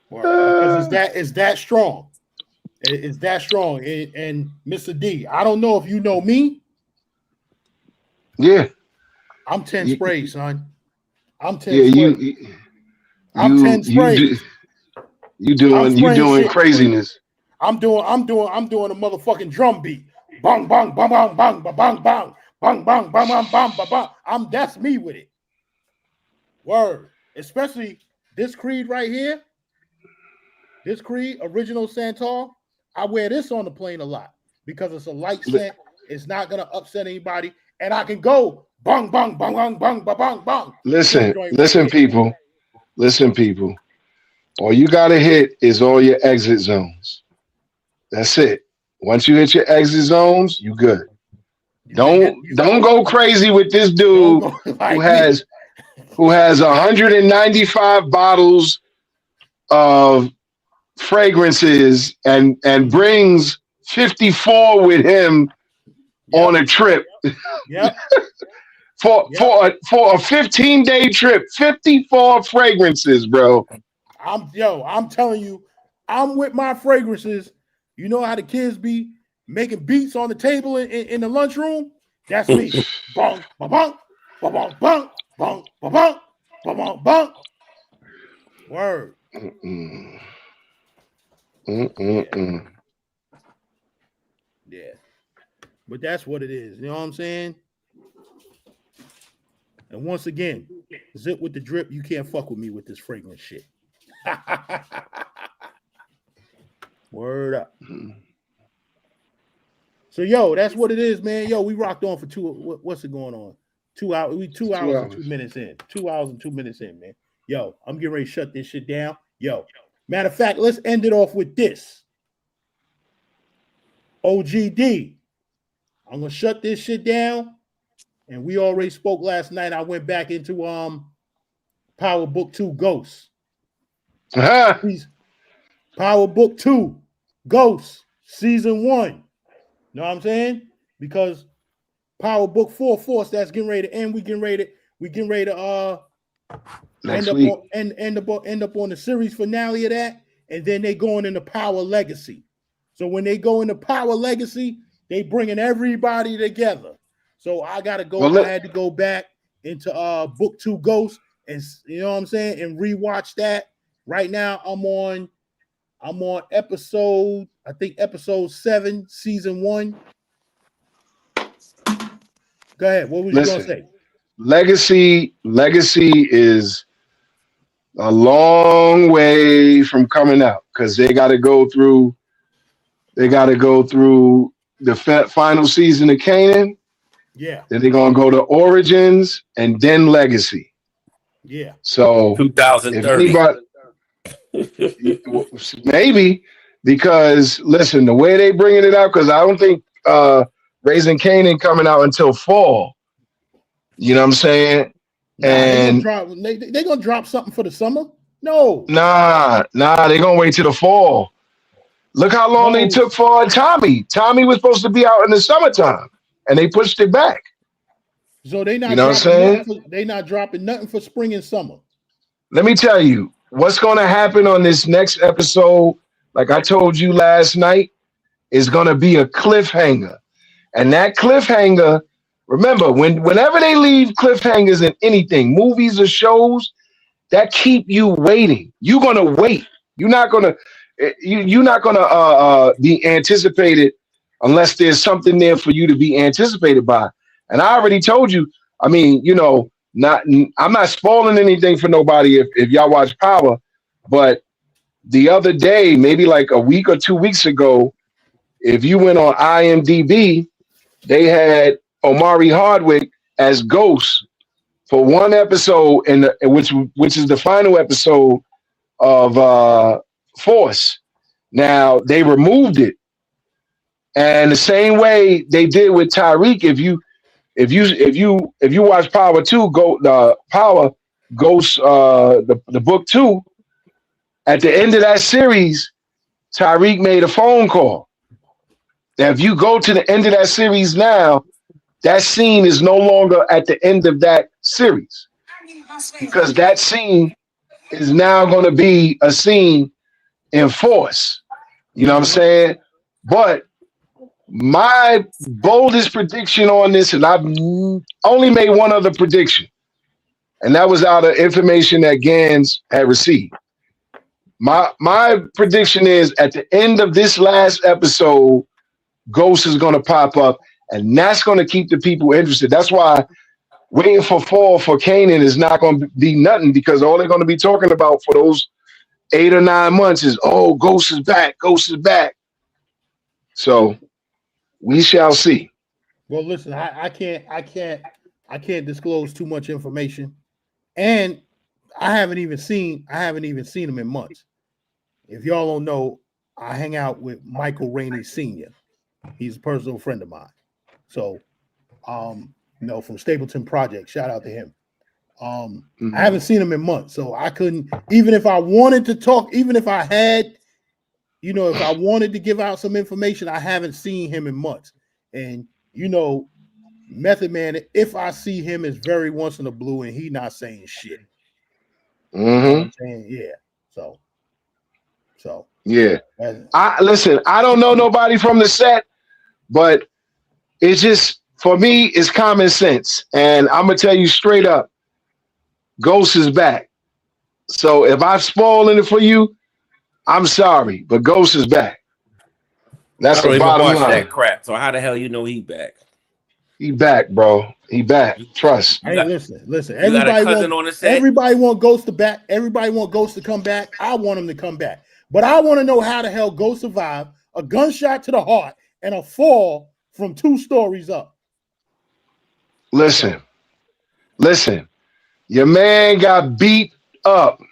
Because it's that strong. It's that strong. And Mr. D, I don't know if you know me. Yeah. I'm 10 sprays, son. I'm 10 sprays. I'm 10 sprays. You doing craziness. I'm doing a motherfucking drum beat. Bang, bang, bang, bang, bang, bang, bang, bang, bang, bang, bang, bang, bang, bang. That's me with it. Word. Especially this Creed right here. This Creed, original Santal. I wear this on the plane a lot because it's a light scent. It's not gonna upset anybody, and I can go bang, bang, bang, bang, bang, bang, bang, bang. Listen, people. All you gotta hit is all your exit zones. That's it. Once you hit your exit zones, you good. Don't go crazy with this dude who has 195 bottles of fragrances and brings 54 with him on a trip. Yep. for a 15-day trip, 54 fragrances, bro. I'm telling you, I'm with my fragrances. You know how the kids be making beats on the table in the lunchroom? That's me. Bong, bong, bong, bong, bong, bong, bong, bong, bong. Word. Yeah. But that's what it is. You know what I'm saying? And once again, zip with the drip. You can't fuck with me with this fragrance shit. Word up. So yo, that's what it is, man. Yo, we rocked on for what's it going on? 2 hours. We 2 hours and 2 minutes in. 2 hours and 2 minutes in, man. Yo, I'm getting ready to shut this shit down. Yo, matter of fact, let's end it off with this. OGD. I'm gonna shut this shit down. And we already spoke last night. I went back into Power Book 2 Ghosts. Power Book 2 Ghosts Season 1. Know what I'm saying? Because Power Book 4 Force, that's getting ready to end. We getting ready to end up on the series finale of that, and then they going into Power Legacy. So when they go into Power Legacy, they bringing everybody together. So I gotta go. I had to go back into Book 2 Ghosts, and you know what I'm saying, and rewatch that. Right now, I'm on episode 7, season 1. Go ahead. What was you gonna say? Legacy is a long way from coming out because they got to go through the final season of Kanan. Yeah. Then they're gonna go to Origins and then Legacy. Yeah. So 2030. Maybe, because listen, the way they bringing it out, because I don't think Raising Kanan coming out until fall. You know what I'm saying? And they gonna drop something for the summer? No. Nah, they're gonna wait till the fall. Look how long they took for Tommy. Tommy was supposed to be out in the summertime, and they pushed it back. So they not, you know what I'm saying? They not dropping nothing for spring and summer. Let me tell you what's going to happen on this next episode. Like I told you last night, is going to be a cliffhanger, and that cliffhanger. Remember, whenever they leave cliffhangers in anything, movies or shows, that keep you waiting. You're gonna wait. You're not gonna be anticipated unless there's something there for you to be anticipated by. And I already told you. I mean, you know, I'm not spoiling anything for nobody if y'all watch Power, but the other day, maybe like a week or 2 weeks ago, if you went on IMDb, they had Omari Hardwick as Ghost for one episode, which is the final episode of Force. Now they removed it, and the same way they did with Tyreek. If you watch Power 2, Power Ghost, the book 2, at the end of that series, Tyreek made a phone call. Now, if you go to the end of that series now, that scene is no longer at the end of that series because that scene is now going to be a scene in Force. You know what I'm saying? But my boldest prediction on this, and I've only made one other prediction, and that was out of information that Gans had received. My prediction is at the end of this last episode, Ghost is going to pop up, and that's going to keep the people interested. That's why waiting for fall for Kanan is not going to be nothing, because all they're going to be talking about for those 8 or 9 months is, oh, Ghost is back, Ghost is back. So we shall see. Well, listen, I can't disclose too much information, and I haven't even seen him in months. If y'all don't know, I hang out with Michael Rainey Sr. He's a personal friend of mine. So, from Stapleton Project, shout out to him. I haven't seen him in months, so I couldn't, even if I wanted to talk, even if I had, if I wanted to give out some information, I haven't seen him in months. And, Method Man, if I see him, is very once in a blue, and he not saying shit. You know what I'm saying? Yeah. So yeah. I don't know nobody from the set, but it's just, for me, it's common sense. And I'm gonna tell you straight up, Ghost is back. So if I'm spoiling it for you, I'm sorry, but Ghost is back. That's I don't the even bottom watch line. that crap. So how the hell you know he back? He back, bro. He back. Trust. Hey, listen. You got a cousin on the set? Everybody want Ghost to back. Everybody want Ghost to come back. I want him to come back. But I want to know how the hell Ghost survived a gunshot to the heart and a fall from 2 stories up. Listen. Your man got beat up.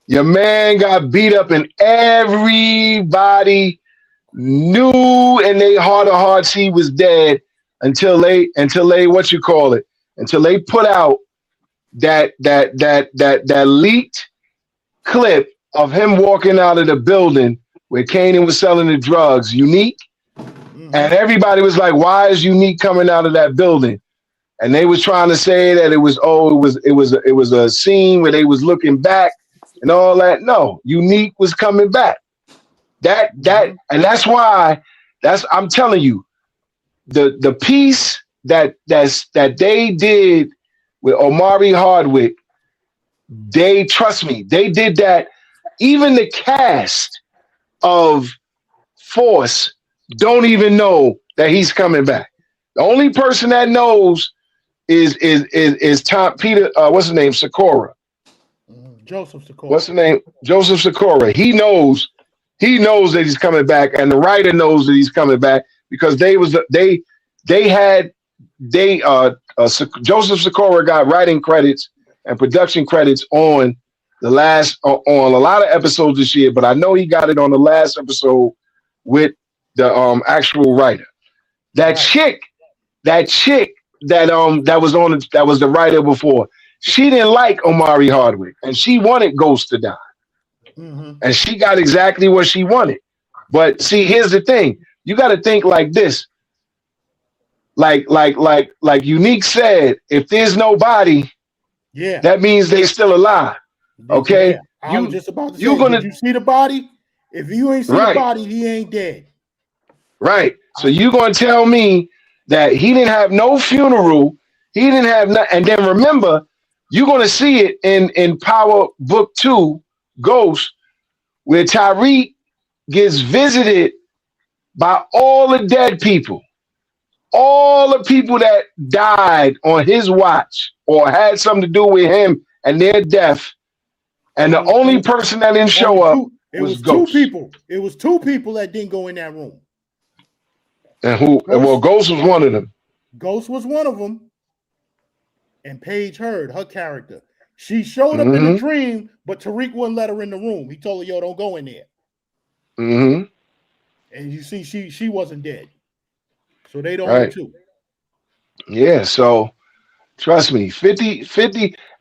And everybody knew in their heart of hearts he was dead until they put out that leaked clip of him walking out of the building where Kanan was selling the drugs, Unique. And everybody was like, why is Unique coming out of that building? And they was trying to say that it was a scene where they was looking back and all that. No, Unique was coming back. And that's why I'm telling you, the piece that they did with Omari Hardwick, trust me, they did that. Even the cast of Force don't even know that he's coming back. The only person that knows is Tom Peter. What's his name? Sikora. Joseph Sikora. What's the name? Joseph Sikora. He knows that he's coming back, and the writer knows that he's coming back because Joseph Sikora got writing credits and production credits on a lot of episodes this year, but I know he got it on the last episode with the actual writer. That chick that was the writer before, she didn't like Omari Hardwick, and she wanted Ghost to die. And she got exactly what she wanted. But see, here's the thing. You got to think like this. Like Unique said, if there's nobody, that means they still alive. Okay? Yeah. I was just about to say, did you see the body? If you ain't seen the body, he ain't dead. Right. So you're going to tell me that he didn't have no funeral, he didn't have nothing. And then remember, you're going to see it in Power Book 2, Ghost, where Tyreek gets visited by all the dead people, all the people that died on his watch or had something to do with him and their death. And the only person that didn't show up was Ghost. 2 people. It was 2 people that didn't go in that room. And Ghost was one of them. Ghost was one of them. And Paige Heard, her character, she showed up in the dream, but Tariq wouldn't let her in the room. He told her, yo, don't go in there. Mm-hmm. And you see, she wasn't dead. So they don't know Right. too. Yeah. So trust me, 50,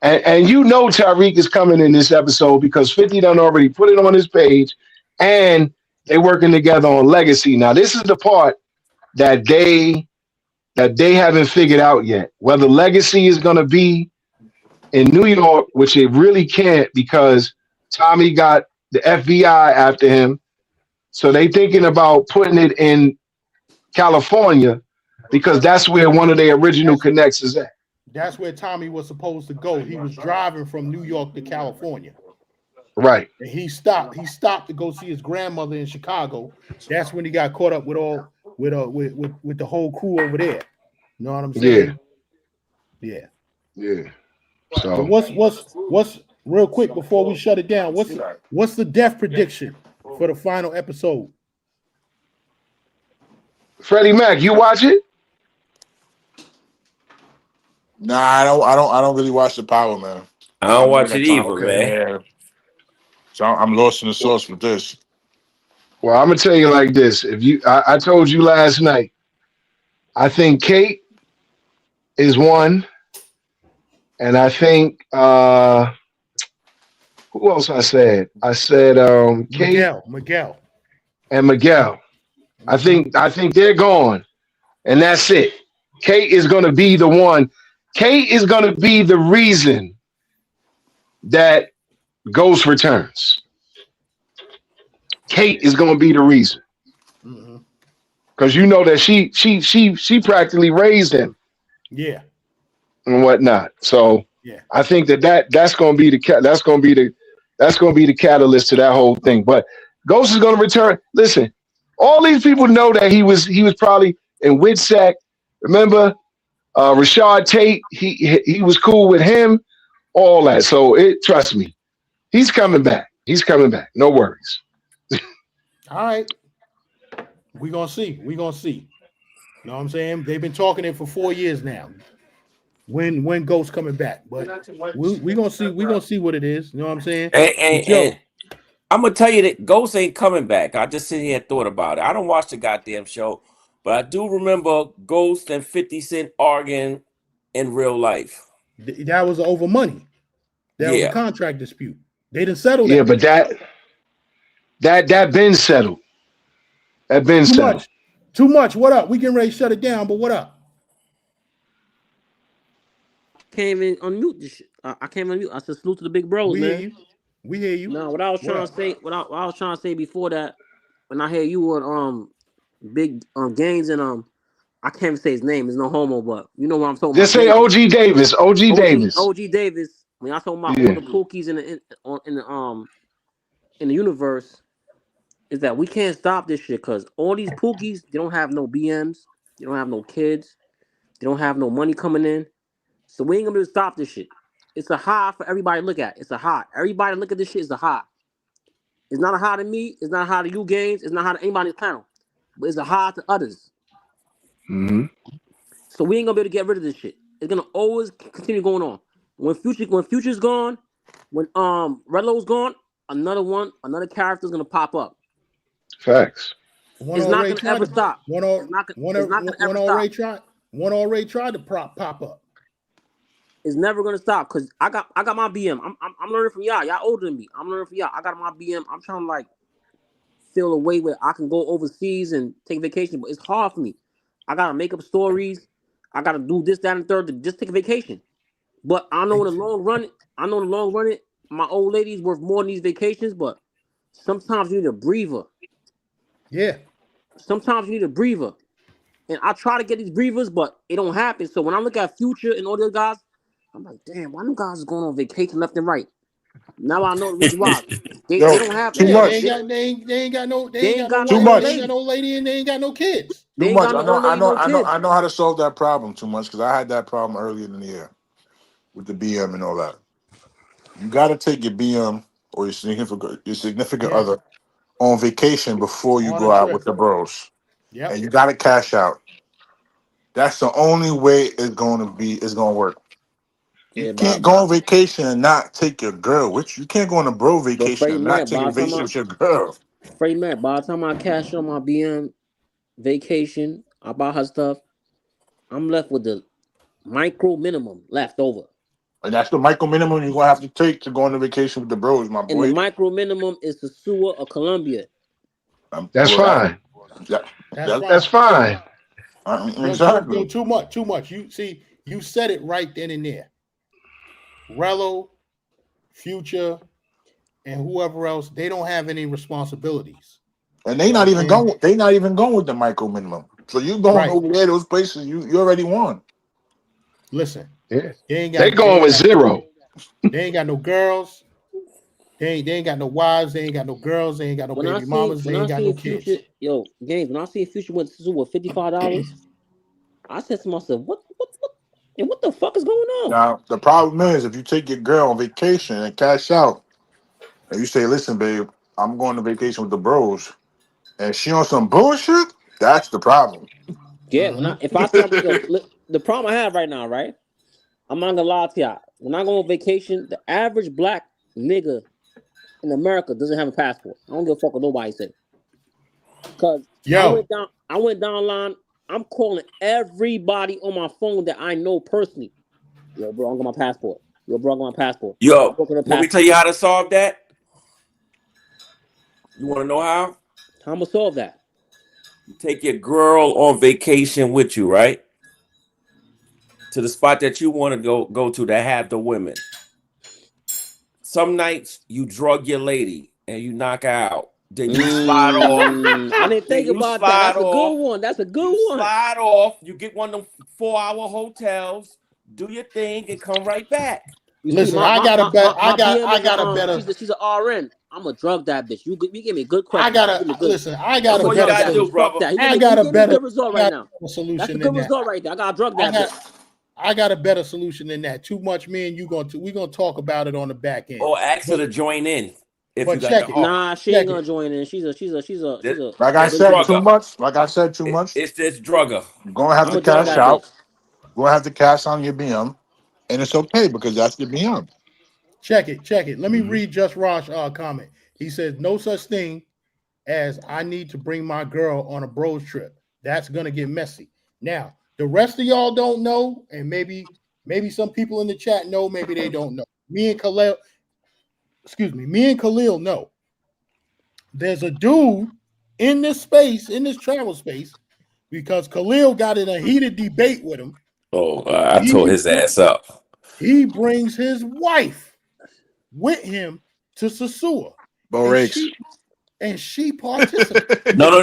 and you know Tyreek is coming in this episode because 50 done already put it on his page, and they working together on Legacy. Now, this is the part that they haven't figured out yet. Whether Legacy is gonna be in New York, which it really can't because Tommy got the FBI after him. So they thinking about putting it in California because that's where one of their original connects is at. That's where Tommy was supposed to go. He was driving from New York to California. Right. And he stopped. He stopped to go see his grandmother in Chicago. That's when he got caught up with the whole crew over there. You know what I'm saying? Yeah. Yeah. So So what's real quick before we shut it down? What's the death prediction for the final episode? Freddie Mac, you watch it? Nah, I don't really watch the Power, man. I don't watch it either, man. Yeah. So I'm lost in the sauce with this. Well, I'm gonna tell you like this. I told you last night, I think Kate is one, and I think who else I said? I said Kate Miguel. and Miguel. I think they're gone, and that's it. Kate is gonna be the one. Kate is gonna be the reason that Ghost returns. Kate is gonna be the reason. Because you know that she practically raised him. Yeah. And whatnot. So yeah. I think that's gonna be the catalyst to that whole thing. But Ghost is gonna return. Listen, all these people know that he was probably in Witsack. Remember, Rashad Tate, he was cool with him, all that. So trust me, he's coming back. He's coming back. No worries. All right. We're gonna see. You know what I'm saying? They've been talking it for 4 years now. When Ghost coming back. But we're gonna see. We're gonna see what it is. You know what I'm saying? And I'm gonna tell you that Ghost ain't coming back. I just sit here and thought about it. I don't watch the goddamn show, but I do remember Ghost and 50 Cent arguing in real life. That was over money. That was a contract dispute. They didn't settle that. Yeah, but that been settled. That been settled. Too much. What up? We getting ready to shut it down, but what up? Can't even unmute this shit. I can't unmute. I said salute to the big bros, man. We hear you. No, what I was trying to say before that, when I hear you on big gains and I can't even say his name. There's no homo, but you know what I'm talking about. Just say OG Davis. OG Davis. OG Davis. When I talking about all the pookies in the universe, is that we can't stop this shit because all these pookies, they don't have no BMs, they don't have no kids, they don't have no money coming in. So we ain't gonna be able to stop this shit. It's a high for everybody to look at. It's a high. Everybody look at this shit is a high. It's not a high to me. It's not a high to you games. It's not a high to anybody on the panel. But it's a high to others. Mm-hmm. So we ain't gonna be able to get rid of this shit. It's gonna always continue going on. When Future's gone, when Redlow's gone, another character's gonna pop up. Facts. It's not gonna ever stop. One already tried to pop up. It's never gonna stop because I got my BM. I'm learning from y'all. Y'all older than me. I'm learning from y'all. I got my BM. I'm trying to like feel a way where I can go overseas and take vacation, but it's hard for me. I gotta make up stories. I gotta do this, that, and third to just take a vacation. But I know in the long run, my old lady's worth more than these vacations. But sometimes you need a breather. Yeah. Sometimes you need a breather, and I try to get these breathers, but it don't happen. So when I look at Future and all the guys, I'm like, damn, why them guys is going on vacation left and right? Now I know the reason why. They don't have too much. They ain't got no lady and they ain't got no kids. Too much. I know how to solve that problem too much because I had that problem earlier in the year with the BM and all that. You got to take your BM or your significant other on vacation before you go out with the bros. Yeah. And you got to cash out. That's the only way it's going to work. You can't go on vacation and not take your girl with you. You can't go on a bro vacation and not take a vacation with your girl. Freddie Mac, by the time I cash on my BM vacation, I buy her stuff, I'm left with the micro minimum left over. And that's the micro minimum you're gonna have to take to go on a vacation with the bros, my boy. And the micro minimum is the sewer of Colombia. That's fine. That's fine. Exactly. Too much. You see, you said it right then and there. Rello, Future, and whoever else, they don't have any responsibilities. And they not even going. They not even going with the micro minimum. So you going over there, those places, you already won. Listen, they going with zero. They ain't got no girls. They ain't got no wives. They ain't got no girls. They ain't got no baby mamas. They ain't got no kids. Yo, Games, when I see Future went to with $55, I said to myself, what the fuck is going on? Now the problem is, if you take your girl on vacation and cash out, and you say, "Listen, babe, I'm going to vacation with the bros," and she on some bullshit, that's the problem. Yeah, if I say the problem I have right now, right? I'm not gonna lie to y'all. When I go on vacation, the average black nigga in America doesn't have a passport. I don't give a fuck what nobody say. Cause I went down the line. I'm calling everybody on my phone that I know personally. Yo, bro, I got my passport. Yo, bro, I got my passport. Yo, let me tell you how to solve that. You want to know how? How I'm gonna solve that? You take your girl on vacation with you, right? To the spot that you want to go to that have the women. Some nights you drug your lady and you knock her out. Then you slide off. I didn't think about that. That's a good one. That's a good one. Slide off. You get one of them 4-hour hotels. Do your thing and come right back. Listen, I got a better. She's an RN. I'm gonna drug that bitch. You give me a good question. I got a better result right now. solution. That's a good result right there. I gotta drug that bitch. I got a better solution than that. Too much, me and you we're gonna talk about it on the back end. Or ask her to join in. If you got it. Nah, she ain't gonna join in. She's a. Like I said too much. Like I said too much. It's this drugger. You're gonna have to cash out. You're gonna have to cash on your BM, and it's okay because that's your BM. Check it. Let me read Just Rosh comment. He says, "No such thing as I need to bring my girl on a bros trip. That's gonna get messy." Now, the rest of y'all don't know, and maybe some people in the chat know, maybe they don't know. Me and Khalil know. There's a dude in this space, in this travel space, because Khalil got in a heated debate with him. Oh, I tore his ass up. He brings his wife with him to Sasua. And she participated. No.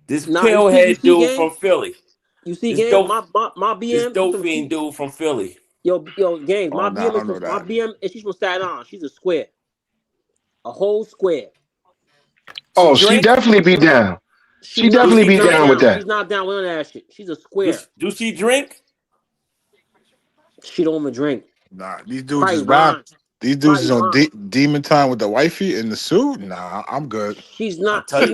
This pillhead dude from Philly. You see, Games, my BM. This dope fiend dude from Philly. Yo, Games, my BM is she's from Staten Island. She's a square. A whole square. Oh, she definitely be down. She definitely be down with that. She's not down with that shit. She's a square. Do she drink? She don't even drink. Nah, these dudes is rap. These dudes is on demon time with the wifey in the suit. Nah, I'm good. She's not. My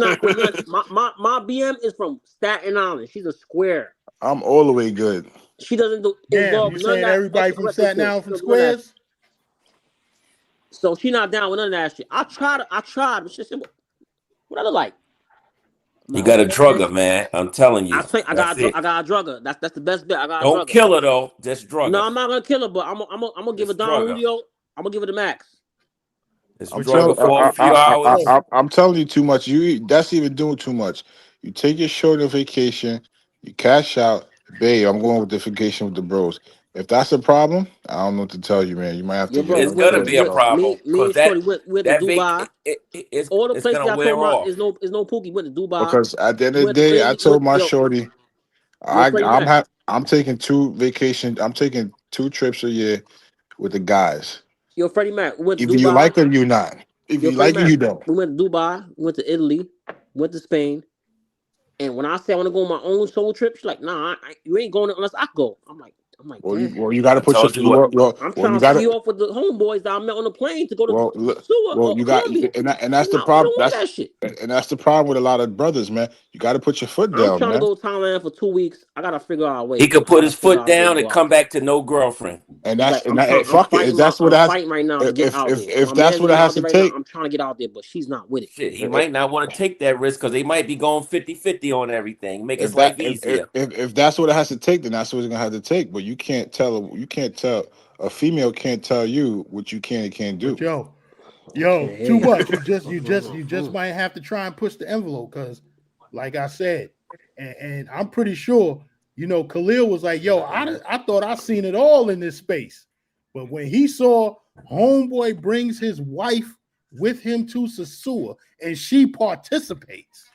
BM is from Staten Island. She's a square. I'm all the way good. She doesn't do. Damn, you saying everybody from Staten Island from squares? So she not down with none of that shit. I tried. But she said, "What I look like?" You got a drugger, man. I'm telling you. I got a drugger. That's the best bet. I got. Don't kill her though. Just drug her. No, I'm not gonna kill her, but I'm gonna give her Don Julio. I'm gonna give it a max. I'm telling you too much. That's even doing too much. You take your short on vacation, you cash out, babe. I'm going with the vacation with the bros. If that's a problem, I don't know what to tell you, man. You might have to. It's gonna be a problem. Me and Shorty went to Dubai. All the places I told about is no Pookie went to Dubai. Because at the end of the day, I told my shorty, I'm taking 2 vacations. I'm taking 2 trips a year with the guys. Yo, Freddie Mac, we went to If Dubai. you like it, you not. If you like it, you don't. We went to Dubai, went to Italy, went to Spain. And when I say I want to go on my own solo trip, she's like, nah, you ain't going unless I go. I'm like, I'm like, Well, damn. you got to put your I'm trying to see off with the homeboys that I met on the plane to go to Sewer or you got, Columbia. and that's the I problem. don't want that shit. And that's the problem with a lot of brothers, man. You got to put your foot I'm down, trying man. to go to Thailand for 2 weeks. I gotta figure out a way. He could put his foot a way down to and go out come there. back to no girlfriend. And Like, that's I'm fuck it. If that's what it has, fighting right now to get out there. if My that's man's what it ain't has out to there right now. take, I'm trying to get out there, but she's not with it. Shit, he might not want to take that risk because they might be going 50-50 on everything. Make his life easier. if that's what it has to take, then that's what it's gonna have to take. But you can't tell a female can't tell you what you can and can't do. But yo, too much. You just might have to try and push the envelope because, like I said, and I'm pretty sure, you know, Khalil was like, yo, I thought I seen it all in this space. But when he saw homeboy brings his wife with him to Sasua and she participates.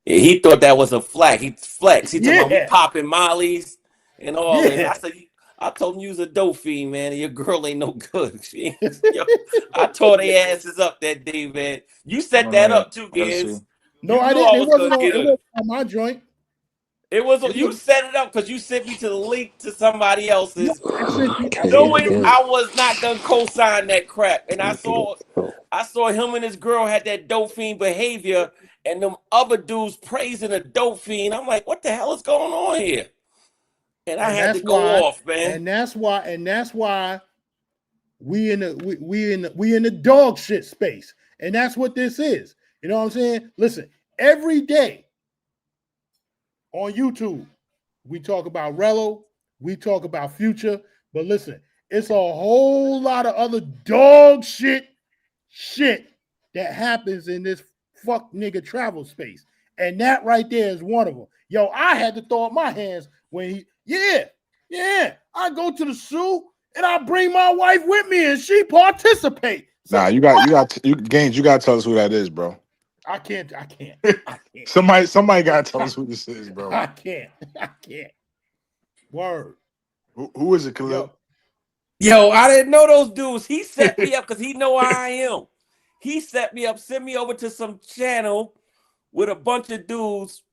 Yeah, he thought that was a flex. He flex. He told me we Yeah. popping mollies and all this. Yeah. I said, I told him you was a dope fiend, man, and your girl ain't no good. Yo, I tore their asses up that day, man. You set that up too, Giz. No, I knew didn't. I was gonna get her. On my joint. It was you set it up because you sent me to the link to somebody else's, knowing I was not gonna co-sign that crap. And I saw him and his girl had that dope fiend behavior, and them other dudes praising a dope fiend. I'm like, what the hell is going on here? And I had to go off, man. And that's why we in the dog shit space. And that's what this is. You know what I'm saying? Listen, every day on YouTube, we talk about Rello, we talk about Future, but listen, it's a whole lot of other dog shit that happens in this fuck nigga travel space. And that right there is one of them. Yo, I had to throw up my hands when I go to the zoo and I bring my wife with me and she participate. Nah, you got Gaines, you gotta tell us who that is, bro. I can't. Somebody gotta tell us who this is, bro. I can't. Word. Who is it, Khalil? Yo, I didn't know those dudes. He set me up because he know I am. He set me up, sent me over to some channel with a bunch of dudes.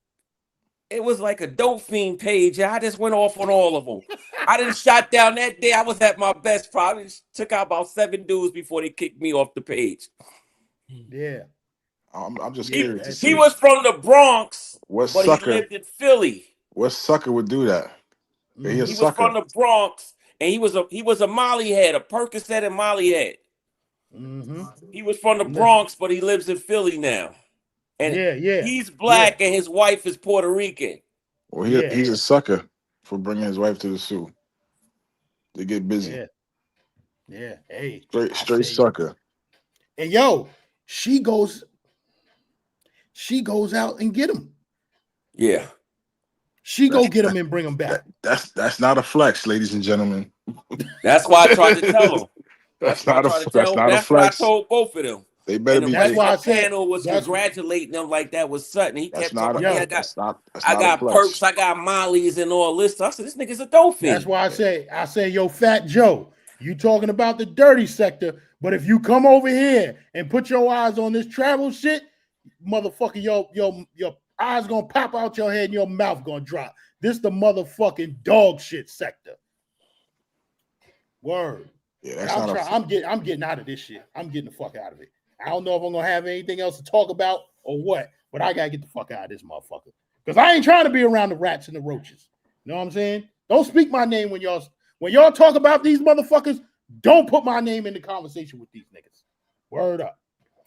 It was like a dope fiend page. I just went off on all of them. I didn't shot down that day. I was at my best. Probably took out about 7 dudes before they kicked me off the page. Yeah. I'm just curious. He was from the Bronx, but he lived in Philly. What sucker would do that? He was from the Bronx, and he was a Molly head, a Percocet and Molly head. Mm-hmm. He was from the Bronx, but he lives in Philly now. And he's black, and his wife is Puerto Rican. Well, he's a sucker for bringing his wife to the zoo. They get busy. Yeah. Hey, straight sucker. And yo, she goes out and get him. Yeah. She go get him and bring him back. That's not a flex, ladies and gentlemen. That's why I tried to tell him. That's not a flex. That's what I told both of them. They better be. That's why I said panel was congratulating them like that was something. He kept talking. I got perks, I got mollies, and all this stuff. I said, this nigga's a dope fiend. That's why I say, yo, Fat Joe, you talking about the dirty sector, but if you come over here and put your eyes on this travel shit, motherfucker, your eyes gonna pop out your head and your mouth gonna drop. This the motherfucking dog shit sector. Word. Yeah, I'm getting out of this shit. I'm getting the fuck out of it. I don't know if I'm gonna have anything else to talk about or what, but I gotta get the fuck out of this motherfucker. Because I ain't trying to be around the rats and the roaches. You know what I'm saying? Don't speak my name when y'all talk about these motherfuckers. Don't put my name in the conversation with these niggas. Word up.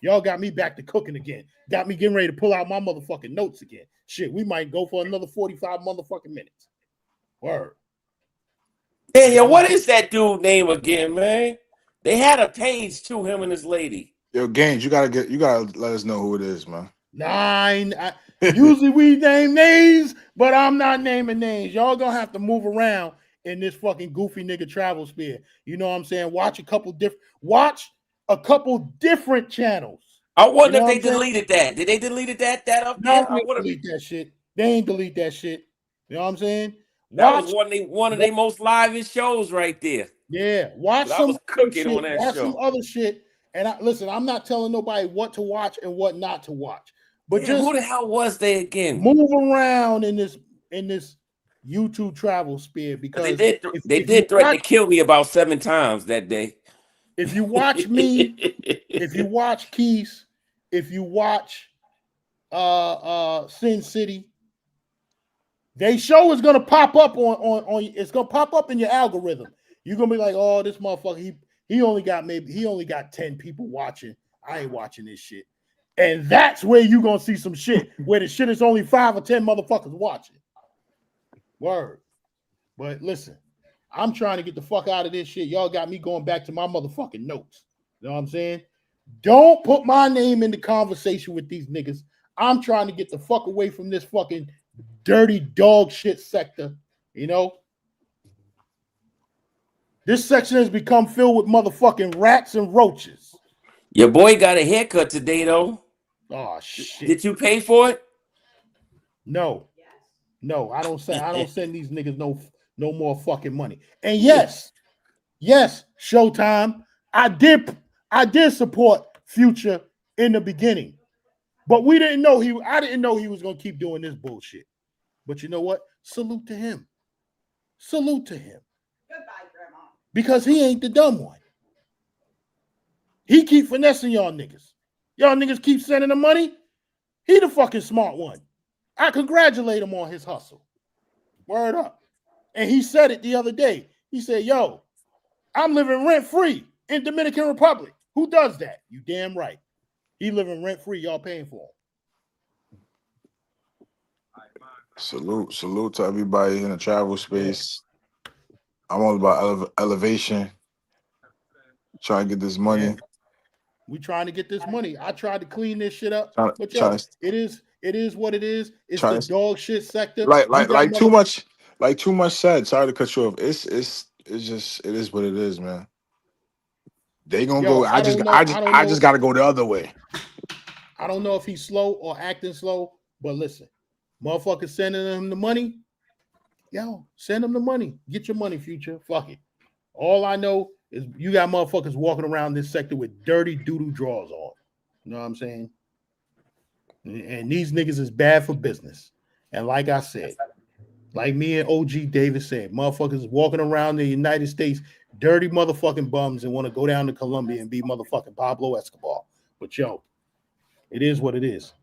Y'all got me back to cooking again. Got me getting ready to pull out my motherfucking notes again. Shit, we might go for another 45 motherfucking minutes. Word. Hey, yo, what is that dude name again, man? They had a page to him and his lady. Yo, Gaines, you gotta let us know who it is, man. Usually we name names, but I'm not naming names. Y'all gonna have to move around in this fucking goofy nigga travel sphere. You know what I'm saying? Watch a couple different channels. I wonder if they deleted that. Did they delete that up there? No, they delete that shit. They ain't delete that shit. You know what I'm saying? That was one of their most livest shows right there. Yeah, watch I was cooking shit, on that watch show. some other shit. And listen, I'm not telling nobody what to watch and what not to watch. But just who the hell was they again? Move around in this YouTube travel sphere because they did threaten to kill me about 7 times that day. If you watch me, if you watch Keys, if you watch Sin City, they show is gonna pop up on it's gonna pop up in your algorithm. You're gonna be like, oh, this motherfucker, he only got 10 people watching. I ain't watching this shit. And that's where you're gonna see some shit where the shit is only 5 or 10 motherfuckers watching. Word. But listen, I'm trying to get the fuck out of this shit. Y'all got me going back to my motherfucking notes. You know what I'm saying? Don't put my name in the conversation with these niggas. I'm trying to get the fuck away from this fucking dirty dog shit sector. You know? This section has become filled with motherfucking rats and roaches. Your boy got a haircut today, though. Oh shit! Did you pay for it? No, I don't send these niggas no more fucking money. And yes, Showtime. I did support Future in the beginning, but I didn't know he was gonna keep doing this bullshit. But you know what? Salute to him. Goodbye, Grandma. Because he ain't the dumb one. He keep finessing y'all niggas. Y'all niggas keep sending him money. He the fucking smart one. I congratulate him on his hustle. Word up. And he said it the other day. He said, yo, I'm living rent-free in Dominican Republic. Who does that? You damn right. He living rent-free. Y'all paying for him. Salute to everybody in the travel space. I'm all about elevation. Trying to get this money. Yeah. We trying to get this money. I tried to clean this shit up, but yo, it is what it is. It's the dog shit sector. Like too much said. Sorry to cut you off. It's just it is what it is, man. They gonna go. I just gotta go the other way. I don't know if he's slow or acting slow, but listen, motherfuckers sending him the money. Yo, send him the money. Get your money, Future. Fuck it. All I know is you got motherfuckers walking around this sector with dirty doodoo drawers on. You know what I'm saying? And these niggas is bad for business. And like I said, like me and OG Davis said, motherfuckers walking around the United States, dirty motherfucking bums, and want to go down to Colombia and be motherfucking Pablo Escobar. But yo, it is what it is.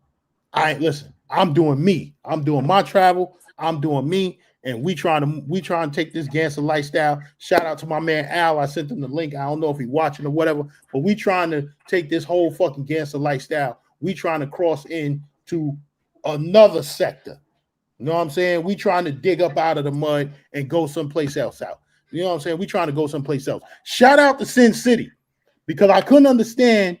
Listen, I'm doing me. I'm doing my travel. I'm doing me. And we trying to take this gangster lifestyle. Shout out to my man Al. I sent him the link. I don't know if he's watching or whatever, but we trying to take this whole fucking gangster lifestyle. We trying to cross into another sector. You know what I'm saying? We trying to dig up out of the mud and go someplace else out. You know what I'm saying? We trying to go someplace else. Shout out to Sin City, because I couldn't understand.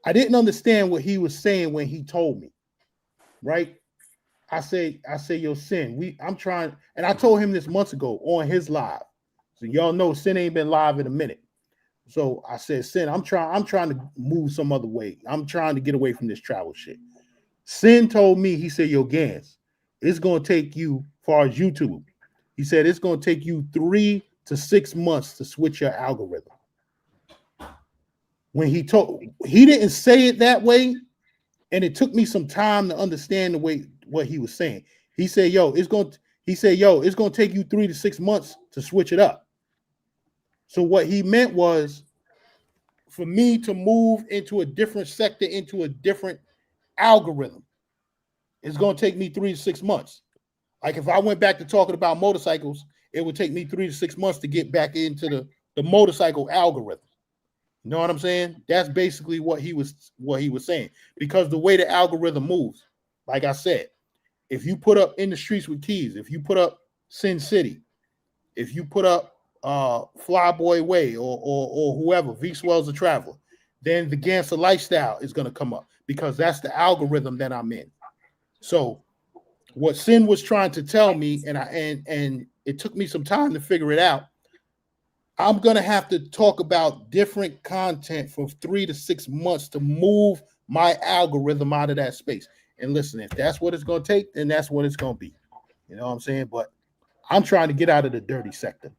I didn't understand what he was saying when he told me, right? I say, yo, Sin, I'm trying, and I told him this months ago on his live. So y'all know Sin ain't been live in a minute. So I said, Sin, I'm trying to move some other way. I'm trying to get away from this travel shit. Sin told me, he said, yo, Gans, it's gonna take you, far as YouTube, he said it's gonna take you 3 to 6 months to switch your algorithm. When he didn't say it that way, and it took me some time to understand the way what he was saying. He said, yo, it's gonna take you 3 to 6 months to switch it up. So what he meant was for me to move into a different sector, into a different algorithm. It's gonna take me 3 to 6 months. Like if I went back to talking about motorcycles, it would take me 3 to 6 months to get back into the motorcycle algorithm. You know what I'm saying? That's basically what he was saying. Because the way the algorithm moves, like I said, if you put up In the Streets with Keys, if you put up Sin City, if you put up Flyboy Way or whoever, V Swell's a Traveler, then the Gangster Lifestyle is going to come up because that's the algorithm that I'm in. So what Sin was trying to tell me, and it took me some time to figure it out, I'm going to have to talk about different content for 3 to 6 months to move my algorithm out of that space. And listen, if that's what it's going to take, then that's what it's going to be. You know what I'm saying? But I'm trying to get out of the dirty sector.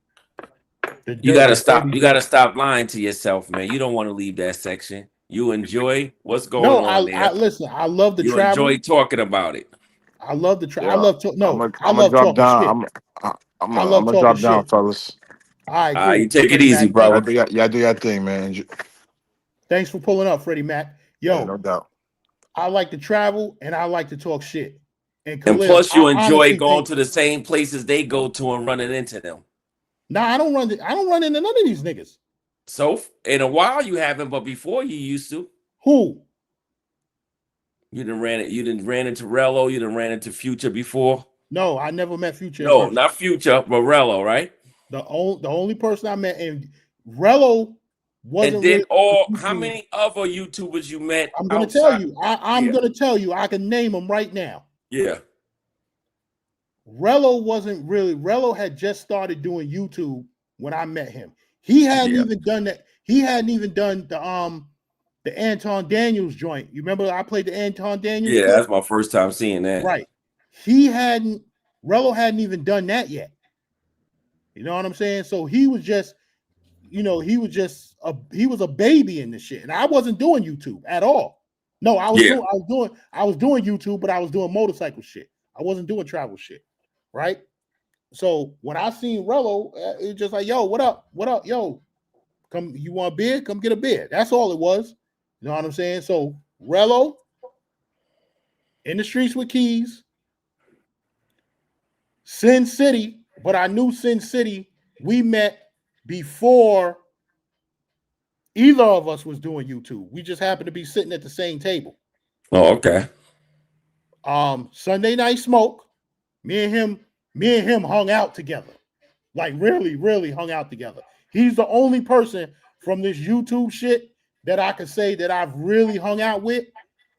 You got to stop. You got to stop lying to yourself, man. You don't want to leave that section. You enjoy what's going on there. Listen, I love the you travel. You enjoy talking about it. I love the Yeah, I love I I'm gonna love drop talking shit. down. I'm I love gonna talking drop down, shit. fellas. All right, You cool. take it Freddie easy, Mac, thanks. brother. Y'all do your thing, man. Thanks for pulling up, Freddie Mac. Yeah, Yo, no doubt. I like to travel and I like to talk shit. And And Khalil, plus, you I enjoy honestly going think to the same places they go to and running into them. I don't run into none of these niggas. So in a while you haven't, but before you used to. Who? You didn't ran into Rello, you didn't ran into Future before. No, I never met Future. No, not Future, but Rello, right? The only person I met, and Rello wasn't And then really how many other YouTubers you met? I'm gonna tell you. I'm gonna tell you. I can name them right now. Yeah. Rello had just started doing YouTube when I met him. He hadn't even done that. He hadn't even done the Anton Daniels joint. You remember I played the Anton Daniels? Yeah, clip? that's my first time seeing that. Right. Rello hadn't even done that yet. You know what I'm saying? So he was just, he was a baby in this shit. And I wasn't doing YouTube at all. No, I was doing YouTube, but I was doing motorcycle shit. I wasn't doing travel shit. Right? So when I seen Rello, it's just like, yo, what up? What up? Yo, come, you want a beer? Come get a beer. That's all it was. You know what I'm saying? So Rello, in the streets with keys, Sin City, but I knew Sin City, we met before either of us was doing YouTube. We just happened to be sitting at the same table. Oh, okay. Sunday Night Smoke, me and him hung out together. Like really, really hung out together. He's the only person from this YouTube shit that I could say that I've really hung out with.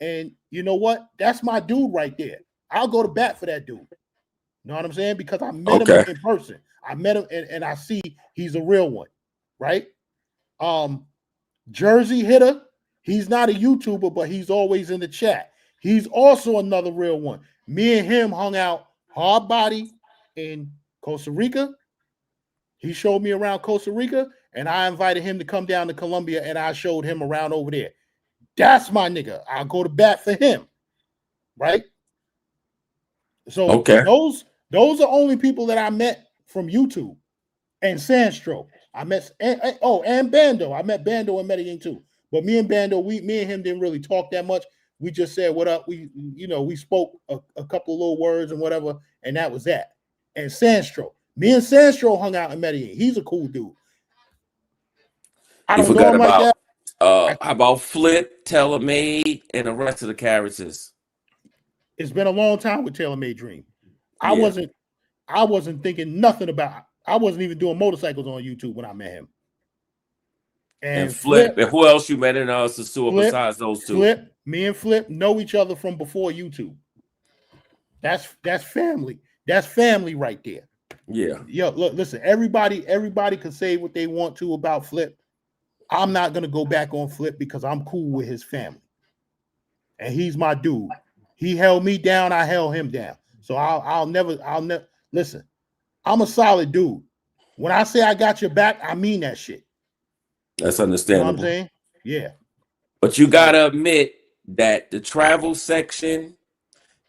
And you know what? That's my dude right there. I'll go to bat for that dude. You know what I'm saying? Because I met him in person. I met him and I see he's a real one, right? Jersey Hitter, he's not a YouTuber, but he's always in the chat. He's also another real one. Me and him hung out hard body in Costa Rica. He showed me around Costa Rica, and I invited him to come down to Colombia, and I showed him around over there. That's my nigga. I'll go to bat for him, right? So those are only people that I met from YouTube. And Sandstro. I met and Bando. I met Bando in Medellin too. But me and Bando, me and him didn't really talk that much. We just said what up. We spoke a couple of little words and whatever, and that was that. And Sandstro. Me and Sandstro hung out in Medellin. He's a cool dude. I don't know him like that. How about Flip, TaylorMade, and the rest of the characters? It's been a long time with TaylorMade Dream. I wasn't thinking nothing about. I wasn't even doing motorcycles on YouTube when I met him. And Flip, and who else you met in Sasua besides those two? Me and Flip know each other from before YouTube. That's family. That's family right there. Yeah. Yo, look, listen, everybody can say what they want to about Flip. I'm not gonna go back on Flip because I'm cool with his family. And he's my dude. He held me down, I held him down. So I'll never listen. I'm a solid dude. When I say I got your back, I mean that shit. That's understandable. You know what I'm saying? Yeah. But you gotta admit that the travel section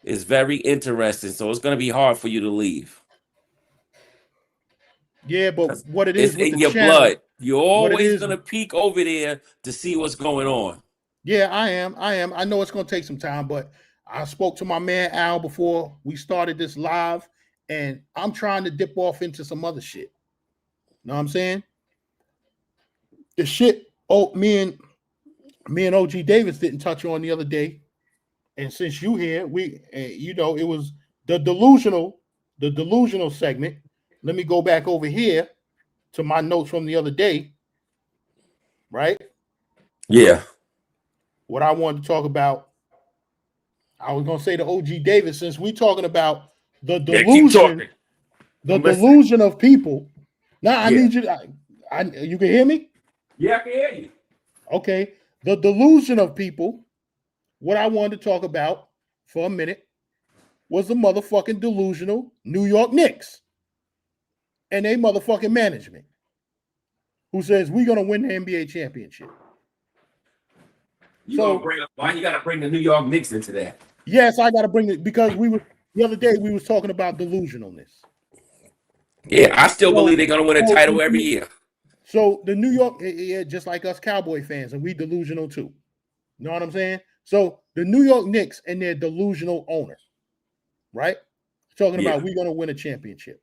is very interesting, so it's gonna be hard for you to leave. Yeah, but what it is it's with in the your channel, blood. You're always gonna peek over there to see what's going on. Yeah, I am. I know it's gonna take some time, but I spoke to my man Al before we started this live, and I'm trying to dip off into some other shit. Know what I'm saying? The shit me and OG Davis didn't touch on the other day, and since you here, it was the delusional segment. Let me go back over here to my notes from the other day, right? Yeah. What I wanted to talk about, I was gonna say to OG Davis, since we talking about the delusion, delusion of people. Now I need you to, you can hear me? Yeah, I can hear you. Okay. The delusion of people. What I wanted to talk about for a minute was the motherfucking delusional New York Knicks and they motherfucking management who says we're gonna win the NBA championship. Why you gotta bring the New York Knicks into that? Yes, I gotta bring it because we were The other day we was talking about delusion on this. Yeah, I still believe they're gonna win a title every year. So the New York, yeah, just like us Cowboy fans, and we delusional too. You know what I'm saying? So the New York Knicks and their delusional owner, right? Talking about we're gonna win a championship.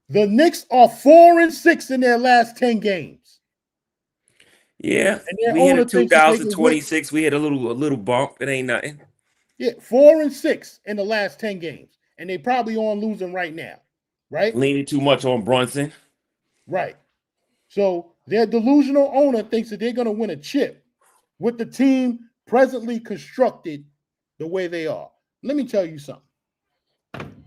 The Knicks are 4-6 in their last 10 games. Yeah, And their we hit owner a thinks that they can 2026. We hit a little bump. It ain't nothing. Yeah, 4-6 in the last 10 games, and they probably on losing right now, right? Leaning too much on Brunson. Right. So their delusional owner thinks that they're going to win a chip with the team presently constructed the way they are. Let me tell you something.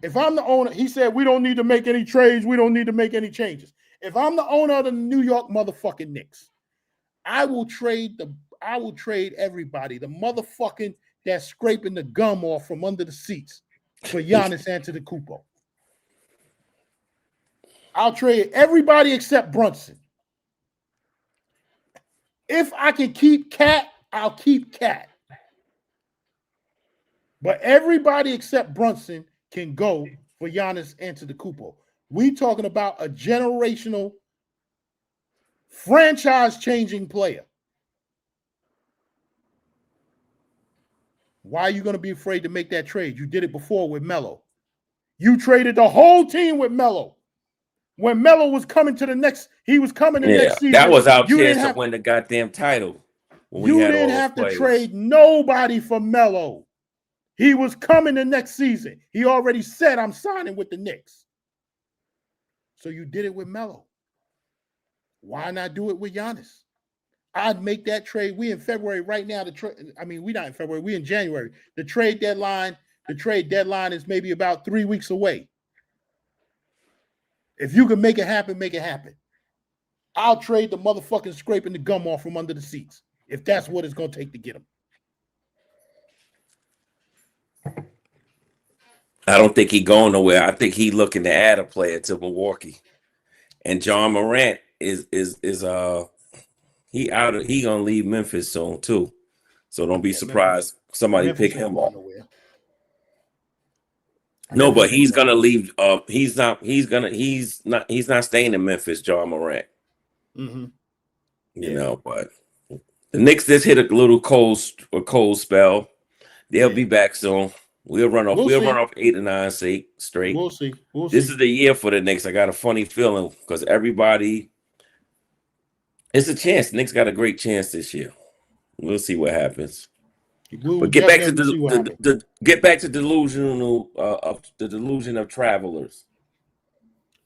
If I'm the owner, he said we don't need to make any trades. We don't need to make any changes. If I'm the owner of the New York motherfucking Knicks, I will trade everybody, the motherfucking that's scraping the gum off from under the seats for Giannis Antetokounmpo. I'll trade everybody except Brunson. If I can keep Cat, I'll keep Cat. But everybody except Brunson can go for Giannis Antetokounmpo. We talking about a generational, franchise-changing player. Why are you going to be afraid to make that trade? You did it before with Melo. You traded the whole team with Melo. When Melo was coming to the next, he was coming the next season. That was our chance to win the goddamn title. You didn't have to trade nobody for Melo. He was coming the next season. He already said, I'm signing with the Knicks. So you did it with Melo. Why not do it with Giannis? I'd make that trade. We in February right now. We're not in February. We in January. The trade deadline is maybe about 3 weeks away. If you can make it happen, make it happen. I'll trade the motherfucking scraping the gum off from under the seats if that's what it's going to take to get him. I don't think he going nowhere. I think he looking to add a player to Milwaukee, and John Morant is he gonna leave Memphis soon too. So don't be surprised somebody pick him up. No, but he's gonna leave. He's not staying in Memphis, John Morant. Mm-hmm. You know, but the Knicks just hit a little cold spell. They'll be back soon. We'll run off 8 or 9 straight. We'll see. This is the year for the Knicks. I got a funny feeling because everybody. It's a chance. Knicks got a great chance this year. We'll see what happens. But get back to the delusion of travelers.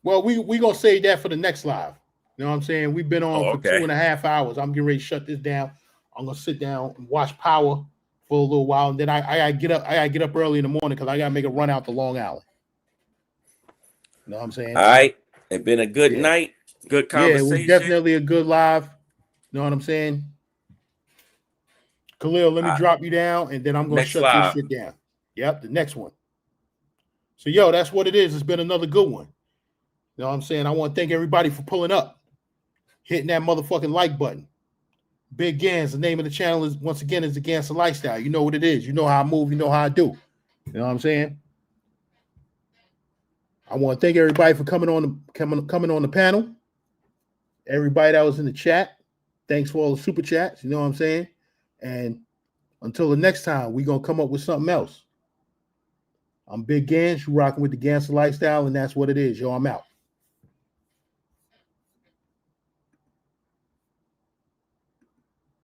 Well, we gonna save that for the next live. You know what I'm saying? We've been on for 2.5 hours. I'm getting ready to shut this down. I'm gonna sit down and watch Power for a little while, and then I gotta get up. I gotta get up early in the morning because I gotta make a run out to Long Island. You know what I'm saying? All right. It's been a good night. Good conversation. Yeah, it was definitely a good live. You know what I'm saying? Khalil, let me drop you down, and then I'm going to shut this shit down. Yep, the next one. So, yo, that's what it is. It's been another good one. You know what I'm saying? I want to thank everybody for pulling up, hitting that motherfucking like button. Big Gans, the name of the channel is, once again, is the Gangster Lifestyle. You know what it is. You know how I move. You know how I do. You know what I'm saying? I want to thank everybody for coming on the panel. Everybody that was in the chat, thanks for all the super chats. You know what I'm saying? And until the next time, we're going to come up with something else. I'm Big Gans. You rocking with the Gangster Lifestyle, and that's what it is. Yo, I'm out.